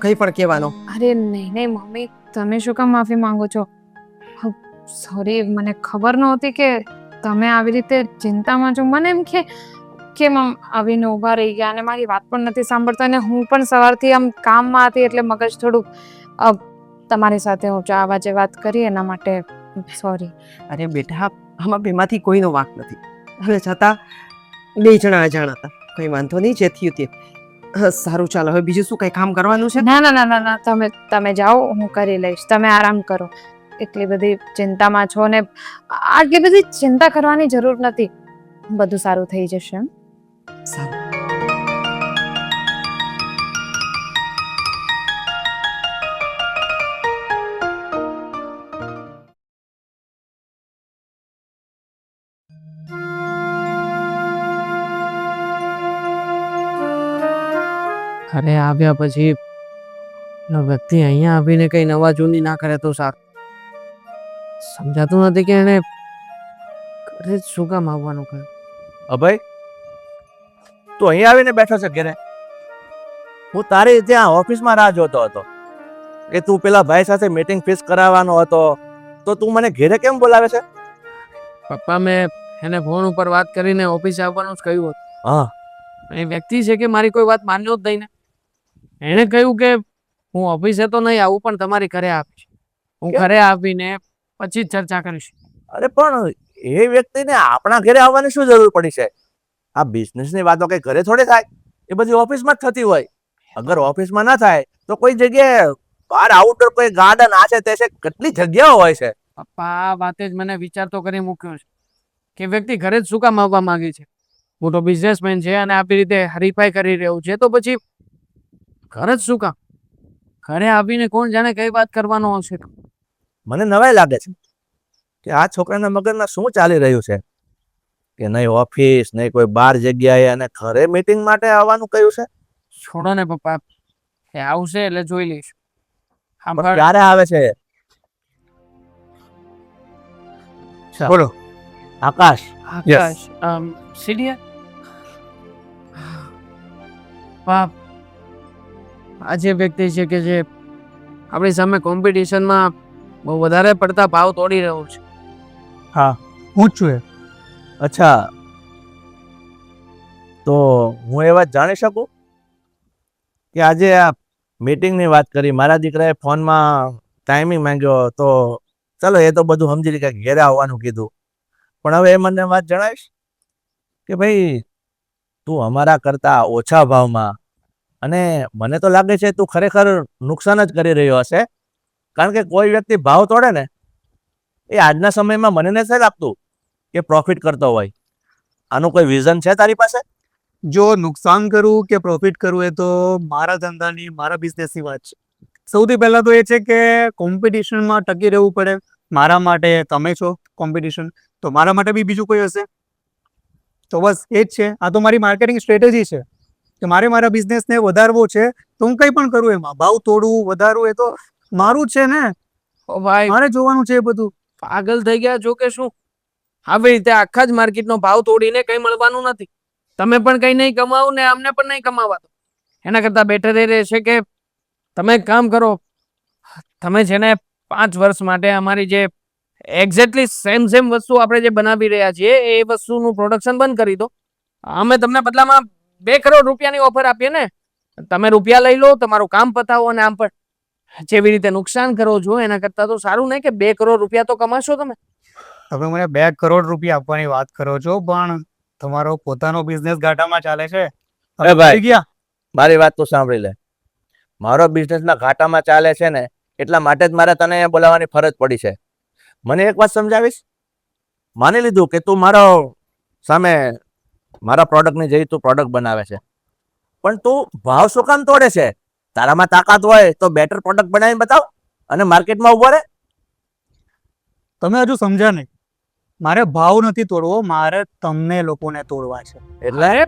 કંઈ પણ કહેવાનો. અરે નહીં નહીં મમ્મી, તમે શું કામ માફી માંગો છો? સોરી, મને ખબર નહોતી કે તમે આવી રીતે ચિંતામાં છો. મને એમ કે કેમ આમ આવીને ઊભા રહી ગયા અને મારી વાત પણ નથી સાંભળતા, અને હું પણ સવારથી આમ કામમાં હતી એટલે મગજ થોડુંક તમારી સાથે હું ચાવા જે વાત કરી એના માટે સોરી. અરે બેટા, આમાં બેમાંથી કોઈનો વાંક નથી. હવે છતાં બે જણા અજાણ હતા, કંઈ વાંધો નહીં, જે થયું તે. સારું, ચાલો હવે બીજું શું કંઈ કામ કરવાનું છે? ના ના ના ના ના, તમે જાઓ, હું કરી લઈશ. તમે આરામ કરો. એટલી બધી ચિંતામાં છો ને આટલી બધી ચિંતા કરવાની જરૂર નથી. બધું સારું થઈ જશે. સારું. ઘરે આવ્યા પછી વ્યક્તિ અહીંયા આવીને કઈ નવા જૂની ના કરે તો સારું. સમજાતું નથી કે એને ઘરે જ શું કામ આવવાનું કહ્યું. અભય, તું અહીં આવીને બેઠો છે ઘરે? હું તારી ત્યાં ઓફિસમાં રાહ જોતો હતો કે તું પેલા ભાઈ સાથે મીટિંગ ફિક્સ કરાવવાનો હતો, તો તું મને ઘરે કેમ બોલાવે છે? પપ્પા, મેં એને ફોન ઉપર વાત કરીને ઓફિસે આવવાનું જ કહ્યું હતું. હા, એ વ્યક્તિ છે કે મારી કોઈ વાત માન્યો જ નહીં ને. એણે કહ્યું કે હું ઓફિસે તો નહીં આવું પણ તમારી ઘરે આવીશ. હું ઘરે આવીને પછી જ ચર્ચા કરીશ. અરે પણ એ વ્યક્તિને આપણા ઘરે આવવાની શું જરૂર પડી છે? આ બિઝનેસની વાતો કઈ ઘરે થોડી થાય, એ બધી ઓફિસમાં જ થતી હોય. અગર ઓફિસમાં ના થાય તો કોઈ જગ્યાએ બહાર આઉટડોર કોઈ ગાર્ડન આ છે તે છે, કેટલી જગ્યાઓ હોય છે. પપ્પા, આ વાતે જ મને વિચાર તો કરી મૂક્યો છે કે વ્યક્તિ ઘરે જ શું કામ આવવા માંગે છે. મોટો બિઝનેસમેન છે અને આવી રીતે હરીફાઈ કરી રહ્યું છે તો પછી ઘરે જ શું કામ? ઘરે આવીને કોણ જાણે કઈ વાત કરવાનો હશે. મને નવાઈ લાગે છે કે આ છોકરાના મગજમાં શું ચાલી રહ્યું છે કે નહીં ઓફિસ નહીં કોઈ બાર જગ્યાએ અને ઘરે મીટિંગ માટે આવવાનું કહ્યું છે. છોડો ને પપ્પા, એ આવશે એટલે જોઈ લઈશ. પણ ક્યારે આવે છે? બોલો. આકાશ. આકાશ, સીડીએ બાપ, આ જે વ્યક્તિ છે કે જે આપણી સામે કોમ્પિટિશનમાં બહુ વધારે પડતા ભાવ તોડી રહ્યો છે. હા, હું જ છું એ. અચ્છા, તો હું એ વાત જાણી શકું કે આજે આ મીટિંગની વાત કરી, મારા દીકરાએ ફોનમાં ટાઈમિંગ માંગ્યો, તો ચલો એ તો બધું સમજી લી કે ઘેરે આવવાનું કીધું, પણ હવે એ મને વાત જણાવીશ કે ભાઈ તું અમારા કરતા ઓછા ભાવમાં અને મને તો લાગે છે તું ખરેખર નુકસાન જ કરી રહ્યો હશે, કારણ કે કોઈ વ્યક્તિ ભાવ તોડે ને એ આજના સમયમાં મને નથી લાગતું કે પ્રોફિટ કરતો હોય. આનું કોઈ વિઝન છે તારી પાસે? જો નુકસાન કરવું કે પ્રોફિટ કરવું એ તો મારા ધંધાની મારા બિઝનેસની વાત છે. સૌથી પહેલાં તો એ છે કે કોમ્પિટિશનમાં ટકી રહેવું પડે. મારા માટે તમે છો કોમ્પિટિશન, તો મારા માટે બી બીજું કોઈ હશે. તો બસ એ જ છે. આ તો મારી માર્કેટિંગ સ્ટ્રેટેજી છે કે મારે મારા બિઝનેસને વધારવો છે, તો હું કંઈ પણ કરું એમાં ભાવ તોડવું વધારવું એ તો મારું જ છે ને, ઓ ભાઈ મારે જોવાનું છે એ બધું. પાગલ થઈ ગયા છો કે શું? આવી રીતે આખા જ માર્કેટનો ભાવ તોડીને કંઈ મળવાનું નથી. તમે પણ કંઈ નહીં કમાવો ને અમને પણ નહીં કમાવા દો. એના કરતાં બેટર એ રહેશે કે તમે એક કામ કરો, તમે છે ને 5 વર્ષ માટે અમારી જે એક્ઝેક્ટલી સેમ વસ્તુ આપણે જે બનાવી રહ્યા છીએ એ વસ્તુનું પ્રોડક્શન બંધ કરી દો. અમે તમને બદલામાં 2 કરોડ રૂપિયાની ઓફર આપીએ ને. તમે રૂપિયા લઈ લો, તમારું કામ પતાવો, અને આમ પણ જેવી રીતે નુકસાન કરો છો એના કરતાં તો સારું નહીં કે 2 કરોડ રૂપિયા તો કમાશો તમે. તમે મને 2 કરોડ રૂપિયા આપવાની વાત કરો છો, પણ તમારો પોતાનો બિઝનેસ ઘાટામાં ચાલે છે. અરે ભાઈ. સમજી ગયા? મારી વાત તો સાંભળી લે. મારો બિઝનેસના ઘાટામાં ચાલે છે ને એટલા માટે જ મારે તને અહીંયા બોલાવવાની ફરજ પડી છે. મને એક વાત સમજાવીશ? માની લીધું કે તું મારો સામે મારા પ્રોડક્ટની જેવી તું પ્રોડક્ટ બનાવે છે, પણ તું ભાવ શું કામ તોડે છે? તારામાં તાકાત હોય તો બેટર પ્રોડક્ટ બનાવીને બતાવ અને માર્કેટમાં ઉભો રહે. તમે હજુ સમજ્યા નહીં. મારે ભાવ નથી તોડવો, મારે તમને લોકોને તોડવા છે. એટલે અરે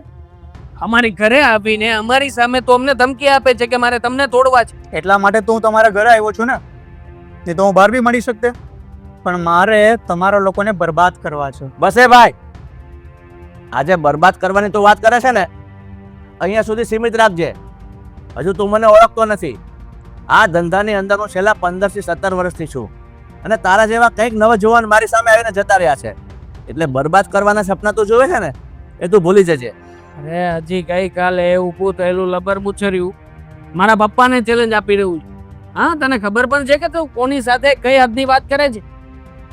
અમારી ઘરે આવીને અમારી સામે તો અમને ધમકી આપે છે કે મારે તમને તોડવા છે. એટલા માટે તો હું તમારા ઘરે આવ્યો છું ને, નહીં તો હું બહાર બી મળી શકતે. પણ મારે તમારા લોકોને બરબાદ કરવા છે. બસ એ ભાઈ, આજે બરબાદ કરવાની તું વાત કરે છે ને, અહીંયા સુધી સીમિત રાખજે. હજુ તું મને ઓળખતો નથી. આ ધંધાની અંદર હું છેલ્લા 15 થી 17 વર્ષથી છું, અને તારા જેવા કંઈક નવજુવાન મારી સામે આવીને જતા રહ્યા છે. એટલે બરબાદ કરવાના સપના તું જોવે છે ને એ તું ભૂલી જજે. અરે હજી ગઈકાલે ઊભું થયેલું લબર મુછર્યું મારા પપ્પાને ચેલેન્જ આપી રહ્યું છે. હા, તને ખબર પણ છે કે તું કોની સાથે કઈ હદની વાત કરે છે?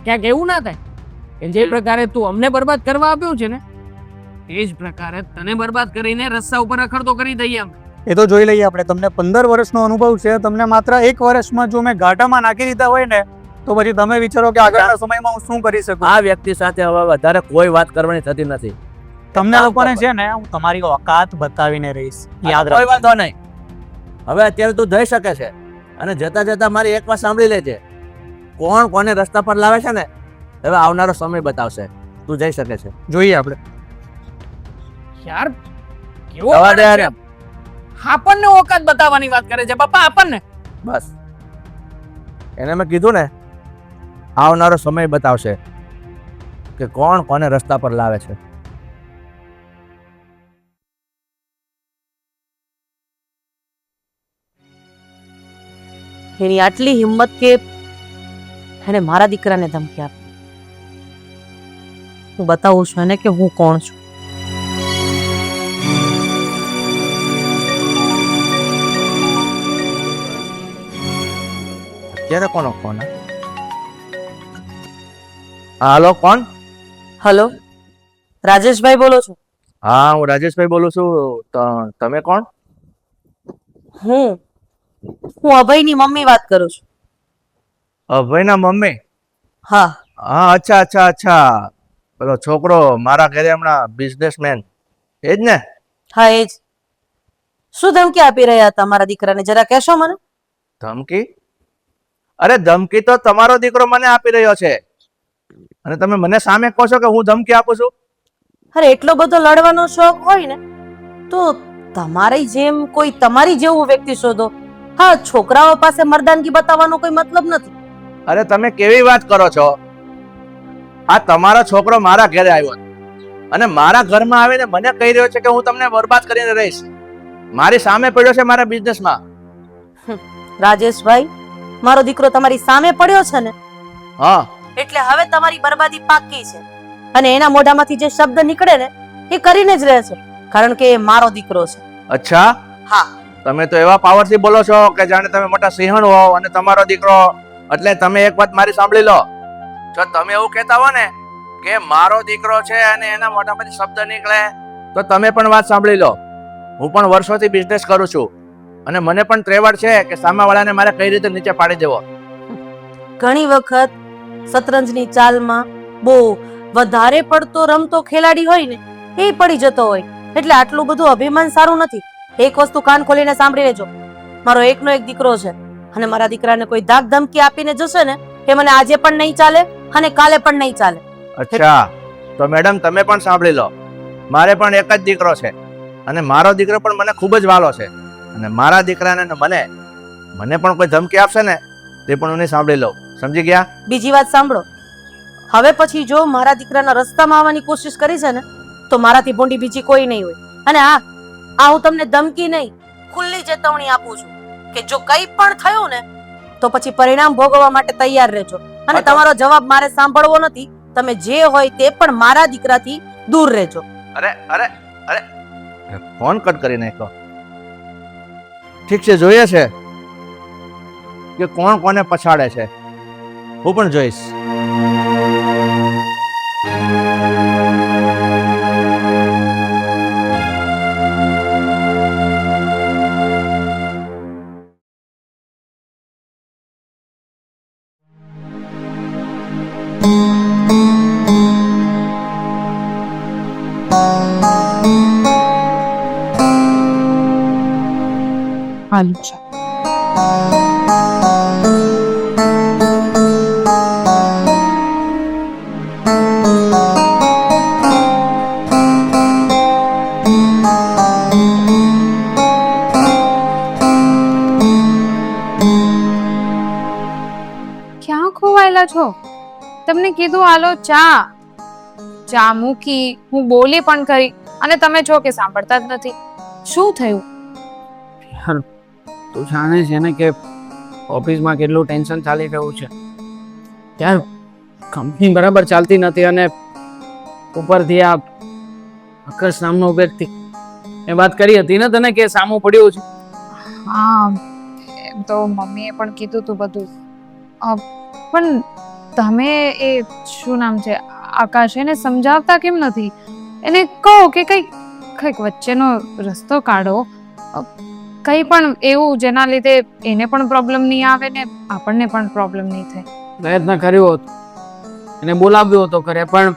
ક્યાંક એવું ના થાય કે જે પ્રકારે તું અમને બરબાદ કરવા આપ્યું છે ને એ જ પ્રકારે તને બરબાદ કરીને રસ્તા ઉપર રખડતો કરી દઈએ અમે. એ તો જોઈ લઈએ આપણે. તમને 15 વર્ષનો અનુભવ છે, તમને માત્ર 1 વર્ષમાં જો મેં ઘાટામાં નાખી દીધા હોય ને તો પછી તમે વિચારો કે આગળના સમયમાં હું શું કરી શકું. આ વ્યક્તિ સાથે હવે વધારે કોઈ વાત કરવાની થતી નથી. તમને લોકોને છે ને હું તમારી ઓકાત બતાવીને રહીશ, યાદ કોઈ રાખો. વાંધો નહીં. હવે અત્યારે તું જઈ શકે છે, અને જતા જતા મારી એક વાત સાંભળી લેજે. કોણ કોને રસ્તા પર લાવે છે ને હવે આવનારો સમય બતાવશે. તું જઈ શકે છે. જોઈએ આપણે. યાર કેવો જવા દે માણસ યાર. છે? આપણને ઓકાત બતાવવાની વાત કરે છે પપ્પા, આપણને. બસ એને મેં કીધું ને, આવનારો સમય બતાવશે કે કોણ કોને રસ્તા પર લાવે છે. એની આટલી હિંમત કે એને મારા દીકરાને ધમકી આપી. હું બતાવું છું એને કે હું કોણ છું. ક્યારે કોનો ફોન? હાલો, કોણ? હલો, રાજેશભાઈ બોલો છો? હા, હું રાજેશભાઈ બોલું છું. તમે કોણ? હું અભયની મમ્મી વાત કરું છું. અભયના મમ્મી? હા. હા, અચ્છા અચ્છા અચ્છા. પેલો છોકરો મારા ઘરે હમણાં બિઝનેસમેન, એ જ ને? હા, એ જ. શું ધમકી આપી રહ્યા હતા મારા દીકરાને, જરા કહેશો મને? ધમકી? અરે ધમકી તો તમારો દીકરો મને આપી રહ્યો છે, અને તમે મને સામે કહો છો કે હું ધમકી આપું છું? અરે એટલો બધો લડવાનો શોખ હોય ને તો તમારી જેમ કોઈ તમારી જેવું વ્યક્તિ શોધો. હા, છોકરાઓ પાસે મર્દાનગી બતાવવાનો કોઈ મતલબ નથી. અરે તમે કેવી વાત કરો છો? આ તમારો છોકરો મારા ઘરે આવ્યો અને મારા ઘરમાં આવીને મને કહી રહ્યો છે કે હું તમને બરબાદ કરીને રહીશ. મારી સામે પડ્યો છે મારા બિઝનેસમાં. રાજેશભાઈ, મારો દીકરો તમારી સામે પડ્યો છે ને, હા, એટલે હવે તમારી બરબાદી પાકી છે. અને એના મોઢામાંથી જે શબ્દ નીકળે ને એ કરીને જ રહે છે, કારણ કે એ મારો દીકરો છે. અચ્છા. હા. તમે તો એવા પાવરથી બોલો છો કે જાણે તમે મોટા સિંહણ હો અને તમારો દીકરો. એટલે તમે એક વાત મારી સાંભળી લો. જો તમે એવું કહેતા હો ને કે મારો દીકરો છે અને એના મોઢામાંથી શબ્દ નીકળે તો તમે પણ વાત સાંભળી લો. હું પણ વર્ષોથી બિઝનેસ કરું છું અને મને પણ ત્રેવડ છે કે સામેવાળાને મારે કઈ રીતે નીચે પાડી દેવો. ઘણી વખત શતરંજની ચાલમાં બહુ વધારે પડતો રમતો ખેલાડી હોય ને એ પડી જતો હોય, એટલે આટલું બધું અભિમાન સારું નથી. એક વસ્તુ કાન ખોલીને સાંભળી લેજો, મારો એકનો એક દીકરો છે અને મારા દીકરાને કોઈ ધાક ધમકી આપીને જશે ને કે મને આજે પણ નહીં ચાલે અને કાલે પણ નહીં ચાલે. અચ્છા, તો મેડમ તમે પણ સાંભળી લો, મારે પણ એક જ દીકરો છે અને મારો દીકરો પણ મને ખૂબ જ વાલો છે અને મારા દીકરાને ને મને પણ કોઈ ધમકી આપશે ને તે પણ હું નહીં સાંભળી લઉં. સમજી ગયા? બીજી વાત સાંભળો, હવે પછી જો મારા દીકરાના રસ્તામાં આવવાની કોશિશ કરી છે ને તો મારાથી ભોંડી બીજી કોઈ નહીં હોય. અને આ હું તમને ધમકી નહીં, ખુલ્લી ચેતવણી આપું છું કે જો કંઈ પણ થયું ને તો પછી પરિણામ ભોગવવા માટે તૈયાર રહેજો. અને તમારો જવાબ મારે સાંભળવો નથી. તમે જે હોય તે પણ મારા દીકરાથી દૂર રહેજો. અરે અરે અરે, ફોન કટ કરી નાખ્યો. ઠીક છે, જોઈએ છે કે કોણ કોને પછાડે છે. હું પણ જોઈશ. ક્યાં ખોવાયેલા છો? તમને કીધું હાલો ચા મૂકી, હું બોલી પણ કરી અને તમે છો કે સાંભળતા જ નથી. શું થયું? યાર તું જાણે છે ને કે ઓફિસમાં કેટલું ટેન્શન ચાલી રહ્યું છે. યાર કંપની બરાબર ચાલતી નથી અને ઉપરથી આ આકાશ નામનો વ્યક્તિ, એ વાત કરી હતી ને તને કે સામું પડ્યું છે. હા, એમ તો મમ્મીએ પણ કીધું તું બધું. પણ તમે એ શું નામ છે આકાશ, એને સમજાવતા કેમ નથી? એને કહો કે કંઈક વચ્ચેનો રસ્તો કાઢો, કંઈ પણ એવું જેના લીધે એને પણ પ્રોબ્લેમ નહીં આવે ને આપણને પણ પ્રોબ્લેમ નહીં થાય. પ્રયત્ન કર્યો હતો, એને બોલાવ્યો હતો ઘરે, પણ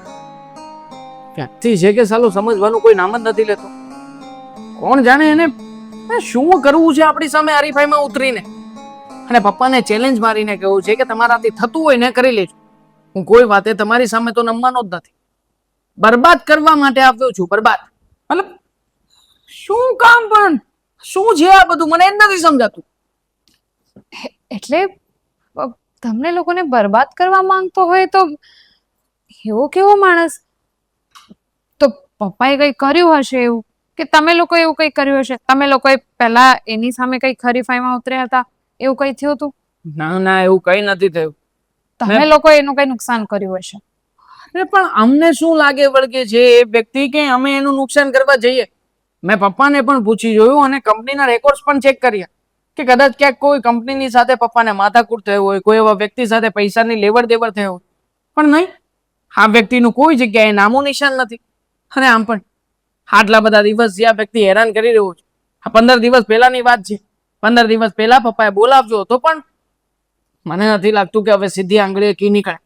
વ્યક્તિ છે કે સાલું સમજવાનું કોઈ નામ જ નથી લેતો. કોણ જાણે એને શું કરવું છે આપણી સામે હરીફાઈમાં ઉતરીને. અને પપ્પાને ચેલેન્જ મારીને કહેવું છે કે તમારાથી થતું હોય ને કરી લેજો. હું કોઈ વાતે તમારી સામે તો નમવાનો જ નથી. બરબાદ કરવા માટે આવ્યો છું, બરબાદ. મતલબ શું કામ, પણ શું છે આ બધું મને જ નથી સમજાતું. એટલે તમને લોકોને બરબાદ કરવા માંગતો હોય તો એવો કેવો માણસ? તો પપ્પાએ કંઈ કર્યું હશે એવું, કે તમે લોકો એવું કંઈ કર્યું હશે? તમે લોકોએ પહેલા એની સામે કંઈ હરીફાઈમાં ઉતર્યા હતા, એવું કંઈ થયું હતું? ના ના, એવું કંઈ નથી થયું. તમે લોકો એનું કંઈ નુકસાન કર્યું હશે. અરે પણ અમને શું લાગે વળગે છે એ વ્યક્તિ કે અમે એનું નુકસાન કરવા જઈએ? મેં પપ્પાને પણ પૂછી જોયું અને કંપનીના રેકોર્ડ્સ પણ ચેક કર્યા કે કદાચ ક્યાંક કોઈ કંપનીની સાથે પપ્પાને માથાકૂટ થયું હોય, કોઈ એવા વ્યક્તિ સાથે પૈસાની લેવડ દેવડ થઈ હોય, પણ નહીં, આ વ્યક્તિનું કોઈ જગ્યાએ નામો નિશાન નથી. અને આમ પણ આટલા બધા દિવસ જે આ વ્યક્તિ હેરાન કરી રહ્યો છે, આ 15 દિવસ પહેલાની વાત છે. 15 દિવસ પહેલા પપ્પાએ બોલાવ્યો હતો, પણ મને નથી લાગતું કે હવે સીધી આંગળીએ કી નીકળે.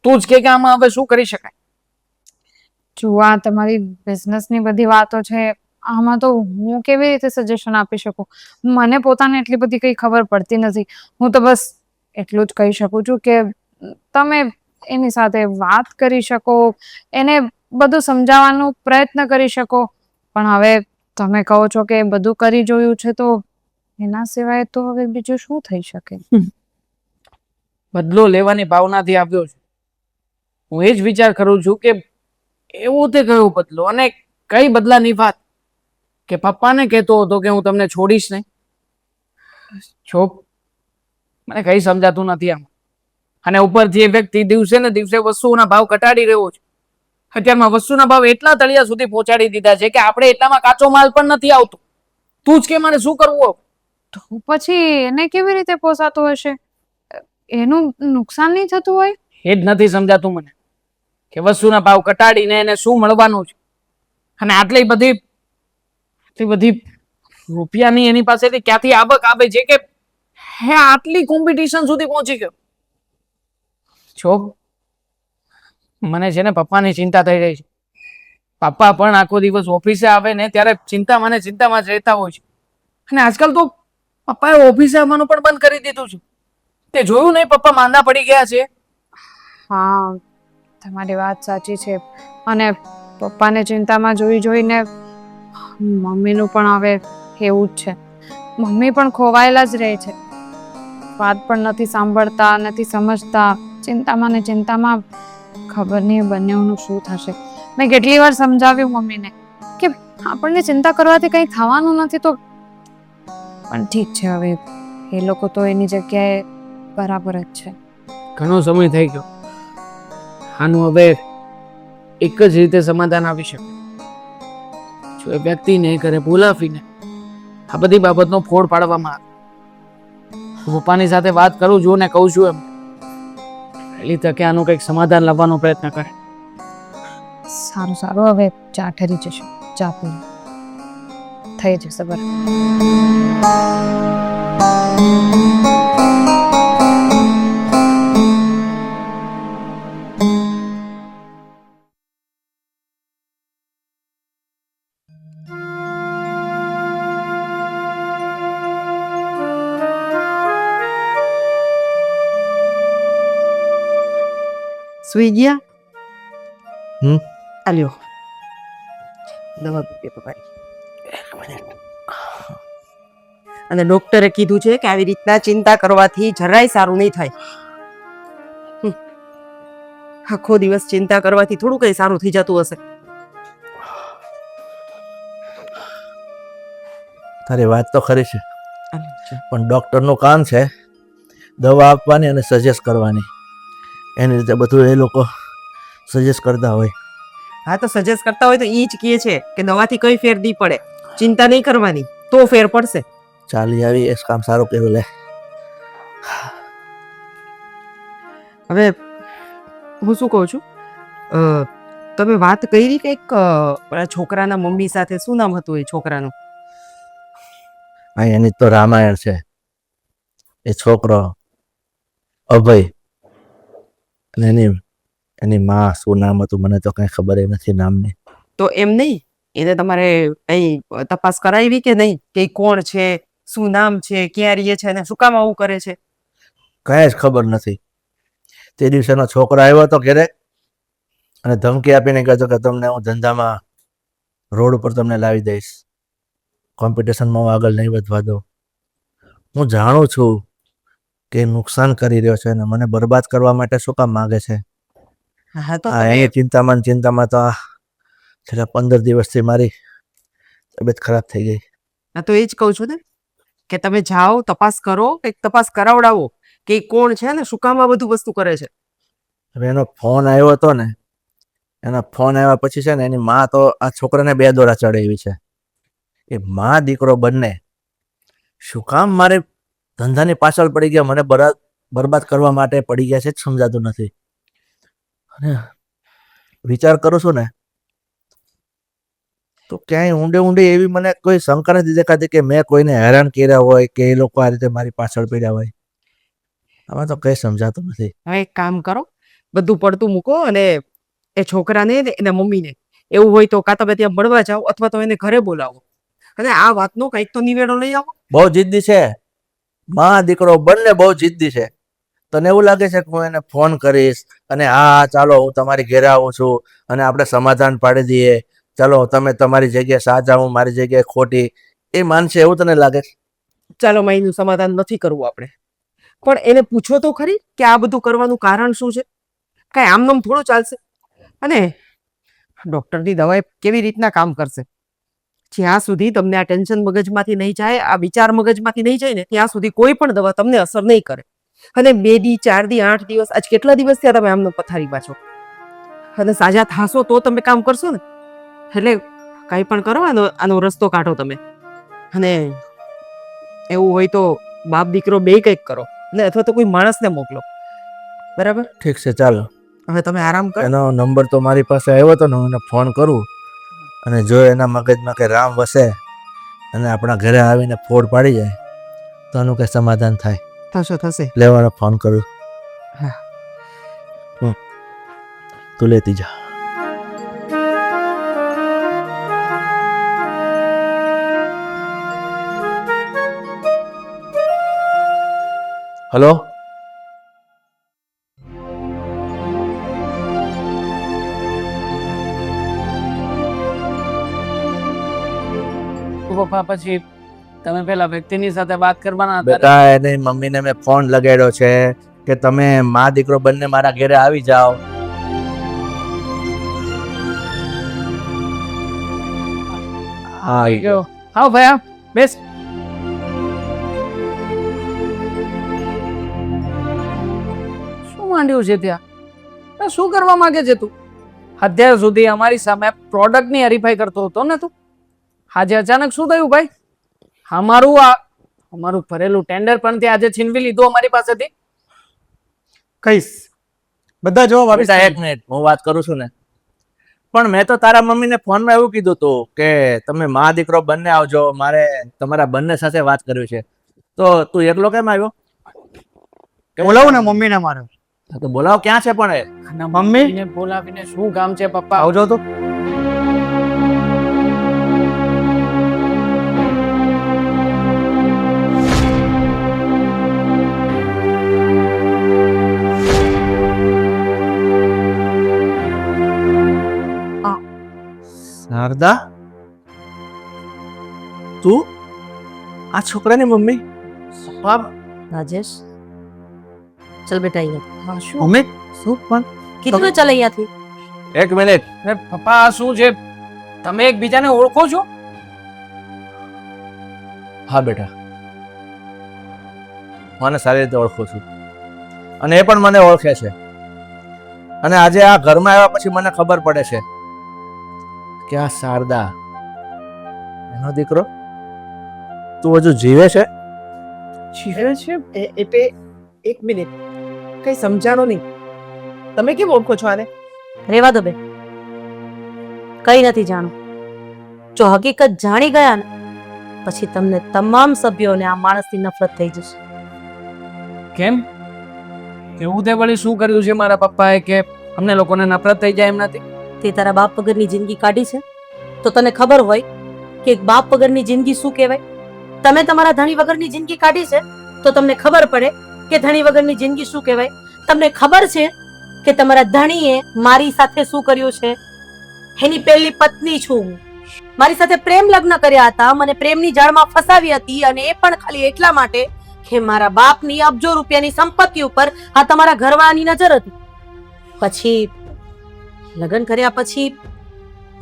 તું જ કે આમાં હવે શું કરી શકાય? જો આ તમારી બિઝનેસની બધી વાતો છે, આમાં તો હું કેવી રીતે સજેશન આપી શકું? મને પોતાને એટલી બધી કંઈ ખબર પડતી નથી. હું તો બસ એટલું જ કહી શકું છું કે તમે એની સાથે વાત કરી શકો, એને બધું સમજાવવાનો પ્રયત્ન કરી શકો. પણ હવે તમે કહો છો કે બધું કરી જોયું છે, તો એના સિવાય તો હવે બીજું શું થઈ શકે? બદલો લેવાની ભાવનાથી આવ્યો છું. હું એ જ વિચાર કરું છું કે એવું તે કયો બદલો, અને કઈ બદલાની વાત? કે પપ્પાને કહેતો હતો કે હું તમને છોડીશ નહીં. છો મને કઈ સમજાતું નથી આમ. અને ઉપરથી એ વ્યક્તિ દિવસે ને દિવસે વસ્તુઓના ભાવ ઘટાડી રહ્યો છે. અત્યારમાં વસ્તુના ભાવ એટલા તળિયા સુધી પહોંચાડી દીધા છે કે આપણે એટલામાં કાચો માલ પણ નથી આવતો. તું જ કે મારે શું કરવું? તો પછી એને કેવી રીતે પોસાતું હશે? એનું નુકસાન નહીં થતું હોય? એ જ નથી સમજાતું મને કે વસ્તુના ભાવ ઘટાડીને એને શું મળવાનું છે. અને આટલી બધી રૂપિયાની એની પાસેથી ક્યાંથી આવક આવે છે કે હે આટલી કોમ્પિટિશન સુધી પહોંચી ગયો? જો મને છે ને પપ્પાની ચિંતા થઈ રહી છે. પપ્પા પણ આખો દિવસ ઓફિસે આવે ને ત્યારે ચિંતામાં જ રહેતા હોય છે. અને આજકાલ તો પપ્પાએ ઓફિસે આવવાનું પણ બંધ કરી દીધું છે. તે જોયું નહીં પપ્પા માંદા પડી ગયા છે? હા, તમારી વાત સાચી છે. અને પપ્પાને ચિંતામાં જોઈને મમ્મીનું પણ હવે એવું જ છે. મમ્મી પણ ખોવાયેલા જ રહે છે. વાત પણ નથી સાંભળતા, નથી સમજતા. ચિંતામાં ને ચિંતામાં ખબર નહીં બંનેનું શું થશે. મેં કેટલી વાર સમજાવ્યું મમ્મીને કે આપણને ચિંતા કરવાથી કંઈ થવાનું નથી, તો પણ ઠીક છે, હવે એ લોકો તો એની જગ્યાએ બરાબર જ છે. ઘણો સમય થઈ ગયો. આનું હવે એક જ રીતે સમાધાન આવી શકે. જો એ વ્યક્તિને ઘરે બોલાવીને આ બધી બાબતનો ફોડ પાડવામાં આવે. હું પપ્પાની સાથે વાત કરું છું ને કહું છું એમ પહેલી તકે આનું કંઈક સમાધાન લાવવાનો પ્રયત્ન કરે. સારું, હવે ચા ઠરી જશે. ચા પી થઈ જશે બરાબર. સુઈ ગયા? હમ. આલ્યો દવા પીએ પપ્પાની. અને ડોક્ટરે કીધું છે કે આવી રીતના ચિંતા કરવાથી જરાય સારું નહીં થાય. આખો દિવસ ચિંતા કરવાથી થોડું કઈ સારું થઈ જતું હશે. તારી વાત તો ખરી છે, આલ્યો. પણ ડૉક્ટરનું કામ છે દવા આપવાની અને સજેસ્ટ કરવાની. એની રીતે બધું એ લોકો સજેસ્ટ કરતા હોય. હા, તો સજેસ્ટ કરતા હોય તો એ જ કહે છે કે દવાથી કઈ ફેર નહીં પડે, ચિંતા નહીં કરવાની, તો ફેર પડશે. ચાલી આવી એ કામ સારું કર્યું લે. હવે હું શું કહું છું, તમે વાત કરી કંઈક પેલા છોકરાના મમ્મી સાથે. શું નામ હતું એ છોકરાનું? હા, એની તો રામાયણ છે. એ છોકરો અભય અને એની માં શું નામ હતું મને તો કઈ ખબર નથી નામની. તો એમ નહીં, એને તમારે કઈ તપાસ કરાવી કે નહીં, કે કોણ છે, શું નામ છે, ક્યાં રહે છે અને શું કામ આવું કરે છે? કઈ જ ખબર નથી. તે દિવસેનો છોકરો આવ્યો હતો ઘરે અને ધમકી આપીને કહેતો કે તમને હું ધંધામાં રોડ ઉપર તમને લાવી દઈશ, કોમ્પિટિશનમાં હું આગળ નહીં વધવા દઉં. હું જાણું છું કે નુકસાન કરી રહ્યો છે અને મને બરબાદ કરવા માટે શું કામ માગે છે. હા, તો અહીં ચિંતામાં તો છેલ્લા 15 દિવસથી મારી તબિયત ખરાબ થઈ ગઈ. હા, તો એ જ કહું છું ને કે તમે જાઓ, તપાસ કરો, કંઈક તપાસ કરાવડાવો કે ઈ કોણ છે ને શું કામ આ બધું વસ્તુ કરે છે. હવે એનો ફોન આવ્યો હતો ને, એના ફોન આવ્યા પછી છે ને એની માં તો આ છોકરાને 2 દોરા ચડાવી છે. એ માં દીકરો બંને શું કામ મારે ધંધાની પાછળ પડી ગયા, મને બરબાદ કરવા માટે પડી ગયા છે જ સમજાતું નથી. અને વિચાર કરું છું ને તો ક્યાંય ઊંડે એવી મને કોઈ શંકા નથી દેખાતી કે મેં કોઈને હેરાન કર્યા હોય કે એ લોકો આ રીતે મારી પાછળ પડ્યા હોય. આમાં તો કઈ સમજાતું નથી. હવે એક કામ કરો, બધું પડતું મૂકો અને એ છોકરાને ને એના મમ્મીને એવું હોય તો કાં તમે ત્યાં મળવા જાઓ અથવા તો એને ઘરે બોલાવો અને આ વાતનો કંઈક તો નિવેડો લઈ આવો. બહુ જિદ્દી છે, માં દીકરો બંને બહુ જિદ્દી છે. તને એવું લાગે છે કે હું એને ફોન કરીશ અને હા ચાલો હું તમારી ઘેરે આવું છું અને આપણે સમાધાન પાડી દઈએ, ચાલો તમે તમારી જગ્યાએ સાચા, હું મારી જગ્યાએ ખોટી, એ માનશે એવું તને લાગે? ચાલો એનું સમાધાન નથી કરવું આપણે, પણ એને પૂછો તો ખરી કે આ બધું કરવાનું કારણ શું છે. કાંઈ આમનામ થોડું ચાલશે. અને ડૉક્ટરની દવા કેવી રીતના કામ કરશે? જ્યાં સુધી તમને આ ટેન્શન મગજમાંથી નહીં જાય, આ વિચાર મગજમાંથી નહીં જાય ને ત્યાં સુધી કોઈ પણ દવા તમને અસર નહીં કરે. અને 2 દી 4 દી 8 દિવસ, આજ કેટલા દિવસ થયા તમે આમનો પથારીમાં છો, અને સાજા થાશો તો તમે કામ કરશો ને. એટલે કંઈ પણ કરો, આનો રસ્તો કાઢો તમે. અને એવું હોય તો બાપ દીકરો બે કંઈક કરો ને, અથવા તો કોઈ માણસને મોકલો. બરાબર? ઠીક છે, ચાલો હવે તમે આરામ કરો. એનો નંબર તો મારી પાસે આવ્યો હતો ને, હું એને ફોન કરું અને જો એના મગજમાં કે રામ વસે અને આપણા ઘરે આવીને ફોડ પાડી જાય તો આનું કંઈ સમાધાન થાય. થશે લેવાનો ફોન કરું. હા. તું લેતી જા. હલો. પપ્પા પછી તમે પેલા વ્યક્તિની સાથે વાત કરવાના હતા. બેટા એની મમ્મીને મેં ફોન લગાડ્યો છે કે તમે મા દીકરો બંને મારા ઘરે આવી જાઓ. હા આવી ગયો. આવો ભાઈ આવ બેસ. શું માંડ્યું છે ત્યાં? શું કરવા માંગે છે તું? અત્યાર સુધી અમારી સામે પ્રોડક્ટની હરીફાઈ કરતો હતો ને તું. આજે અચાનક શું થયું ભાઈ? અમારું ભરેલું ટેન્ડર પણ તે આજે છીનવી લીધું અમારી પાસેથી. કહીશ બધા જવાબ આપીશ. બેટા એક મિનિટ હું વાત કરું છું ને. પણ મેં તો તારા મમ્મીને ફોનમાં એવું કીધું હતું કે તમે મા દીકરો બંને આવજો, મારે તમારા બંને સાથે વાત કરવી છે. તો તું એકલો કેમ આવ્યો? બોલાવું ને મમ્મીને મારે. હા તો બોલાવો. ક્યાં છે પણ એ? અને મમ્મીને બોલાવીને શું કામ છે પપ્પા? આવજો તો. શારદા, તું આ છોકરાની મમ્મી? પપ્પા રાજેશ ચલ બેટા અહીંયા. આ શું? મમ્મી શું પણ? કીધું ને ચાલ અહીંયાથી. એક મિનિટ. અરે પપ્પા આ શું છે? તમે એકબીજાને ઓળખો છો? હા બેટા, મને સારી રીતે ઓળખું છું અને એ પણ મને ઓળખે છે. અને આજે આ ઘરમાં આવ્યા પછી મને ખબર પડે છે કે આ શારદા એનો દીકરો તું હજુ જીવે છે? જીવે છે? એટલે એક મિનિટ કઈ સમજાણો નહીં. તમે કેમ ઓળખો છો આને? રેવા દો બે, કઈ નથી જાણું. જો હકીકત જાણી ગયા ને પછી તમને તમામ સભ્યોને આ માણસથી નફરત થઈ જશે. કેમ? એવું તે વળી શું કર્યું છે મારા પપ્પાએ કે અમને લોકોને નફરત થઈ જાય એમ નથી? તે તારા બાપ વગરની જિંદગી કાઢી છે તો તને ખબર હોય કે એક બાપ વગરની જિંદગી શું કહેવાય. તમે તમારા ધણી વગરની જિંદગી કાઢી છે તો તમને ખબર પડે કે ધણી વગરની જિંદગી શું કહેવાય. તમને ખબર છે કે તમારા ધણીએ મારી સાથે શું કર્યું છે? એની પહેલી પત્ની છું હું. મારી સાથે પ્રેમ લગ્ન કર્યા હતા, મને પ્રેમની જાળમાં ફસાવી હતી અને એ પણ ખાલી એટલા માટે કે મારા બાપની અબજો રૂપિયાની સંપત્તિ ઉપર આ તમારા ઘરવાળાની નજર હતી. પછી લગ્ન કર્યા પછી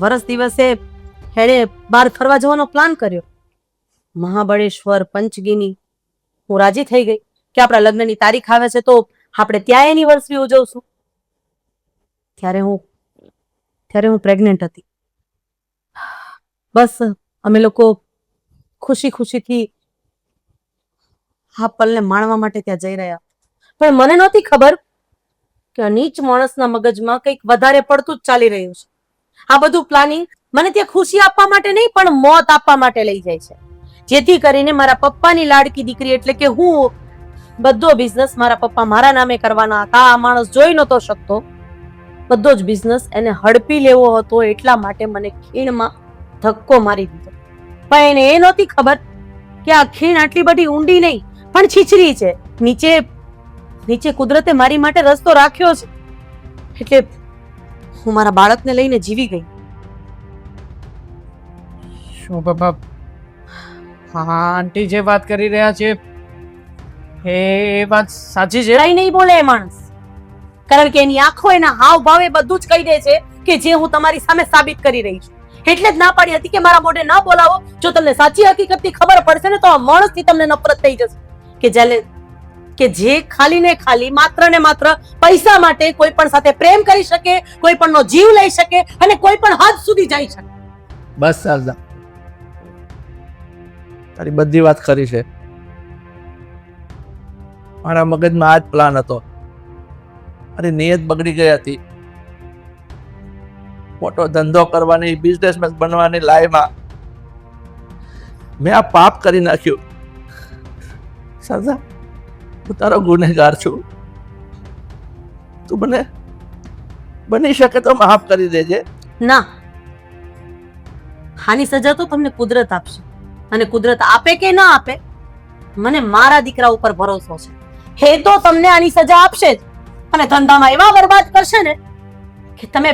વરસ દિવસે એણે બહાર ફરવા જવાનો પ્લાન કર્યો, મહાબળેશ્વર, પંચગીની. હું રાજી થઈ ગઈ કે આપણા લગ્નની તારીખ આવે છે તો આપણે ત્યાં એનિવર્સરી ઉજવશું. ત્યારે હું પ્રેગ્નેન્ટ હતી. બસ અમે લોકો ખુશી ખુશીથી આ પલને માણવા માટે ત્યાં જઈ રહ્યા. પણ મને નહોતી ખબર કે આ નીચ માણસના મગજમાં કંઈક વધારે પડતું જ ચાલી રહ્યું છે. આ બધું પ્લાનિંગ મને ત્યાં ખુશી આપવા માટે નહીં પણ મોત આપવા માટે લઈ જાય છે. જેથી કરીને મારા પપ્પાની લાડકી દીકરી એટલે કે હું બધો બિઝનેસ મારા પપ્પા મારા નામે કરવાના હતા. આ માણસ જોઈ નહોતો શકતો. બધો જ બિઝનેસ એને હડપી લેવો હતો એટલા માટે મને ખીણમાં ધક્કો મારી દીધો. પણ એને એ નહોતી ખબર કે આ ખીણ આટલી બધી ઊંડી નહીં પણ છીછરી છે. નીચે કુદરતે મારી માટે રસ્તો રાખ્યો છે એટલે હું મારા બાળકને લઈને જીવી ગઈ. શું પપ્પા? હા આંટી જે વાત કરી રહ્યા છે એ વાત સાચી છે? કઈ નહીં બોલે એ માણસ, કારણ કે એની આંખો એના હાવ ભાવે બધું જ કહી દે છે કે જે હું તમારી સામે સાબિત કરી રહી છું. એટલે જ ના પાડી હતી કે મારા મોઢે ન બોલાવો. જો તમને સાચી હકીકતની ખબર પડશે ને તો આ માણસથી તમને નફરત થઈ જશે કે જે ખાલી ને ખાલી માત્ર ને માત્ર પૈસા માટે કોઈ પણ સાથે પ્રેમ કરી શકે, કોઈ પણનો જીવ લઈ શકે અને કોઈ પણ હદ સુધી જઈ શકે. બસ શારદા, તારી બધી વાત ખરી છે. મારા મગજમાં આ જ પ્લાન હતો. મારી નિયત બગડી ગઈ હતી. મોટો ધંધો કરવાની, બિઝનેસમેન બનવાની લાઈમાં મેં આ પાપ કરી નાખ્યું. સજા, હું તારો ગુનેગાર છું. તું મને બની શકે તો માફ કરી દેજે. ના, આની સજા તો તમને કુદરત આપશે, અને કુદરત આપે કે ના આપે, મને મારા દીકરા ઉપર ભરોસો છે. હે તો તમને આની સજા આપશે જ, અને ધંધામાં એવા બરબાદ કરશે ને કે તમે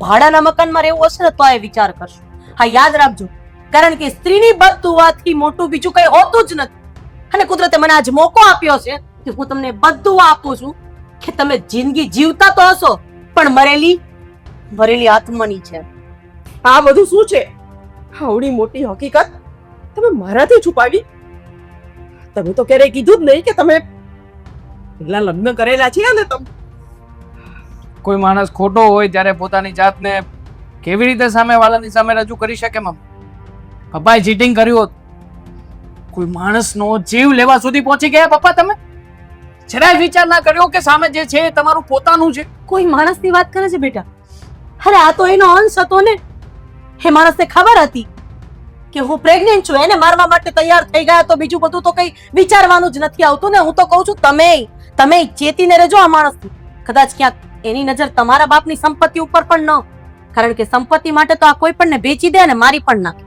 ભાડાના મકાનમાં રહેવું હશે ને તો એ વિચાર કરશો. હા, યાદ રાખજો, કારણ કે સ્ત્રીની બદદુઆથી મોટું બીજું કઈ હોતું જ નથી. અને કુદરતે મને આજ મોકો આપ્યો છે કે હું તમને બધું આપું છું કે તમે જિંદગી જીવતા તો હશો, પણ મરેલી આત્માની છે. આ બધું શું છે? આવડી મોટી હકીકત તમે મારાથી છુપાવી? તમે તો ક્યારેય કીધું જ નહીં કે તમે પેલા લગ્ન કરેલા છે ને તમે. કોઈ માણસ ખોટો હોય ત્યારે પોતાની જાતને કેવી રીતે સામેવાળાની સામે રજૂ કરી શકે? મમ્મી, પપ્પાએ ચીટિંગ કર્યું હોત, કોઈ માણસનો જીવ લેવા સુધી પહોંચી ગયા પપ્પા તમે? જરાય વિચાર ના કર્યો કે સામે જે છે એ તમારું પોતાનું છે? કોઈ માણસની વાત કરે છે બેટા? અરે આ તો એનો અંશ હતો ને. એ માણસને ખબર હતી કે હું પ્રેગ્નેન્ટ છું, એને મારવા માટે તૈયાર થઈ ગયા, તો બીજું બધું તો કઈ વિચારવાનું જ નથી આવતું ને. હું તો કહું છું તમે ચેતીને રહેજો આ માણસથી. કદાચ ક્યાંક એની નજર તમારા બાપની સંપત્તિ ઉપર પણ ન, કારણ કે સંપત્તિ માટે તો આ કોઈ પણ ને વેચી દે અને મારી પણ નાખે.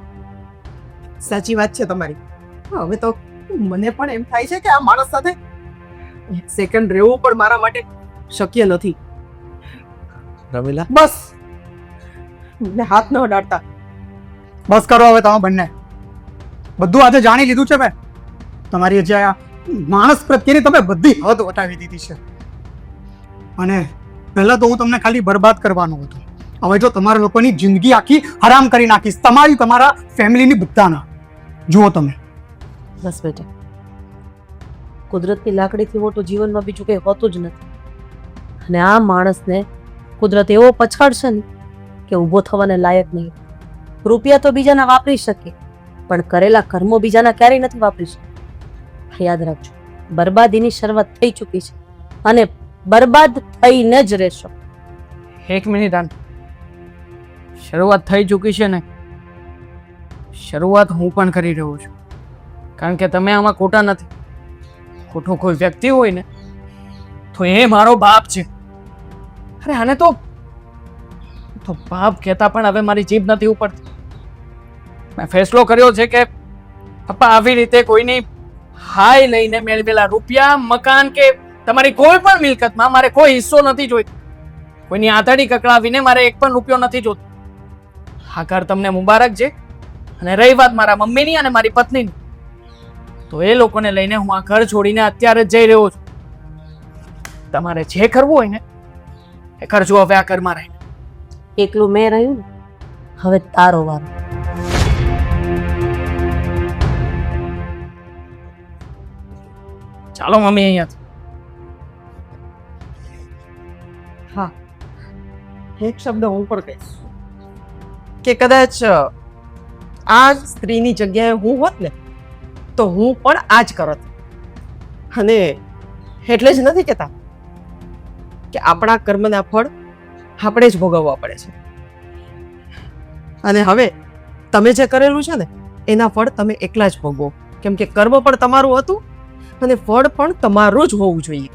સાચી વાત છે તમારી. હવે તો મને પણ એમ થાય છે કે આ માણસ સાથે એક સેકન્ડ રહેવું પણ મારા માટે શક્ય નથી. રમીલા, બસ, મને હાથ ન અડાડતા. બસ કરો હવે તમે બંને. બધું આજે જાણી લીધું છે મેં. તમારી જે આ માણસ પ્રત્યેની તમે બધી હદ વટાવી દીધી છે. અને પહેલા તો હું તમને ખાલી બરબાદ કરવાનો હતો. હવે જો તમારા લોકોની જિંદગી આખી હરામ કરી નાખીશ, તમારા ફેમિલીની બધાના. જુઓ તમે. બસ બેટા, કુદરતની લાકડીથી મોટું જીવનમાં બીજું કઈ હોતું જ નથી. અને આ માણસને કુદરત એવો પછાડશે ને કે ઊભો થવાને લાયક નહીં. રૂપિયા તો બીજાના વાપરી શકે, પણ કરેલા કર્મો બીજાના ક્યારેય નથી વાપરી શકે. યાદ રાખજો, બરબાદીની શરૂઆત થઈ ચૂકી છે અને બરબાદ થઈને જ રહેશો. એક મિનિટ આંટી, શરૂઆત થઈ ચૂકી છે ને, શરૂઆત હું પણ કરી રહ્યો છું, કારણ કે તમે આમાં ખોટા નથી. ખોટો કોઈ વ્યક્તિ હોય ને તો એ મારો બાપ છે. અરે આને તો બાપ કહેતા પણ હવે મારી જીભ નથી ઉપડતી. મેં ફેસલો કર્યો છે કે પપ્પા આવી રીતે કોઈની હાય લઈને મેળવેલા રૂપિયા, મકાન કે તમારી કોઈ પણ મિલકતમાં મારે કોઈ હિસ્સો નથી જોઈતો. કોઈની આંતરડી કકડાવીને મારે એક પણ રૂપિયો નથી જોતો. આ ઘર તમને મુબારક છે. અને રહી વાત મારા મમ્મીની અને મારી પત્નીની, તો એ લોકોને લઈને હું આ ઘર છોડીને અત્યારે જ જઈ રહ્યો છું. તમારે જે કરવું હોય ને એ કરજો હવે આ ઘરમાં રહીને. એકલું મેં રહ્યું ને, હવે તારો વારો. ચાલો મમ્મી અહીંયાથી. હા, એક શબ્દ હું પણ કહીશ કે કદાચ આ સ્ત્રીની જગ્યાએ હું હોત ને તો હું પણ આ જ કરત. અને એટલે જ નથી કહેતા કે આપણા કર્મના ફળ આપણે જ ભોગવવા પડે છે. અને હવે તમે જે કરેલું છે ને એના ફળ તમે એકલા જ ભોગવો, કેમ કે કર્મ પણ તમારું હતું અને ફળ પણ તમારું જ હોવું જોઈએ.